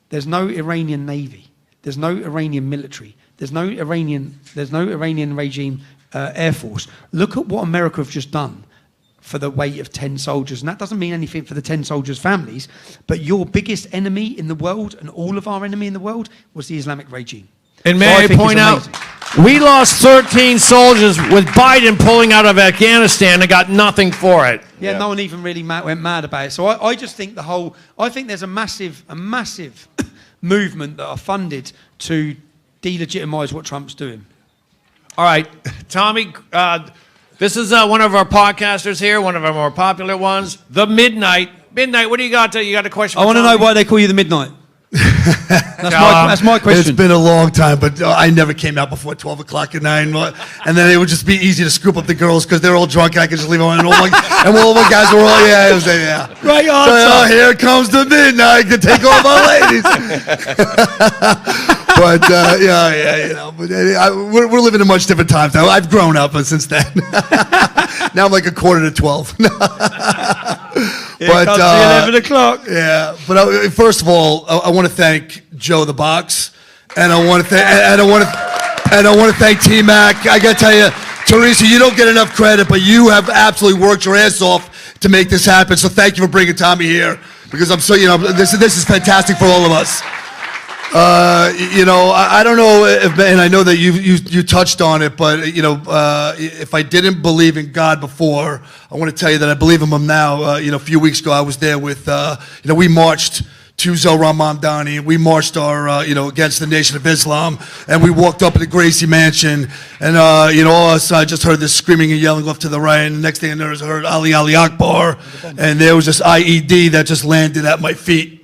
There's no Iranian navy. There's no Iranian military. There's no Iranian regime air force. Look at what America have just done for the weight of 10 soldiers. And that doesn't mean anything for the 10 soldiers' families, but your biggest enemy in the world, and all of our enemy in the world, was the Islamic regime. And may I point out, we lost 13 soldiers with Biden pulling out of Afghanistan and got nothing for it. Yeah, no one even really went mad about it. So I just think I think there's a massive movement that are funded to delegitimize what Trump's doing. All right, Tommy, this is one of our podcasters here, one of our more popular ones, The Midnight. Midnight, what do you got? You got a question? I want to know why they call you The Midnight. That's my question. It's been a long time, but I never came out before 12 o'clock at night. And then it would just be easy to scoop up the girls because they're all drunk and I could just leave them on. And all my guys were all, yeah, it was, yeah. Right on. So, here comes the midnight to take all my ladies. But, yeah, you know, but we're living in much different times now. I've grown up since then. Now I'm like a quarter to 12. But 11 o'clock. Yeah, but first of all, I want to thank Joe the Box, and I want to thank T-Mac. I got to tell you, Teresa, you don't get enough credit, but you have absolutely worked your ass off to make this happen. So thank you for bringing Tommy here, because I'm so, you know, this is fantastic for all of us. You know, I don't know if, and I know that you touched on it, but you know, if I didn't believe in God before, I want to tell you that I believe in Him now. You know, a few weeks ago I was there with, you know, we marched to Zohran Mamdani. We marched you know, against the Nation of Islam, and we walked up to the Gracie Mansion, and you know, all of a sudden I just heard this screaming and yelling off to the right, and the next thing I know is I heard Ali Akbar, and there was this IED that just landed at my feet.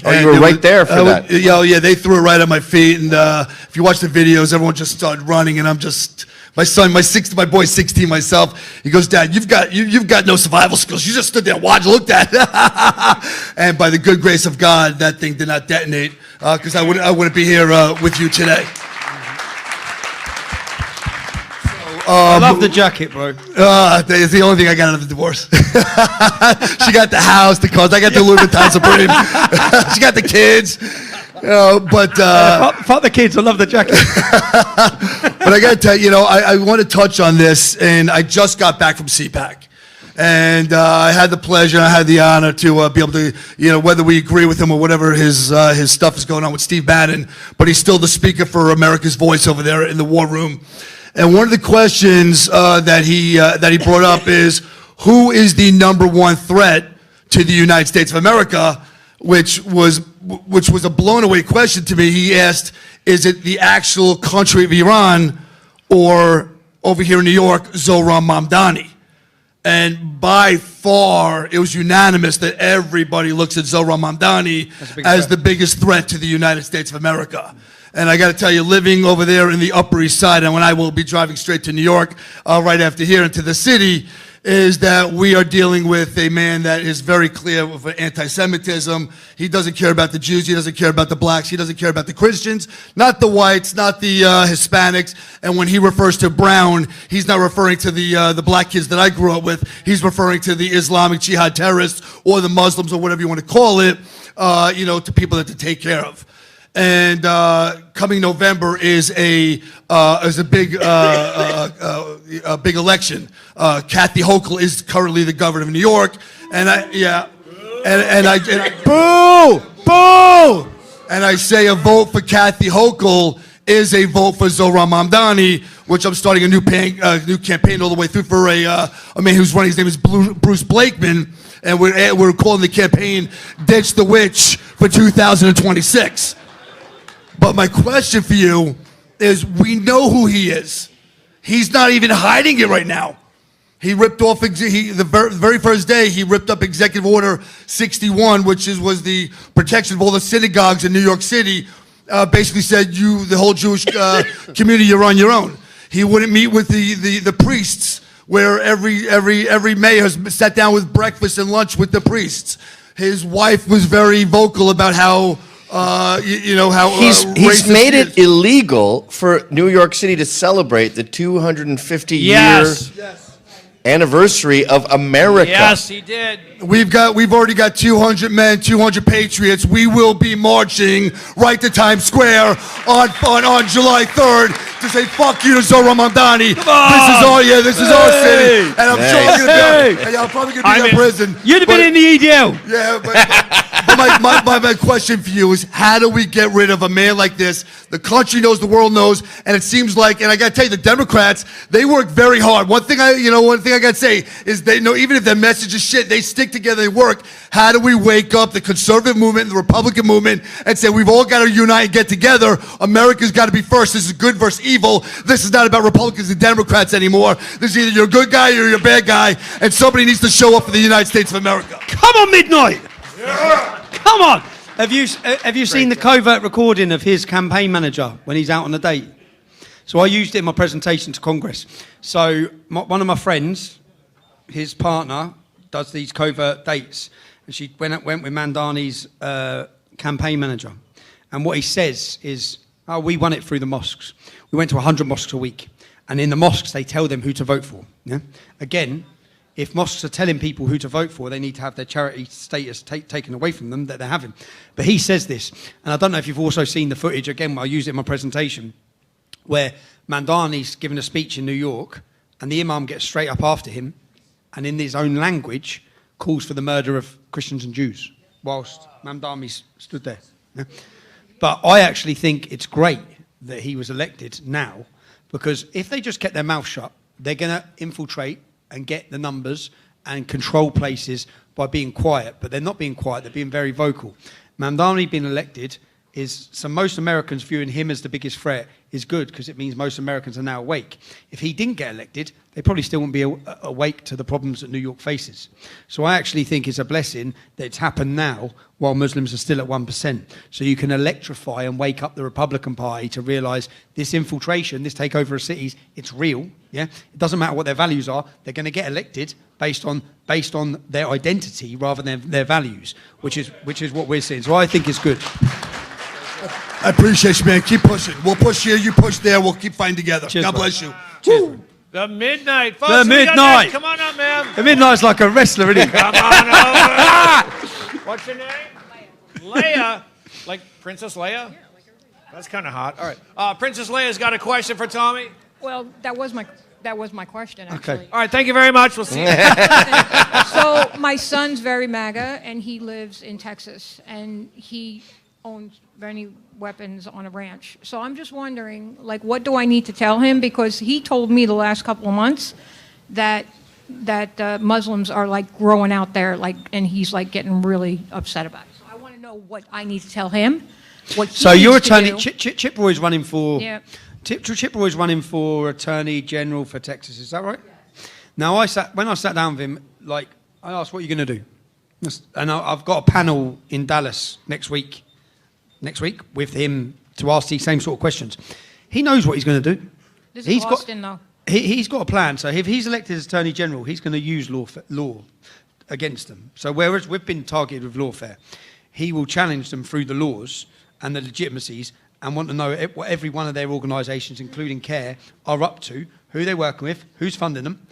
Oh, you were right there for that. Yeah, they threw it right at my feet, and if you watch the videos, everyone just started running, and I'm just, my boy's 16 myself, he goes, Dad, you've got no survival skills. You just stood there, watched, looked at it. And by the good grace of God, that thing did not detonate, because I wouldn't be here with you today. I love the jacket, bro. It's the only thing I got out of the divorce. She got the house, the cars. I got the Louis Vuitton Supreme. She got the kids. But fuck the kids. I love the jacket. But I got to tell you, you know, I want to touch on this, and I just got back from CPAC. And I had the pleasure, I had the honor to be able to, you know, whether we agree with him or whatever his stuff is going on with Steve Bannon, but he's still the speaker for America's Voice over there in the war room. And one of the questions that he brought up is, who is the #1 threat to the United States of America? Which was a blown away question to me. He asked, is it the actual country of Iran, or over here in New York, Zohran Mamdani? And by far, it was unanimous that everybody looks at Zohran Mamdani as the biggest threat to the United States of America. And I got to tell you, living over there in the Upper East Side, and when I will be driving straight to New York right after here into the city, is that we are dealing with a man that is very clear with anti-Semitism. He doesn't care about the Jews. He doesn't care about the blacks. He doesn't care about the Christians, not the whites, not the Hispanics. And when he refers to brown, he's not referring to the black kids that I grew up with. He's referring to the Islamic Jihad terrorists or the Muslims or whatever you want to call it, to people that to take care of. And coming November is a big election. Kathy Hochul is currently the governor of New York, and I say a vote for Kathy Hochul is a vote for Zohran Mamdani, which I'm starting a new campaign all the way through for a man who's running. His name is Bruce Blakeman, and we're calling the campaign "Ditch the Witch" for 2026. But my question for you is, we know who he is. He's not even hiding it right now. He ripped off, the very first day, he ripped up Executive Order 61, which was the protection of all the synagogues in New York City. Basically said, the whole Jewish community, you're on your own. He wouldn't meet with the priests, where every mayor has sat down with breakfast and lunch with the priests. His wife was very vocal about how he's made it illegal for New York City to celebrate the 250-year anniversary of America. Yes, he did. We've already got 200 men, 200 patriots. We will be marching right to Times Square on July 3rd to say fuck you to Zohran Mamdani. This is our city, and I'm sure I'm probably gonna be in prison. You'd have been in the EDL. Yeah, but my question for you is, how do we get rid of a man like this? The country knows, the world knows, and it seems like, and I got to tell you, the Democrats, they work very hard. One thing I got to say is they know, even if their message is shit, they stick together, they work. How do we wake up the conservative movement, the Republican movement, and say we've all got to unite and get together? America's got to be first. This is good versus evil. This is not about Republicans and Democrats anymore. This is either you're a good guy or you're a bad guy, and somebody needs to show up for the United States of America. Come on, Midnight! Yeah. Come on! Have you seen the covert recording of his campaign manager when he's out on a date? So I used it in my presentation to Congress. So one of my friends, his partner, does these covert dates, and she went with Mamdani's campaign manager. And what he says is, "Oh, we won it through the mosques. We went to 100 mosques a week, and in the mosques they tell them who to vote for." Yeah? Again, if mosques are telling people who to vote for, they need to have their charity status taken away from them that they're having. But he says this, and I don't know if you've also seen the footage, again, I used it in my presentation, where Mamdani's giving a speech in New York, and the imam gets straight up after him, and in his own language, calls for the murder of Christians and Jews, whilst Mamdani stood there. Yeah? But I actually think it's great that he was elected now, because if they just kept their mouth shut, they're going to infiltrate and get the numbers and control places by being quiet. But they're not being quiet, they're being very vocal. Mamdani being elected is, so most Americans viewing him as the biggest threat is good, because it means most Americans are now awake. If he didn't get elected, they probably still wouldn't be awake to the problems that New York faces. So I actually think it's a blessing that it's happened now while Muslims are still at 1%. So you can electrify and wake up the Republican Party to realise this infiltration, this takeover of cities, it's real. Yeah, it doesn't matter what their values are, they're going to get elected based on their identity rather than their values, which is what we're seeing. So I think it's good. I appreciate you, man. Keep pushing. We'll push here, you push there. We'll keep fighting together. Cheers, God bro. bless you. Cheers. The Midnight, folks. The Midnight. Come on up, man. The Midnight's like a wrestler, isn't he? Come on over. What's your name? Leia. Like Princess Leia? Yeah, like that's kind of hot. All right. Princess Leia's got a question for Tommy. Well, that was my question, actually. Okay. All right, thank you very much. We'll see you. So my son's very MAGA, and he lives in Texas, and he owns many weapons on a ranch. So I'm just wondering, like, what do I need to tell him? Because he told me the last couple of months that Muslims are like growing out there, like, and he's like getting really upset about it. So I want to know what I need to tell him. What he So your needs to attorney, do. Chip Roy's running for. Yeah. Chip Roy's running for Attorney General for Texas. Is that right? Now, when I sat down with him, like, I asked, what are you going to do? And I've got a panel in Dallas next week with him to ask these same sort of questions. He knows what he's going to do. This is Austin, though. He's got a plan. So if he's elected as Attorney General, he's going to use law against them. So whereas we've been targeted with lawfare, he will challenge them through the laws and the legitimacies and want to know what every one of their organisations, including CARE, are up to, who they're working with, who's funding them.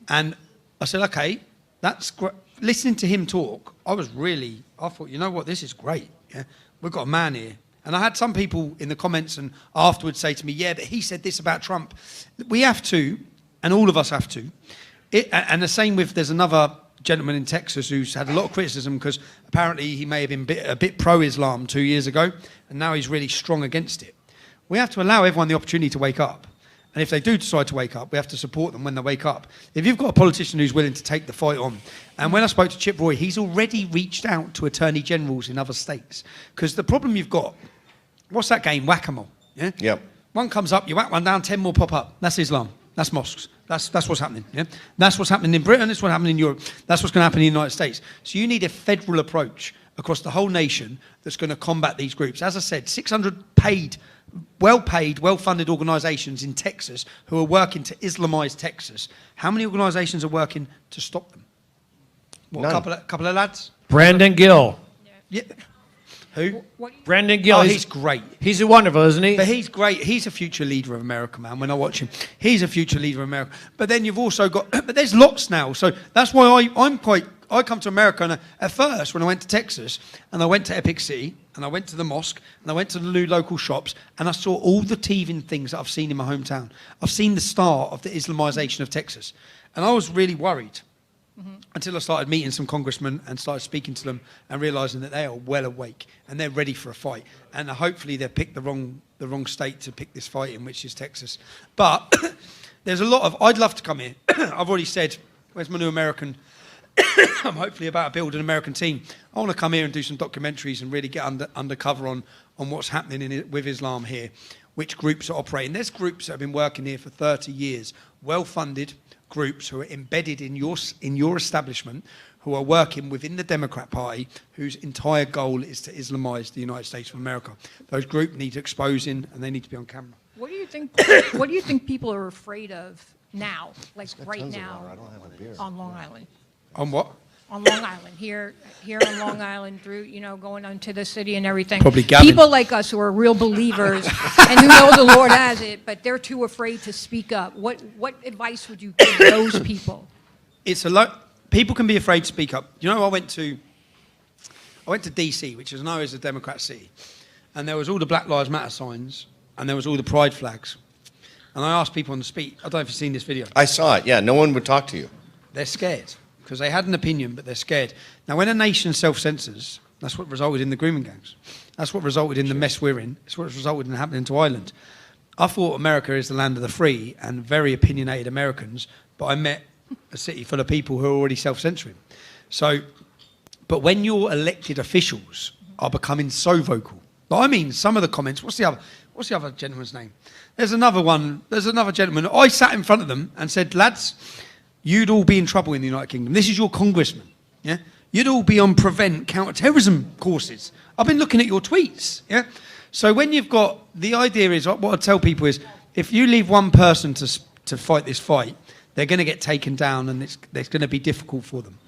And I said, okay, that's great. Listening to him talk, I thought, you know what, this is great. Yeah? We've got a man here. And I had some people in the comments and afterwards say to me, yeah, but he said this about Trump. We have to, and all of us have to. And the same with, there's another gentleman in Texas who's had a lot of criticism because apparently he may have been a bit pro-Islam 2 years ago, and now he's really strong against it. We have to allow everyone the opportunity to wake up. And if they do decide to wake up, we have to support them when they wake up. If you've got a politician who's willing to take the fight on, and when I spoke to Chip Roy, he's already reached out to attorney generals in other states. Because the problem you've got, what's that game? Whack-a-mole. Yeah? Yep. One comes up, you whack one down, 10 more pop up. That's Islam. That's mosques. That's what's happening. Yeah? That's what's happening in Britain. That's what's happening in Europe. That's what's going to happen in the United States. So you need a federal approach across the whole nation that's going to combat these groups. As I said, 600 well-paid, well-funded organisations in Texas who are working to Islamise Texas. How many organisations are working to stop them? What, a couple of lads? Brandon Gill. Yeah. Who? Brandon Gill. Oh, he's great. He's wonderful, isn't he? But he's great. He's a future leader of America, man. When I watch him, he's a future leader of America. But then you've also got, but there's lots now. So that's why I come to America, and at first, when I went to Texas, and I went to Epic City, and I went to the mosque, and I went to the new local shops, and I saw all the teething things that I've seen in my hometown. I've seen the start of the Islamization of Texas. And I was really worried until I started meeting some congressmen and started speaking to them and realising that they are well awake and they're ready for a fight. And hopefully they've picked the wrong state to pick this fight in, which is Texas. But there's a lot of, I'd love to come here. I've already said, where's my new American? I'm hopefully about to build an American team. I want to come here and do some documentaries and really get undercover on what's happening with Islam here, which groups are operating. There's groups that have been working here for 30 years, well-funded groups who are embedded in your establishment, who are working within the Democrat Party, whose entire goal is to Islamize the United States of America. Those groups need exposing, and they need to be on camera. What do you think? What do you think people are afraid of now, like right now, on Long Island? On what? On Long Island, here on Long Island, through going onto the city and everything. Probably Gavin. People like us who are real believers and who know the Lord has it, but they're too afraid to speak up. What advice would you give those people? It's a lot. People can be afraid to speak up. You know, I went to DC, which is known as a Democrat city, and there was all the Black Lives Matter signs, and there was all the pride flags. And I asked people on the street, I don't know if you've seen this video. I saw it, yeah. No one would talk to you. They're scared, because they had an opinion, but they're scared. Now, when a nation self-censors, that's what resulted in the grooming gangs. That's what resulted in the mess we're in. It's what resulted in happening to Ireland. I thought America is the land of the free and very opinionated Americans, but I met a city full of people who are already self-censoring. So, but when your elected officials are becoming so vocal, like, I mean, some of the comments, what's the other gentleman's name? There's another gentleman. I sat in front of them and said, lads, you'd all be in trouble in the United Kingdom. This is your congressman. Yeah? You'd all be on prevent counter-terrorism courses. I've been looking at your tweets. Yeah? So when you've got, the idea is, what I tell people is, if you leave one person to fight this fight, they're going to get taken down and it's going to be difficult for them.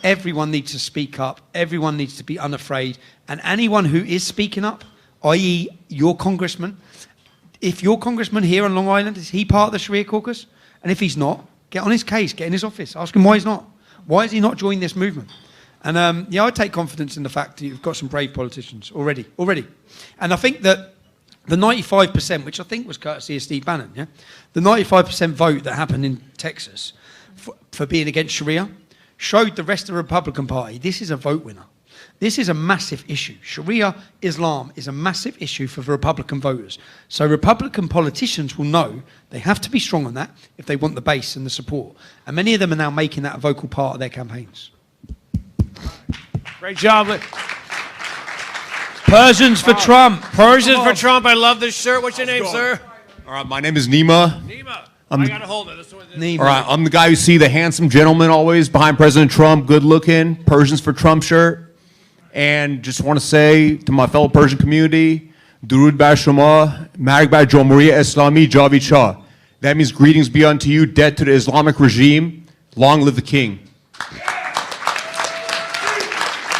Everyone needs to speak up. Everyone needs to be unafraid. And anyone who is speaking up, i.e. your congressman, if your congressman here on Long Island, is he part of the Sharia caucus? And if he's not, get on his case, get in his office, ask him why he's not. Why has he not joined this movement? And I take confidence in the fact that you've got some brave politicians already. And I think that the 95%, which I think was courtesy of Steve Bannon, yeah? The 95% vote that happened in Texas for being against Sharia showed the rest of the Republican Party this is a vote winner. This is a massive issue. Sharia Islam is a massive issue for the Republican voters. So Republican politicians will know they have to be strong on that if they want the base and the support. And many of them are now making that a vocal part of their campaigns. Great job. Persians for Trump. Persians for Trump. I love this shirt. What's your name, sir? All right, my name is Nima. Nima. I gotta hold it. That's what it is. All right, I'm the guy you see, the handsome gentleman always behind President Trump, good looking, Persians for Trump shirt. And just want to say to my fellow Persian community, Durud bar shoma, marg bar Jomhuriye Islami Javid Shah. That means greetings be unto you, dead to the Islamic regime. Long live the king.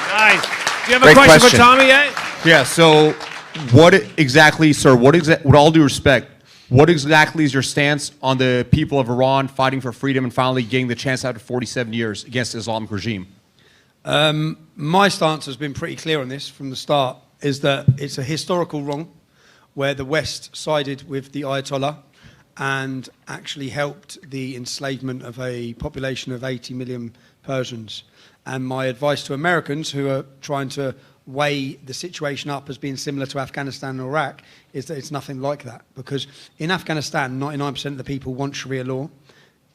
Nice. Do you have a Great question question. for Tommy yet? Yeah, so what exactly, sir, with all due respect, what exactly is your stance on the people of Iran fighting for freedom and finally getting the chance after 47 years against the Islamic regime? My stance has been pretty clear on this from the start, is that it's a historical wrong where the West sided with the Ayatollah and actually helped the enslavement of a population of 80 million Persians. And my advice to Americans who are trying to weigh the situation up as being similar to Afghanistan and Iraq is that it's nothing like that. Because in Afghanistan, 99% of the people want Sharia law.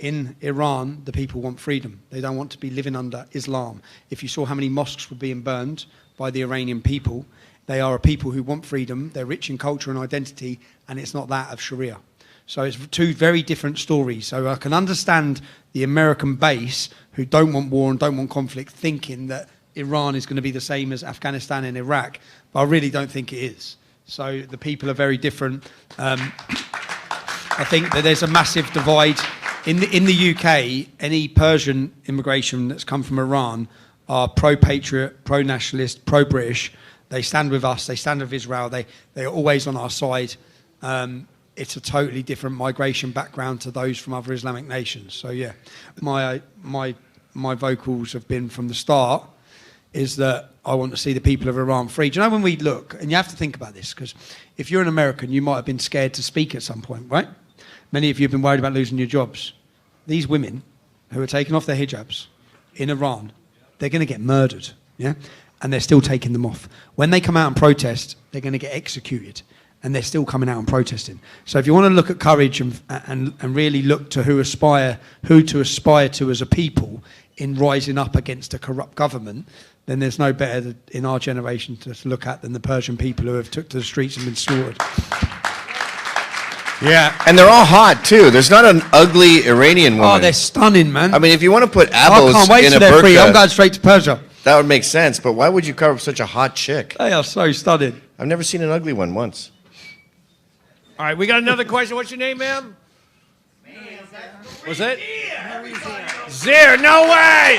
In Iran, the people want freedom. They don't want to be living under Islam. If you saw how many mosques were being burned by the Iranian people, they are a people who want freedom, they're rich in culture and identity, and it's not that of Sharia. So it's two very different stories. So I can understand the American base who don't want war and don't want conflict thinking that Iran is going to be the same as Afghanistan and Iraq, but I really don't think it is. So the people are very different. I think that there's a massive divide. In the UK, any Persian immigration that's come from Iran are pro-patriot, pro-nationalist, pro-British. They stand with us, they stand with Israel, they are always on our side. It's a totally different migration background to those from other Islamic nations. So yeah, my vocals have been from the start is that I want to see the people of Iran free. Do you know when we look, and you have to think about this, because if you're an American, you might have been scared to speak at some point, right? Many of you have been worried about losing your jobs. These women who are taking off their hijabs in Iran, they're going to get murdered, yeah? And they're still taking them off. When they come out and protest, they're going to get executed. And they're still coming out and protesting. So if you want to look at courage and really look to who to aspire to as a people in rising up against a corrupt government, then there's no better in our generation to look at than the Persian people who have took to the streets and been slaughtered. Yeah, and they're all hot too. There's not an ugly Iranian woman. Oh, they're stunning, man. I mean, if you want to put I abos can't wait in till a they're free. I'm burqa, going straight to Persia. that would make sense. But why would you cover up such a hot chick? They are so stunning. I've never seen an ugly one once. All right, we got another question. What's your name, ma'am? Was it? Zir, no way!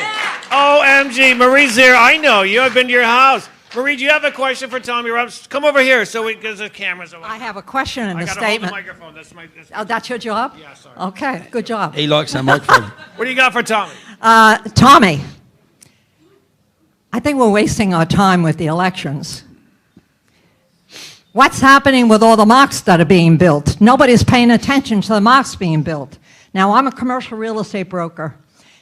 OMG, Marie Zir, I know you. I've been to your house. Marie, do you have a question for Tommy Robinson? Come over here because the camera's over. I have a question and a got statement. Hold the microphone. That's Oh, that's your job? Yeah, sorry. Okay, good job. He likes that microphone. What do you got for Tommy? Tommy, I think we're wasting our time with the elections. What's happening with all the mosques that are being built? Nobody's paying attention to the mosques being built. Now, I'm a commercial real estate broker,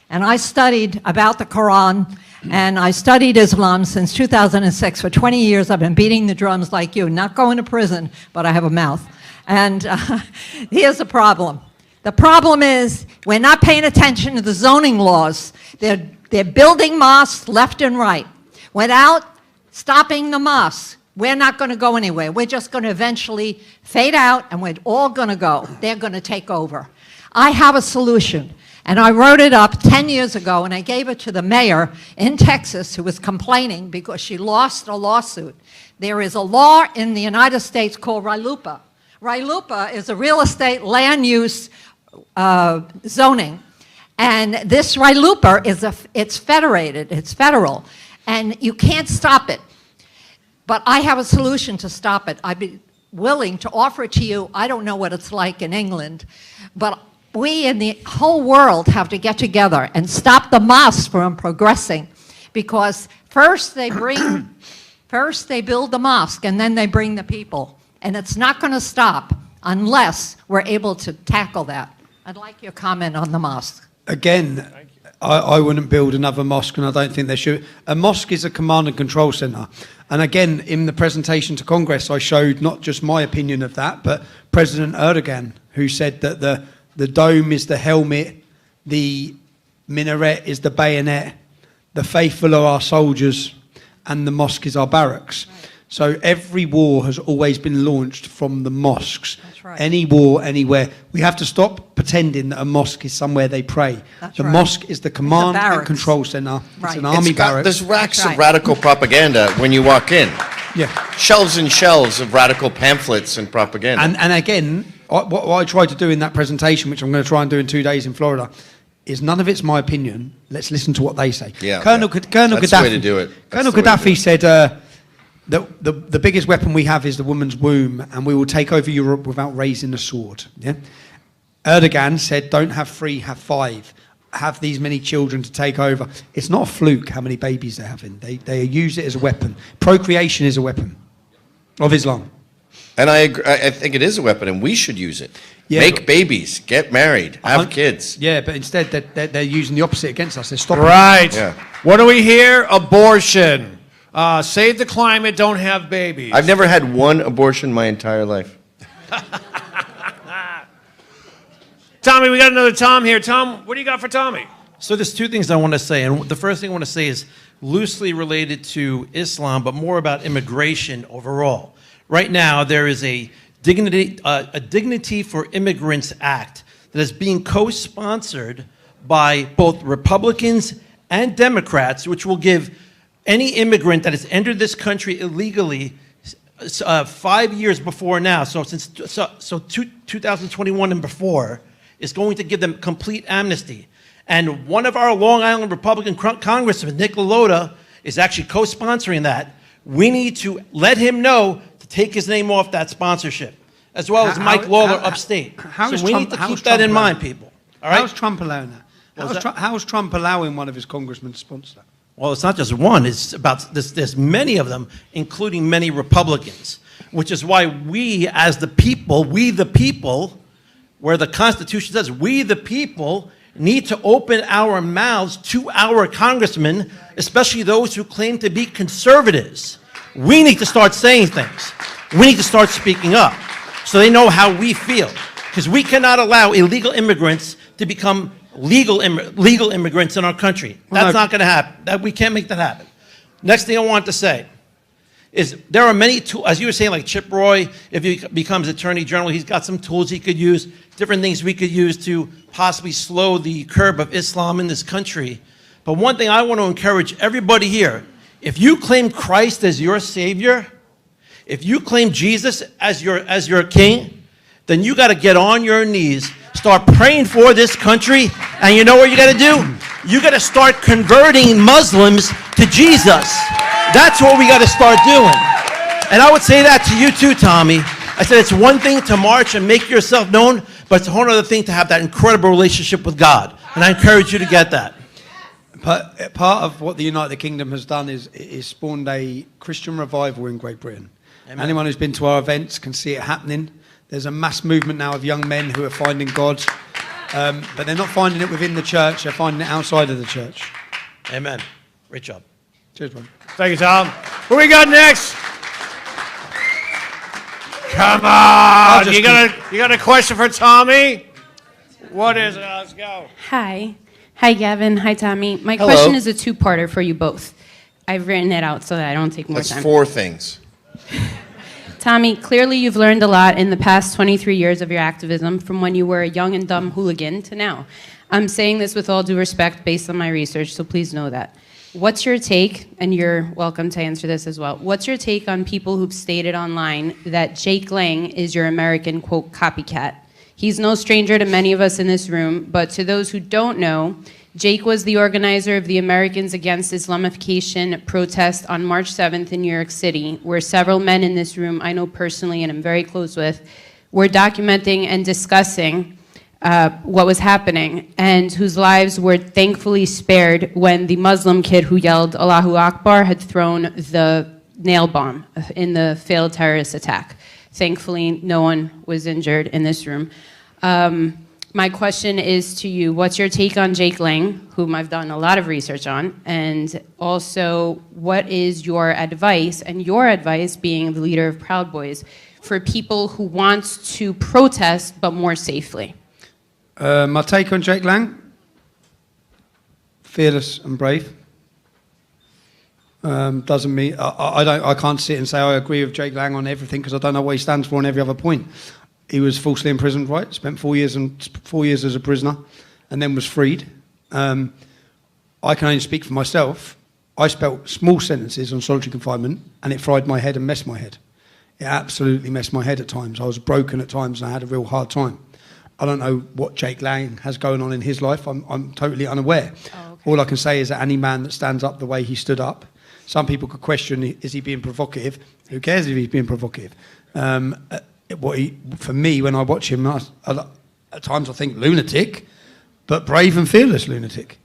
and I studied about the Quran, and I studied Islam since 2006. For 20 years, I've been beating the drums like you, not going to prison, but I have a mouth. And here's the problem. The problem is we're not paying attention to the zoning laws. They're building mosques left and right. Without stopping the mosques, we're not going to go anywhere. We're just going to eventually fade out, and we're all going to go. They're going to take over. I have a solution, and I wrote it up 10 years ago, and I gave it to the mayor in Texas who was complaining because she lost a lawsuit. There is a law in the United States called RILUPA. RILUPA is a real estate land use zoning, and this RILUPA it's federated, it's federal, and you can't stop it. But I have a solution to stop it. I'd be willing to offer it to you. I don't know what it's like in England, but we in the whole world have to get together and stop the mosques from progressing, because first they build the mosque and then they bring the people. And it's not going to stop unless we're able to tackle that. I'd like your comment on the mosque. Again, I wouldn't build another mosque, and I don't think they should. A mosque is a command and control center. And again, in the presentation to Congress, I showed not just my opinion of that, but President Erdogan, who said that the dome is the helmet, the minaret is the bayonet, the faithful are our soldiers, and the mosque is our barracks. So every war has always been launched from the mosques. That's right. Any war, anywhere. We have to stop pretending that a mosque is somewhere they pray. That's the right. mosque is the command and barracks. control center. Right. It's an army barracks. There's racks That's right. of radical propaganda when you walk in. Yeah. Shelves and shelves of radical pamphlets and propaganda. And again, what I tried to do in that presentation, which I'm going to try and do in 2 days in Florida, is none of it's my opinion. Let's listen to what they say. Yeah, Colonel That's Gaddafi, the way to do it. Colonel That's the way to do Gaddafi it. said that the biggest weapon we have is the woman's womb, and we will take over Europe without raising the sword. Yeah. Erdogan said, "Don't have 3, have 5. Have these many children to take over." It's not a fluke how many babies they're having. They use it as a weapon. Procreation is a weapon of Islam. And I agree, I think it is a weapon, and we should use it. Yeah, Make babies, get married, have kids. Yeah, but instead they're using the opposite against us. They're stopping. Right. Yeah. What do we hear? Abortion. Save the climate, don't have babies. I've never had one abortion my entire life. Tommy, we got another Tom here. Tom, what do you got for Tommy? So there's 2 things I want to say, and the first thing I want to say is loosely related to Islam, but more about immigration overall. Right now, there is a Dignity for Immigrants Act that is being co-sponsored by both Republicans and Democrats, which will give any immigrant that has entered this country illegally 5 years before now, so 2021 and before, is going to give them complete amnesty. And one of our Long Island Republican congressmen, Nick LaLota, is actually co-sponsoring that. We need to let him know to take his name off that sponsorship, as well as Mike Lawler upstate. So we need to keep that in mind, people. All right? How's Trump allowing that? How's Trump allowing one of his congressmen to sponsor that? Well, it's not just one. It's about there's many of them, including many Republicans, which is why we, as the people, where the Constitution says we the people need to open our mouths to our congressmen, especially those who claim to be conservatives. We need to start saying things. We need to start speaking up so they know how we feel. Because we cannot allow illegal immigrants to become legal immigrants in our country. That's not going to happen. We can't make that happen. Next thing I want to say is there are many tools, as you were saying, like Chip Roy, if he becomes Attorney General, he's got some tools he could use, different things we could use to possibly slow the curve of Islam in this country. But one thing I want to encourage everybody here, if you claim Christ as your Savior, if you claim Jesus as your King, then you got to get on your knees, start praying for this country, and you know what you got to do? You got to start converting Muslims to Jesus. That's what we got to start doing. And I would say that to you too, Tommy. I said it's one thing to march and make yourself known, but it's a whole other thing to have that incredible relationship with God. And I encourage you to get that. But part of what the United Kingdom has done is spawned a Christian revival in Great Britain. Amen. Anyone who's been to our events can see it happening. There's a mass movement now of young men who are finding God, but they're not finding it within the church, they're finding it outside of the church. Amen. Great job. Cheers, man. Thank you, Tom. Who we got next? Come on. You got a question for Tommy? What is it? Let's go. Hi. Hi, Gavin. Hi, Tommy. My Hello. question is a two-parter for you both. I've written it out so that I don't take more That's time. 4 things. Tommy, clearly you've learned a lot in the past 23 years of your activism, from when you were a young and dumb hooligan to now. I'm saying this with all due respect based on my research, so please know that. What's your take, and you're welcome to answer this as well, what's your take on people who've stated online that Jake Lang is your American, quote, copycat? He's no stranger to many of us in this room, but to those who don't know, Jake was the organizer of the Americans Against Islamification protest on March 7th in New York City, where several men in this room I know personally and I'm very close with were documenting and discussing what was happening, and whose lives were thankfully spared when the Muslim kid who yelled Allahu Akbar had thrown the nail bomb in the failed terrorist attack. Thankfully, no one was injured in this room. My question is to you, what's your take on Jake Lang, whom I've done a lot of research on, and also what is your advice, and your advice being the leader of Proud Boys, for people who want to protest but more safely? My take on Jake Lang, fearless and brave. Doesn't mean I can't sit and say I agree with Jake Lang on everything because I don't know what he stands for on every other point. He was falsely imprisoned, right? Spent 4 years as a prisoner, and then was freed. I can only speak for myself. I spelt small sentences on solitary confinement, and it fried my head and messed my head. It absolutely messed my head at times. I was broken at times, and I had a real hard time. I don't know what Jake Lang has going on in his life. I'm totally unaware. Oh, okay. All I can say is that any man that stands up the way he stood up, some people could question, is he being provocative? Who cares if he's being provocative? For me, when I watch him, at times I think lunatic, but brave and fearless lunatic.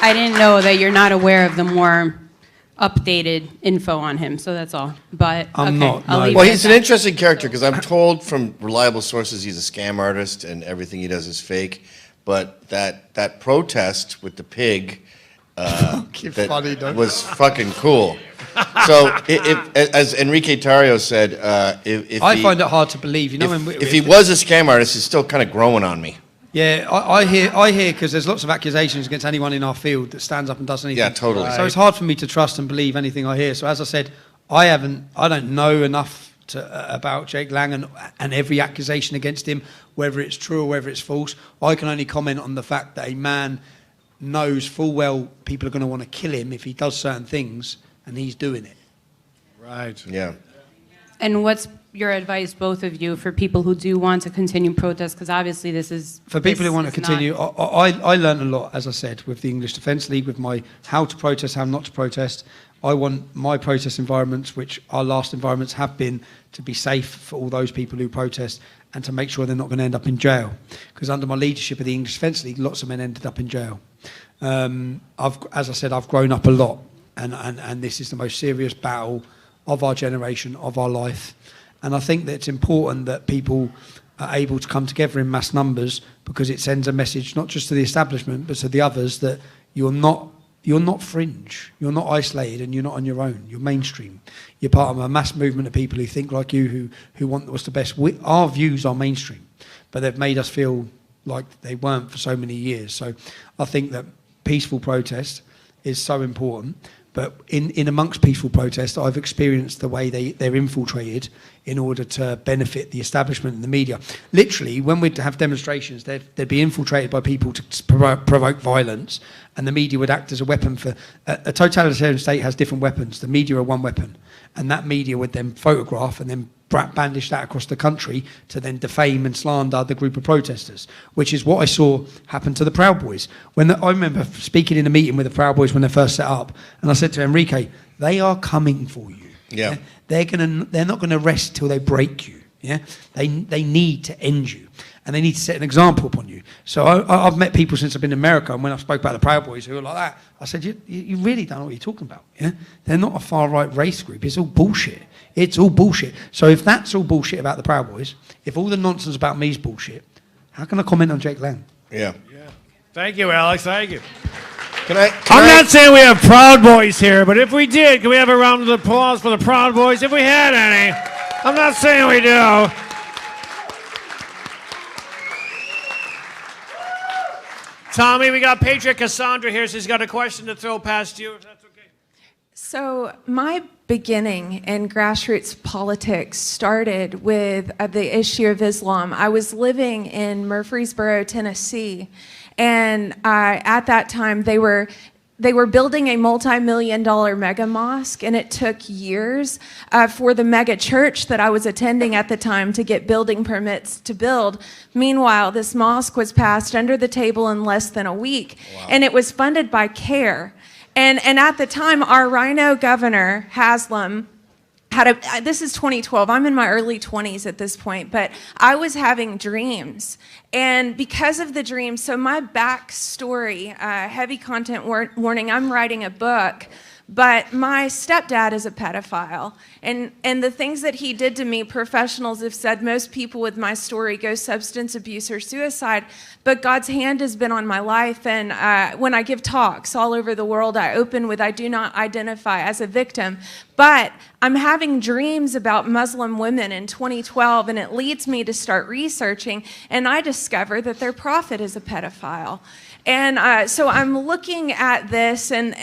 I didn't know that you're not aware of the more updated info on him, so that's all. But I'm not. No. Well, he's an interesting character because I'm told from reliable sources he's a scam artist and everything he does is fake. But that protest with the pig was fucking cool. So, as Enrique Tarrio said, I find it hard to believe. You know, if he was a scam artist, he's still kind of growing on me. Yeah, I hear because there's lots of accusations against anyone in our field that stands up and does anything. Yeah, totally. So it's hard for me to trust and believe anything I hear. So as I said, I don't know enough about Jake Lang and every accusation against him, whether it's true or whether it's false. I can only comment on the fact that a man knows full well people are going to want to kill him if he does certain things, and he's doing it. Right. Yeah. And what's your advice, both of you, for people who do want to continue protest? Because obviously this is... For people who want to continue, I learned a lot, as I said, with the English Defence League, with my how to protest, how not to protest. I want my protest environments, which our last environments have been, to be safe for all those people who protest and to make sure they're not going to end up in jail. Because under my leadership of the English Defence League, lots of men ended up in jail. As I said, I've grown up a lot, and this is the most serious battle of our generation, of our life. And I think that it's important that people are able to come together in mass numbers because it sends a message not just to the establishment but to the others that you're not fringe, you're not isolated, and you're not on your own. You're mainstream. You're part of a mass movement of people who think like you, who want what's the best. Our views are mainstream, but they've made us feel like they weren't for so many years. So I think that peaceful protest is so important. But in amongst peaceful protest, I've experienced the way they're infiltrated in order to benefit the establishment and the media. Literally, when we'd have demonstrations, they'd be infiltrated by people to provoke violence, and the media would act as a weapon for... A totalitarian state has different weapons. The media are one weapon, and that media would then photograph and then bandish that across the country to then defame and slander the group of protesters, which is what I saw happen to the Proud Boys. I remember speaking in a meeting with the Proud Boys when they first set up, and I said to Enrique, they are coming for you. Yeah. They're not gonna rest till they break you. Yeah, they need to end you, and they need to set an example upon you. So I've met people since I've been in America, and when I spoke about the Proud Boys who are like that, I said, you really don't know what you're talking about. Yeah, they're not a far right race group. It's all bullshit. It's all bullshit. So if that's all bullshit about the Proud Boys, if all the nonsense about me is bullshit, how can I comment on Jake Lang? Yeah. Thank you, Alex. Thank you. I'm not saying we have Proud Boys here, but if we did, can we have a round of applause for the Proud Boys if we had any? I'm not saying we do. Tommy, we got Patriot Cassandra here, so he's got a question to throw past you, if that's okay. So my beginning in grassroots politics started with the issue of Islam. I was living in Murfreesboro, Tennessee, and at that time they were building a multi-million-dollar mega mosque, and it took years for the mega church that I was attending at the time to get building permits to build. Meanwhile, this mosque was passed under the table in less than a week, and it was funded by CARE. And at the time, our Rhino governor, Haslam, this is 2012. I'm in my early 20s at this point, but I was having dreams. And because of the dreams, so my backstory, heavy content warning, I'm writing a book, but my stepdad is a pedophile. And the things that he did to me, professionals have said most people with my story go substance abuse or suicide, but God's hand has been on my life. And when I give talks all over the world, I open with, I do not identify as a victim. But I'm having dreams about Muslim women in 2012, and it leads me to start researching, and I discover that their prophet is a pedophile. And so I'm looking at this and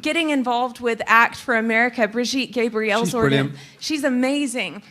getting involved with Act for America. Brigitte Gabriel's She's brilliant. She's amazing.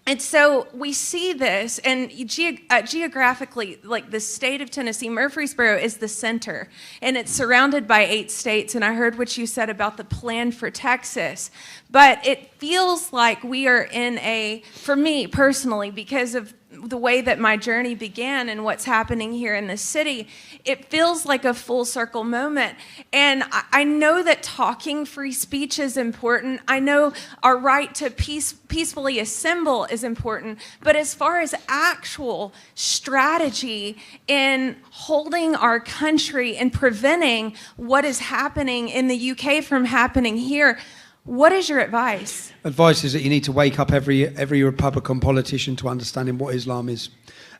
And so we see this, and geographically, like the state of Tennessee, Murfreesboro is the center, and it's surrounded by 8 states. And I heard what you said about the plan for Texas. But it feels like we are in for me personally, because of the way that my journey began and what's happening here in the city, it feels like a full circle moment. And I know that talking free speech is important. I know our right to peacefully assemble is important. But as far as actual strategy in holding our country and preventing what is happening in the UK from happening here, what is your advice? Advice is that you need to wake up every Republican politician to understanding what Islam is.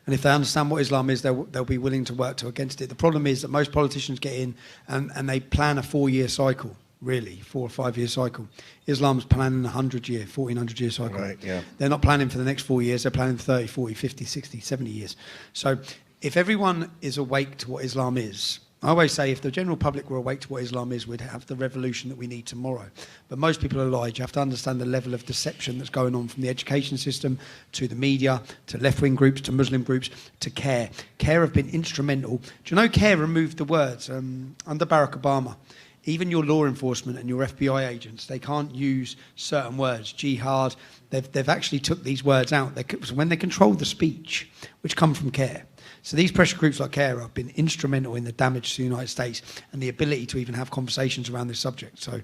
And if they understand what Islam is, they'll be willing to work against it. The problem is that most politicians get in and they plan a 4-year cycle, really, 4 or 5 year cycle. Islam's planning a 100-year, 1400-year cycle. Right, yeah. They're not planning for the next 4 years, they're planning 30, 40, 50, 60, 70 years. So if everyone is awake to what Islam is, I always say if the general public were awake to what Islam is, we'd have the revolution that we need tomorrow. But most people are lied. You have to understand the level of deception that's going on from the education system to the media, to left-wing groups, to Muslim groups, to CARE. CARE have been instrumental. Do you know CARE removed the words under Barack Obama? Even your law enforcement and your FBI agents, they can't use certain words, jihad. They've actually took these words out. When they control the speech, which come from CARE. So these pressure groups like CARE have been instrumental in the damage to the United States and the ability to even have conversations around this subject. So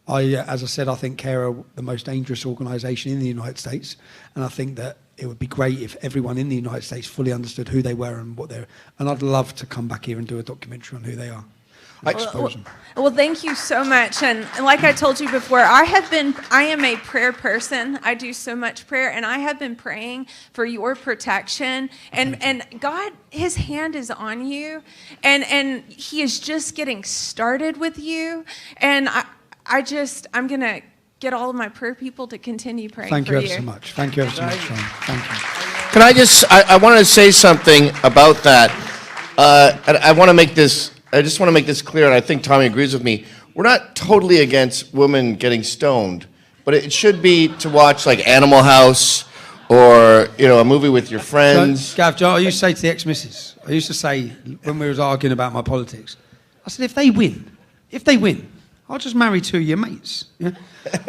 as I said, I think CARE are the most dangerous organisation in the United States. And I think that it would be great if everyone in the United States fully understood who they were and what they're... And I'd love to come back here and do a documentary on who they are. Well, thank you so much. And like I told you before, I am a prayer person. I do so much prayer, and I have been praying for your protection. And God, His hand is on you, and He is just getting started with you. And I'm gonna get all of my prayer people to continue praying for you. Thank you ever so much. Thank you ever so much, Sean. Thank you. Can I want to say something about that. I just want to make this clear, and I think Tommy agrees with me. We're not totally against women getting stoned, but it should be to watch like Animal House or a movie with your friends. Gav, I used to say to the ex-missus, when we was arguing about my politics, I said, if they win, I'll just marry 2 of your mates. Yeah?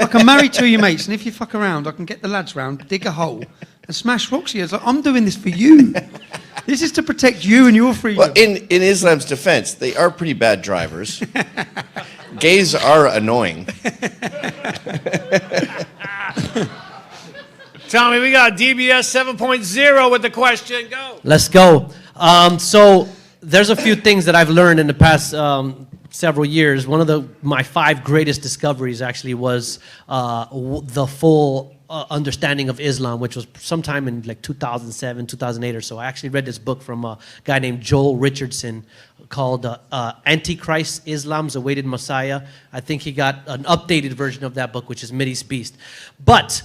I can marry 2 of your mates, and if you fuck around, I can get the lads round, dig a hole, and smash rocks here. It's like, I'm doing this for you. This is to protect you and your freedom. Well, in Islam's defense, they are pretty bad drivers. Gays are annoying. Tommy, we got DBS 7.0 with the question. Go. Let's go. So there's a few things that I've learned in the past several years. One of my 5 greatest discoveries actually was the full understanding of Islam, which was sometime in like 2007, 2008 or so. I actually read this book from a guy named Joel Richardson called Antichrist, Islam's Awaited Messiah. I think he got an updated version of that book, which is Mideast Beast. But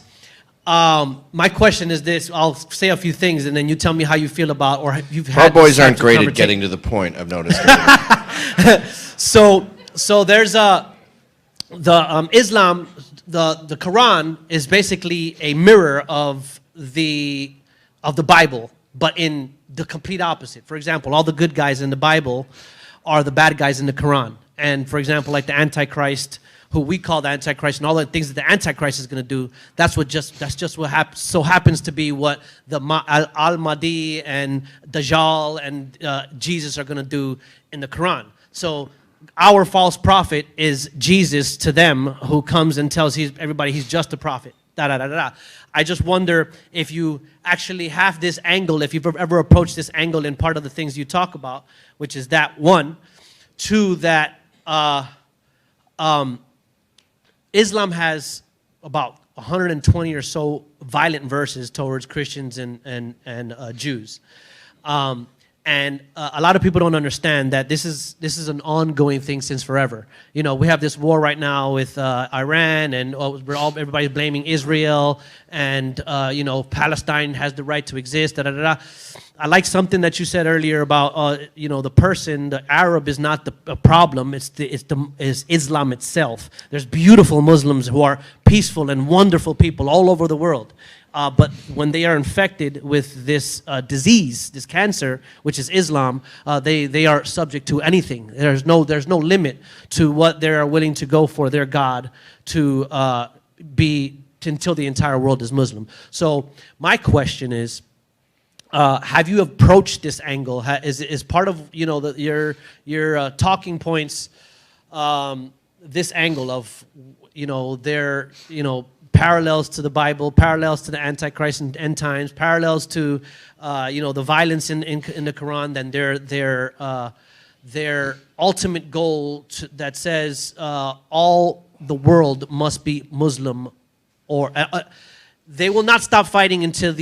my question is this. I'll say a few things, and then you tell me how you feel about, or you've had... Our boys aren't great at getting to the point, I've noticed. So there's Islam... The Quran is basically a mirror of the Bible, but in the complete opposite. For example, all the good guys in the Bible are the bad guys in the Quran. And for example, like the Antichrist, who we call the Antichrist, and all the things that the Antichrist is going to do, that's just what happens to be what the Al-Mahdi and Dajjal and Jesus are going to do in the Quran. So our false prophet is Jesus to them, who comes and tells everybody he's just a prophet. I just wonder if you actually have this angle, if you've ever approached this angle in part of the things you talk about, which is that 1. 2, that Islam has about 120 or so violent verses towards Christians and Jews. And a lot of people don't understand that this is an ongoing thing since forever. You know, we have this war right now with Iran, and everybody's blaming Israel, and you know, Palestine has the right to exist. Da, da, da, da. I like something that you said earlier about you know, the Arab is not the problem. It's Islam itself. There's beautiful Muslims who are peaceful and wonderful people all over the world. But when they are infected with this disease, this cancer, which is Islam, they are subject to anything. There's no limit to what they are willing to go for their God to be until the entire world is Muslim. So my question is, have you approached this angle? Is part of, you know, your talking points this angle of, you know, their, you know, parallels to the Bible, parallels to the Antichrist and end times, parallels to you know, the violence in the Quran, then their ultimate goal that says all the world must be Muslim, or they will not stop fighting until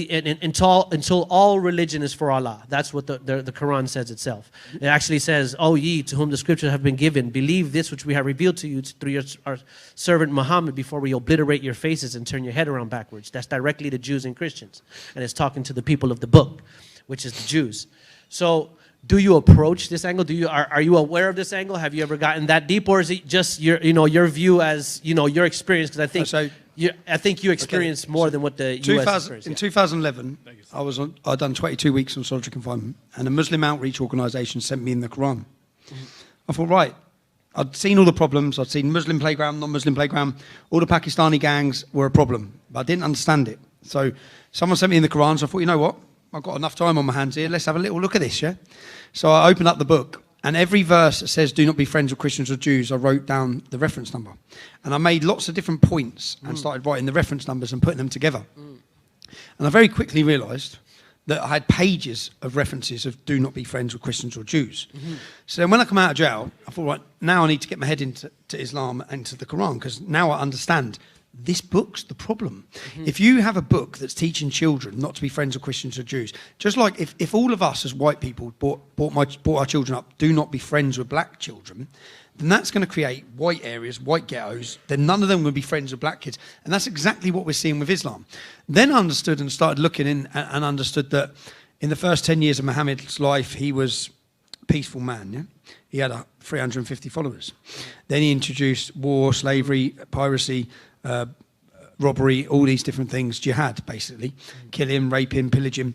all religion is for Allah. That's what the Quran says itself. It actually says, "O ye to whom the scriptures have been given, believe this which we have revealed to you through our servant Muhammad before we obliterate your faces and turn your head around backwards." That's directly to Jews and Christians. And it's talking to the people of the book, which is the Jews. So do you approach this angle? Are you aware of this angle? Have you ever gotten that deep? Or is it just your view as, you know, your experience? Because I think you experienced more than what the U.S. experienced. In 2011, I'd done 22 weeks on solitary confinement, and a Muslim outreach organisation sent me in the Quran. I thought, right, I'd seen all the problems. I'd seen Muslim playground, non-Muslim playground. All the Pakistani gangs were a problem, but I didn't understand it. So someone sent me in the Quran, so I thought, you know what? I've got enough time on my hands here. Let's have a little look at this, yeah? So I opened up the book, and every verse that says, "Do not be friends with Christians or Jews," I wrote down the reference number. And I made lots of different points and started writing the reference numbers and putting them together. And I very quickly realised that I had pages of references of "do not be friends with Christians or Jews." So then when I come out of jail, I thought, right, now I need to get my head into Islam and to the Quran, because now I understand this book's the problem. If you have a book that's teaching children not to be friends with Christians or Jews, just like if all of us as white people brought our children up, do not be friends with black children, then that's going to create white areas, white ghettos, then none of them will be friends with black kids. And that's exactly what we're seeing with Islam. Then I understood and started looking in and understood that in the first 10 years of Muhammad's life, he was a peaceful man, yeah? He had 350 followers. Then he introduced war, slavery, piracy, robbery, all these different things, jihad, basically. Kill him, rape him, pillage him.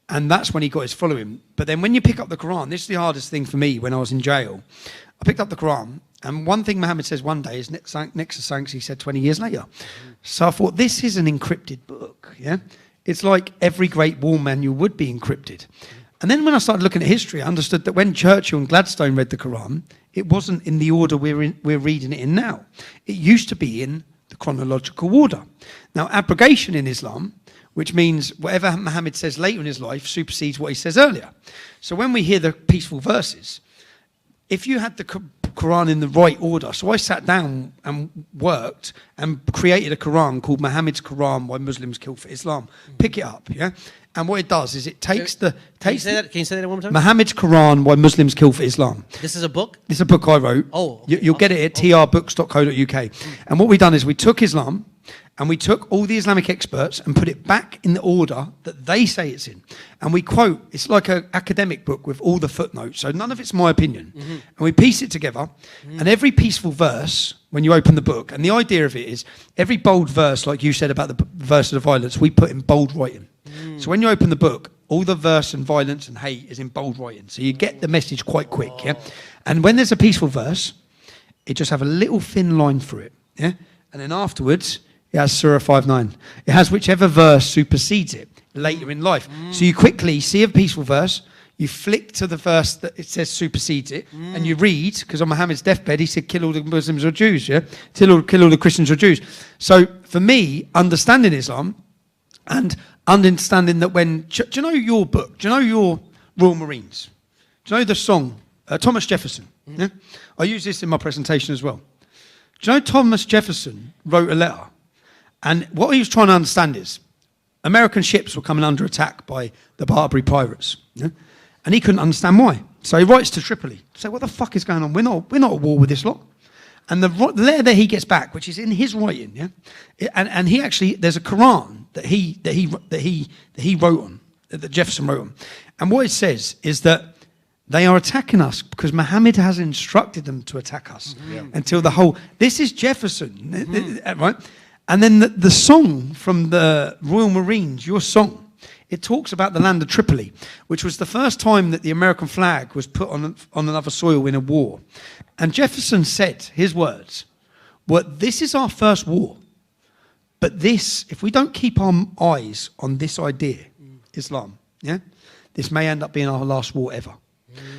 And that's when he got his following. But then when you pick up the Quran, this is the hardest thing for me when I was in jail. I picked up the Quran, and one thing Muhammad says one day is next to something he said 20 years later. So I thought, this is an encrypted book, yeah? It's like every great war manual would be encrypted. And then when I started looking at history, I understood that when Churchill and Gladstone read the Quran, it wasn't in the order we're reading it in now. It used to be in the chronological order. Now, abrogation in Islam, which means whatever Muhammad says later in his life supersedes what he says earlier. So when we hear the peaceful verses, if you had the Quran in the right order, so I sat down and worked and created a Quran called Muhammad's Quran, Why Muslims Kill for Islam. Pick it up, yeah? And what it does is it takes the... Can you say that one more time? Muhammad's Quran, Why Muslims Kill for Islam. This is a book? This is a book I wrote. Oh. You'll get it at trbooks.co.uk. And what we've done is we took Islam and we took all the Islamic experts and put it back in the order that they say it's in. And we quote, it's like an academic book with all the footnotes, so none of it's my opinion. And we piece it together, and every peaceful verse, when you open the book, and the idea of it is, every bold verse, like you said about the verse of the violence, we put in bold writing. So when you open the book, all the verse and violence and hate is in bold writing. So you get the message quite quick, yeah? And when there's a peaceful verse, it just have a little thin line through it, yeah? And then afterwards, it has Surah 5:9. It has whichever verse supersedes it later in life. So you quickly see a peaceful verse, you flick to the verse that it says supersedes it, and you read, because on Muhammad's deathbed, he said, kill all the Muslims or Jews, yeah? Kill all the Christians or Jews. So for me, understanding Islam and understanding that when... Do you know your book? Do you know your Royal Marines? Do you know the song? Thomas Jefferson. Yeah? I use this in my presentation as well. Do you know Thomas Jefferson wrote a letter? And what he was trying to understand is American ships were coming under attack by the Barbary pirates. Yeah? And he couldn't understand why. So he writes to Tripoli. Say, what the fuck is going on? We're not at war with this lot. And the letter that he gets back, which is in his writing, yeah, and he actually, there's a Quran that he wrote on, that Jefferson wrote on, and what it says is that they are attacking us because Muhammad has instructed them to attack us until the whole. This is Jefferson, right? And then the song from the Royal Marines, your song. It talks about the land of Tripoli, which was the first time that the American flag was put on another soil in a war. And Jefferson said, his words, well, this is our first war. But this, if we don't keep our eyes on this idea, Islam, yeah, this may end up being our last war ever.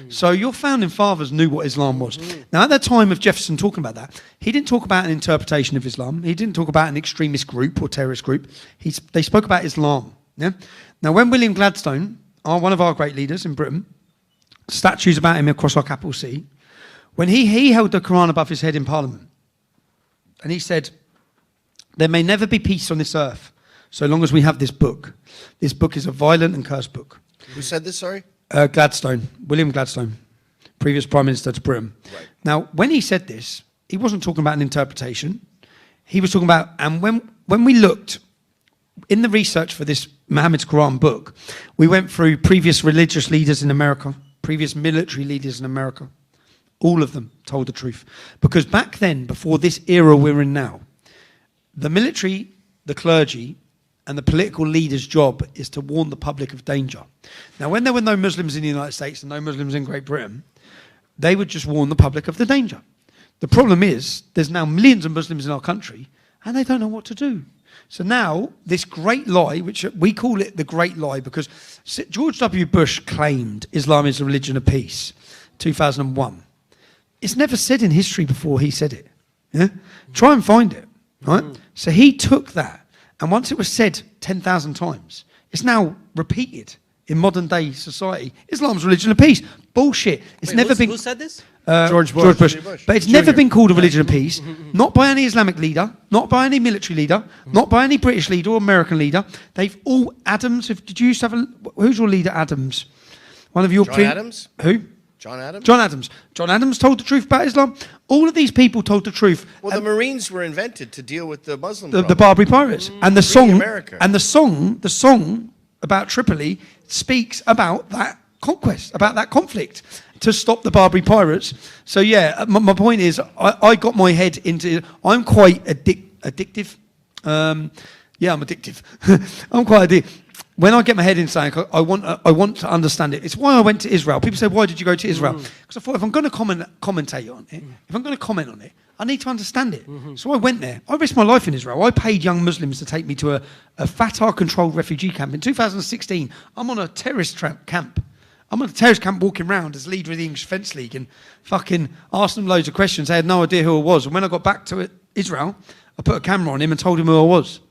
So your founding fathers knew what Islam was. Now, at the time of Jefferson talking about that, he didn't talk about an interpretation of Islam. He didn't talk about an extremist group or terrorist group. They spoke about Islam. Yeah? Now, when William Gladstone, one of our great leaders in Britain, statues about him across our capital city, when he held the Quran above his head in Parliament, and he said, there may never be peace on this earth so long as we have this book. This book is a violent and cursed book. Who said this, sorry? Gladstone, William Gladstone, previous Prime Minister to Britain. Right. Now, when he said this, he wasn't talking about an interpretation. He was talking about, and when we looked in the research for this Muhammad's Quran book, we went through previous religious leaders in America, previous military leaders in America. All of them told the truth. Because back then, before this era we're in now, the military, the clergy, and the political leader's job is to warn the public of danger. Now, when there were no Muslims in the United States and no Muslims in Great Britain, they would just warn the public of the danger. The problem is, there's now millions of Muslims in our country, and they don't know what to do. So now, this great lie, which we call it the great lie, because George W. Bush claimed Islam is a religion of peace, 2001. It's never said in history before he said it. Yeah? Try and find it, right? So he took that, and once it was said 10,000 times, it's now repeated in modern day society. Islam's religion of peace. Bullshit. It's never been. Who said this? George Bush. But it's never been called a religion of peace, not by any Islamic leader, not by any military leader, not by any British leader or American leader. They've all, Adams, did you used to have who's your leader, Adams? One of your... John Adams? Who? John Adams? John Adams. John Adams told the truth about Islam. All of these people told the truth. Well, the Marines were invented to deal with the Muslim the Barbary pirates. And the song, America. and the song about Tripoli speaks about that conquest, about that conflict to stop the Barbary pirates. So yeah, my point is, I got my head into. I'm quite addictive. Yeah, I'm addictive. I'm quite addictive. When I get my head in something, I want to understand it. It's why I went to Israel. People say, why did you go to Israel? Because I thought, if I'm going to commentate on it, if I'm going to comment on it, I need to understand it. So I went there. I risked my life in Israel. I paid young Muslims to take me to a Fatah-controlled refugee camp. In 2016, I'm on a terrorist camp. I'm on a terrorist camp walking around as leader of the English Defence League and fucking asked them loads of questions. They had no idea who I was. And when I got back to Israel, I put a camera on him and told him who I was.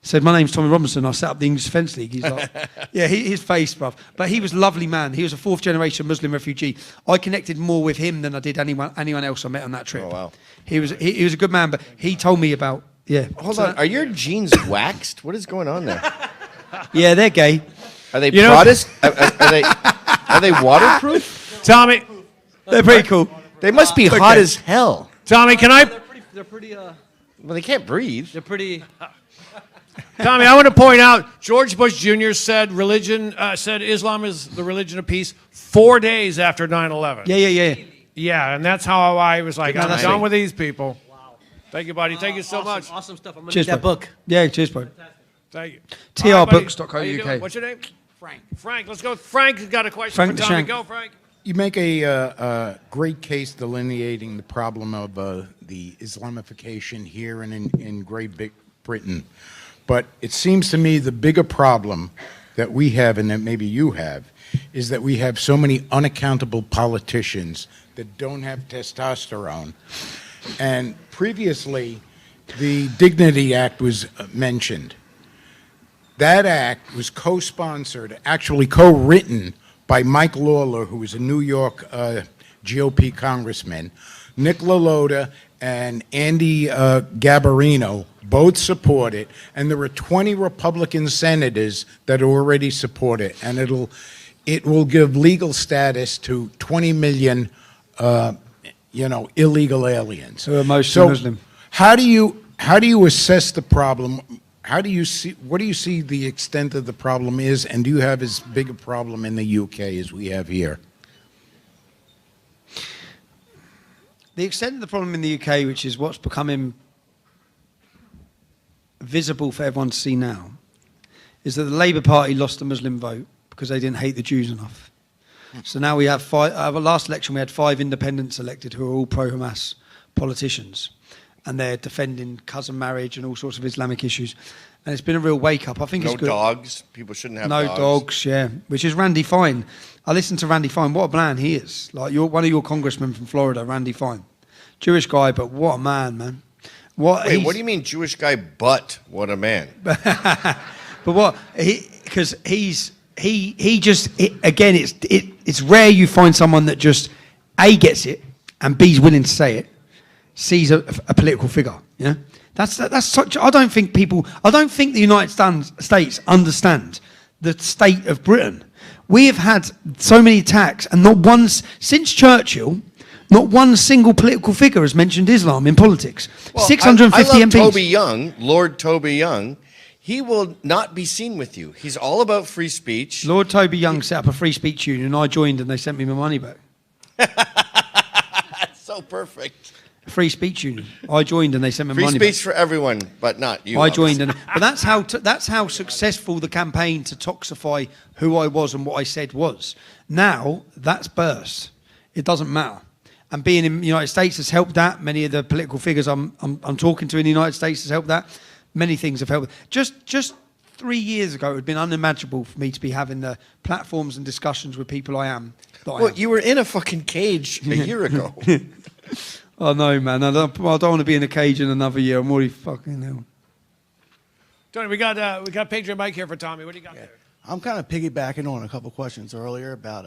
Said, my name's Tommy Robinson, I set up the English Defence League. He's like, yeah, his face, bruv. But he was a lovely man. He was a fourth generation Muslim refugee. I connected more with him than I did anyone else I met on that trip. Oh, wow. He was a good man, but he told me about, yeah. Hold on, are your jeans waxed? What is going on there? Yeah, they're gay. Are they Protestant? Are they waterproof? Tommy. They're pretty cool. They must be hot as hell. Tommy, can I... They're pretty, Well, they can't breathe. they're pretty... Tommy, I want to point out, George Bush Jr. said Islam is the religion of peace 4 days after 9/11. Yeah. Yeah, and that's how I was like, No, I'm that's done it. with these people. Wow. Thank you, buddy. Thank you so much. Awesome stuff. I'm going to Cheers, read that bro. book. Yeah, cheers, bro. Thank you. trbooks.co.uk. How you doing? What's your name? Frank, let's go. Frank's got a question Frank for the Tommy. Shank. Go, Frank. You make a great case delineating the problem of the Islamification here and in Great Britain. But it seems to me the bigger problem that we have, and that maybe you have, is that we have so many unaccountable politicians that don't have testosterone. And previously, the Dignity Act was mentioned. That act was co-sponsored, actually co-written by Mike Lawler, who was a New York GOP congressman, Nick LaLota, and Andy Garbarino both support it, and there are 20 Republican senators that already support it, and it will give legal status to 20 million, illegal aliens. Who are mostly Muslim. How do you assess the problem? What do you see the extent of the problem is, and do you have as big a problem in the UK as we have here? The extent of the problem in the UK, which is what's becoming visible for everyone to see now, is that the Labour Party lost the Muslim vote because they didn't hate the Jews enough. So now we have last election we had 5 independents elected who are all pro-Hamas politicians. And they're defending cousin marriage and all sorts of Islamic issues. And it's been a real wake-up. I think it's good. No dogs. People shouldn't have dogs. No dogs, yeah. Which is Randy Fine. I listened to Randy Fine. What a man he is. Like one of your congressmen from Florida, Randy Fine. Jewish guy, but what a man. Wait, what do you mean Jewish guy, but what a man? But what because it's rare you find someone that just A, gets it, and B's willing to say it, sees a political figure. Yeah, that's such. I don't think the United States understand the state of Britain. We have had so many attacks, and not once since Churchill. Not one single political figure has mentioned Islam in politics. Well, 650 I love MPs. Toby Young, Lord Toby Young. He will not be seen with you. He's all about free speech. Lord Toby Young set up a free speech union, and I joined, and they sent me my money back. That's so perfect. Free speech union. I joined, and they sent me Free money back. speech for everyone, but not you. I joined, but that's how successful the campaign to toxify who I was and what I said was. Now that's burst. It doesn't matter. And being in the United States has helped that. Many of the political figures I'm talking to in the United States has helped that. Many things have helped. Just 3 years ago, it would have been unimaginable for me to be having the platforms and discussions with people I am. You were in a fucking cage a year ago. Oh no, man! I don't want to be in a cage in another year. I'm already fucking hell. Tony, we got Patriot Mike here for Tommy. What do you got there? I'm kind of piggybacking on a couple questions earlier about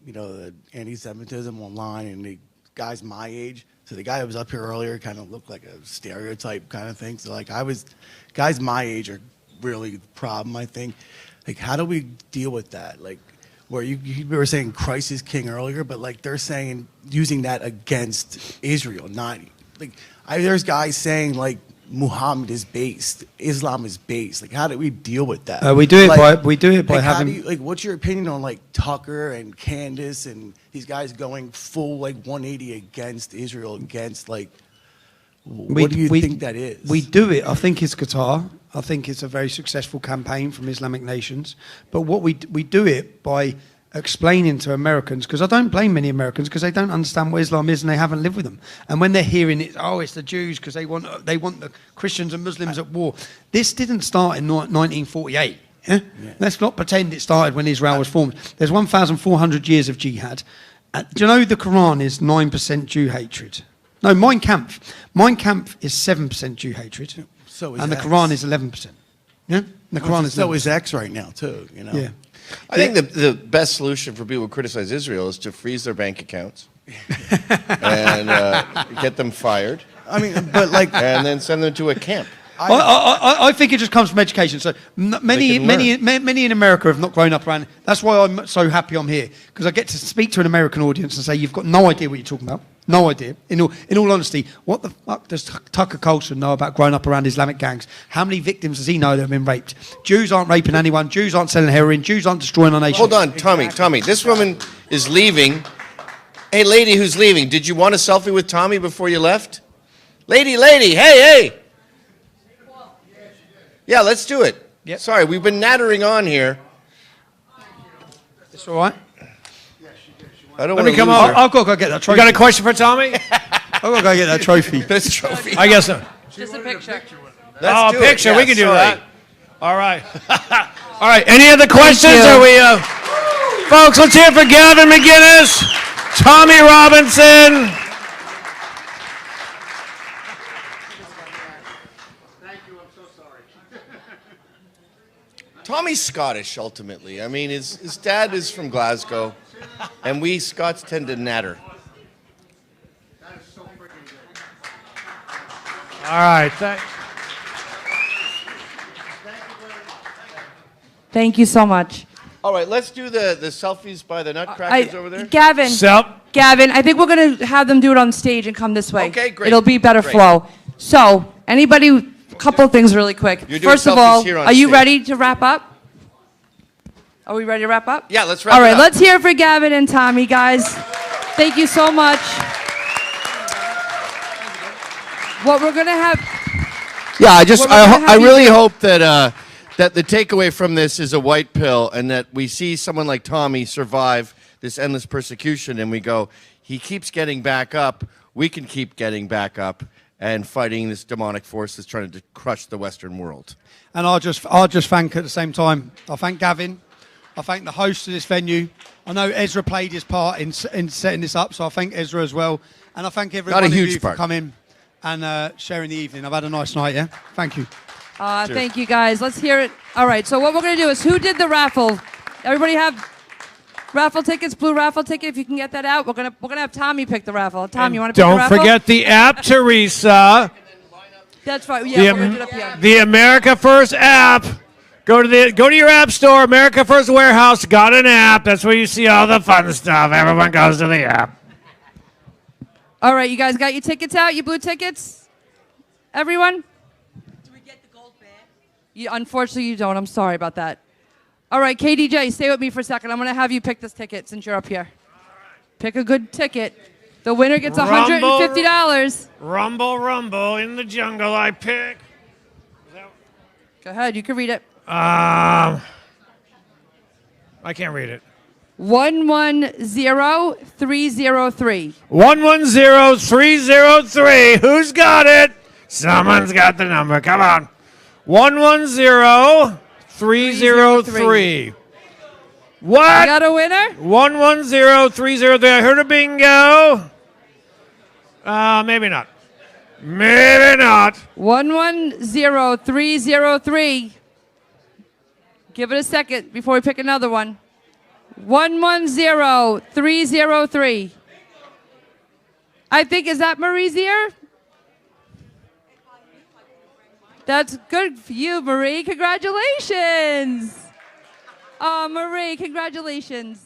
the anti-Semitism online and the guys my age. So the guy who was up here earlier kind of looked like a stereotype kind of thing. So guys my age are really the problem, I think. Like, how do we deal with that? Like, where you were saying Christ is king earlier, but like they're saying using that against Israel, not like there's guys saying like Muhammad is based, Islam is based. Like, how do we deal with that? We do it by having. What's your opinion on like Tucker and Candace and these guys going full like 180 against Israel, against like? What do you think that is? We do it. I think it's Qatar. I think it's a very successful campaign from Islamic nations. But what we do it by explaining to Americans, because I don't blame many Americans because they don't understand what Islam is and they haven't lived with them. And when they're hearing it, it's the Jews because they want the Christians and Muslims at war. This didn't start in 1948. Yeah? Let's not pretend it started when Israel was formed. There's 1,400 years of jihad. Do you know the Quran is 9% Jew hatred? No, Mein Kampf. Mein Kampf is 7% Jew hatred, and the Quran is 11%. Yeah, the Quran is. So is X right now too. Yeah. I think the best solution for people who criticize Israel is to freeze their bank accounts and get them fired. I mean, but like, and then send them to a camp. I think it just comes from education. So many in America have not grown up around. That's why I'm so happy I'm here, because I get to speak to an American audience and say, you've got no idea what you're talking about. No idea. In all honesty, what the fuck does Tucker Carlson know about growing up around Islamic gangs? How many victims does he know that have been raped? Jews aren't raping anyone. Jews aren't selling heroin. Jews aren't destroying our nation. Hold on, Tommy. This woman is leaving. Hey, lady who's leaving, did you want a selfie with Tommy before you left? Lady, hey! Yeah, let's do it. Yep. Sorry, we've been nattering on here. It's all right. I don't Let want me to come lose over. her. I'll go get that trophy. You got a question for Tommy? I'll go get that trophy. This trophy. I guess so. Just a picture. Let's do it. Picture. Yeah, we can do sorry. that. All right. All right. Any other questions? Are we, folks? Let's hear it for Gavin McInness, Tommy Robinson. Tommy's Scottish, ultimately. I mean, his dad is from Glasgow, and we Scots tend to natter. All right. Thank you so much. All right, let's do the selfies by the nutcrackers over there. Gavin. Gavin, I think we're going to have them do it on stage and come this way. Okay, great. It'll be better Great. flow. So, anybody, a couple of things really quick. You're doing First of selfies all, here on are you stage. ready to wrap up? Are we ready to wrap up? Yeah, let's wrap All it right, up. let's hear it for Gavin and Tommy, guys. Thank you so much. What we're going to have... Yeah, I really do- hope that that the takeaway from this is a white pill, and that we see someone like Tommy survive this endless persecution, and we go, he keeps getting back up. We can keep getting back up and fighting this demonic force that's trying to crush the Western world. And I'll just thank at the same time. I thank Gavin. I thank the host of this venue. I know Ezra played his part in setting this up, so I thank Ezra as well. And I thank everyone of you for coming and sharing the evening. I've had a nice night, yeah? Thank you. Thank you, guys. Let's hear it. All right, so what we're going to do is, who did the raffle? Everybody have raffle tickets, blue raffle ticket? If you can get that out, we're gonna have Tommy pick the raffle. Tom, you want to pick the Don't raffle? forget the app, Teresa. That's right. Yeah, we're going to do it up here. The America First app. Go to your app store. America First Warehouse got an app. That's where you see all the fun stuff. Everyone goes to the app. All right, you guys got your tickets out, your blue tickets? Everyone? Do we get the gold band? Unfortunately, you don't. I'm sorry about that. All right, KDJ, stay with me for a second. I'm going to have you pick this ticket since you're up here. Pick a good ticket. The winner gets $150. Rumble, rumble in the jungle. I pick. Go ahead, you can read it. I can't read it. 110303. 110303. Who's got it? Someone's got the number. Come on. 110303. What? You got a winner? 110303. I heard a bingo. Maybe not. Maybe not. 110303. Give it a second before we pick another one. 110303. I think, is that Marie's ear? That's good for you, Marie. Congratulations. Oh, Marie, congratulations.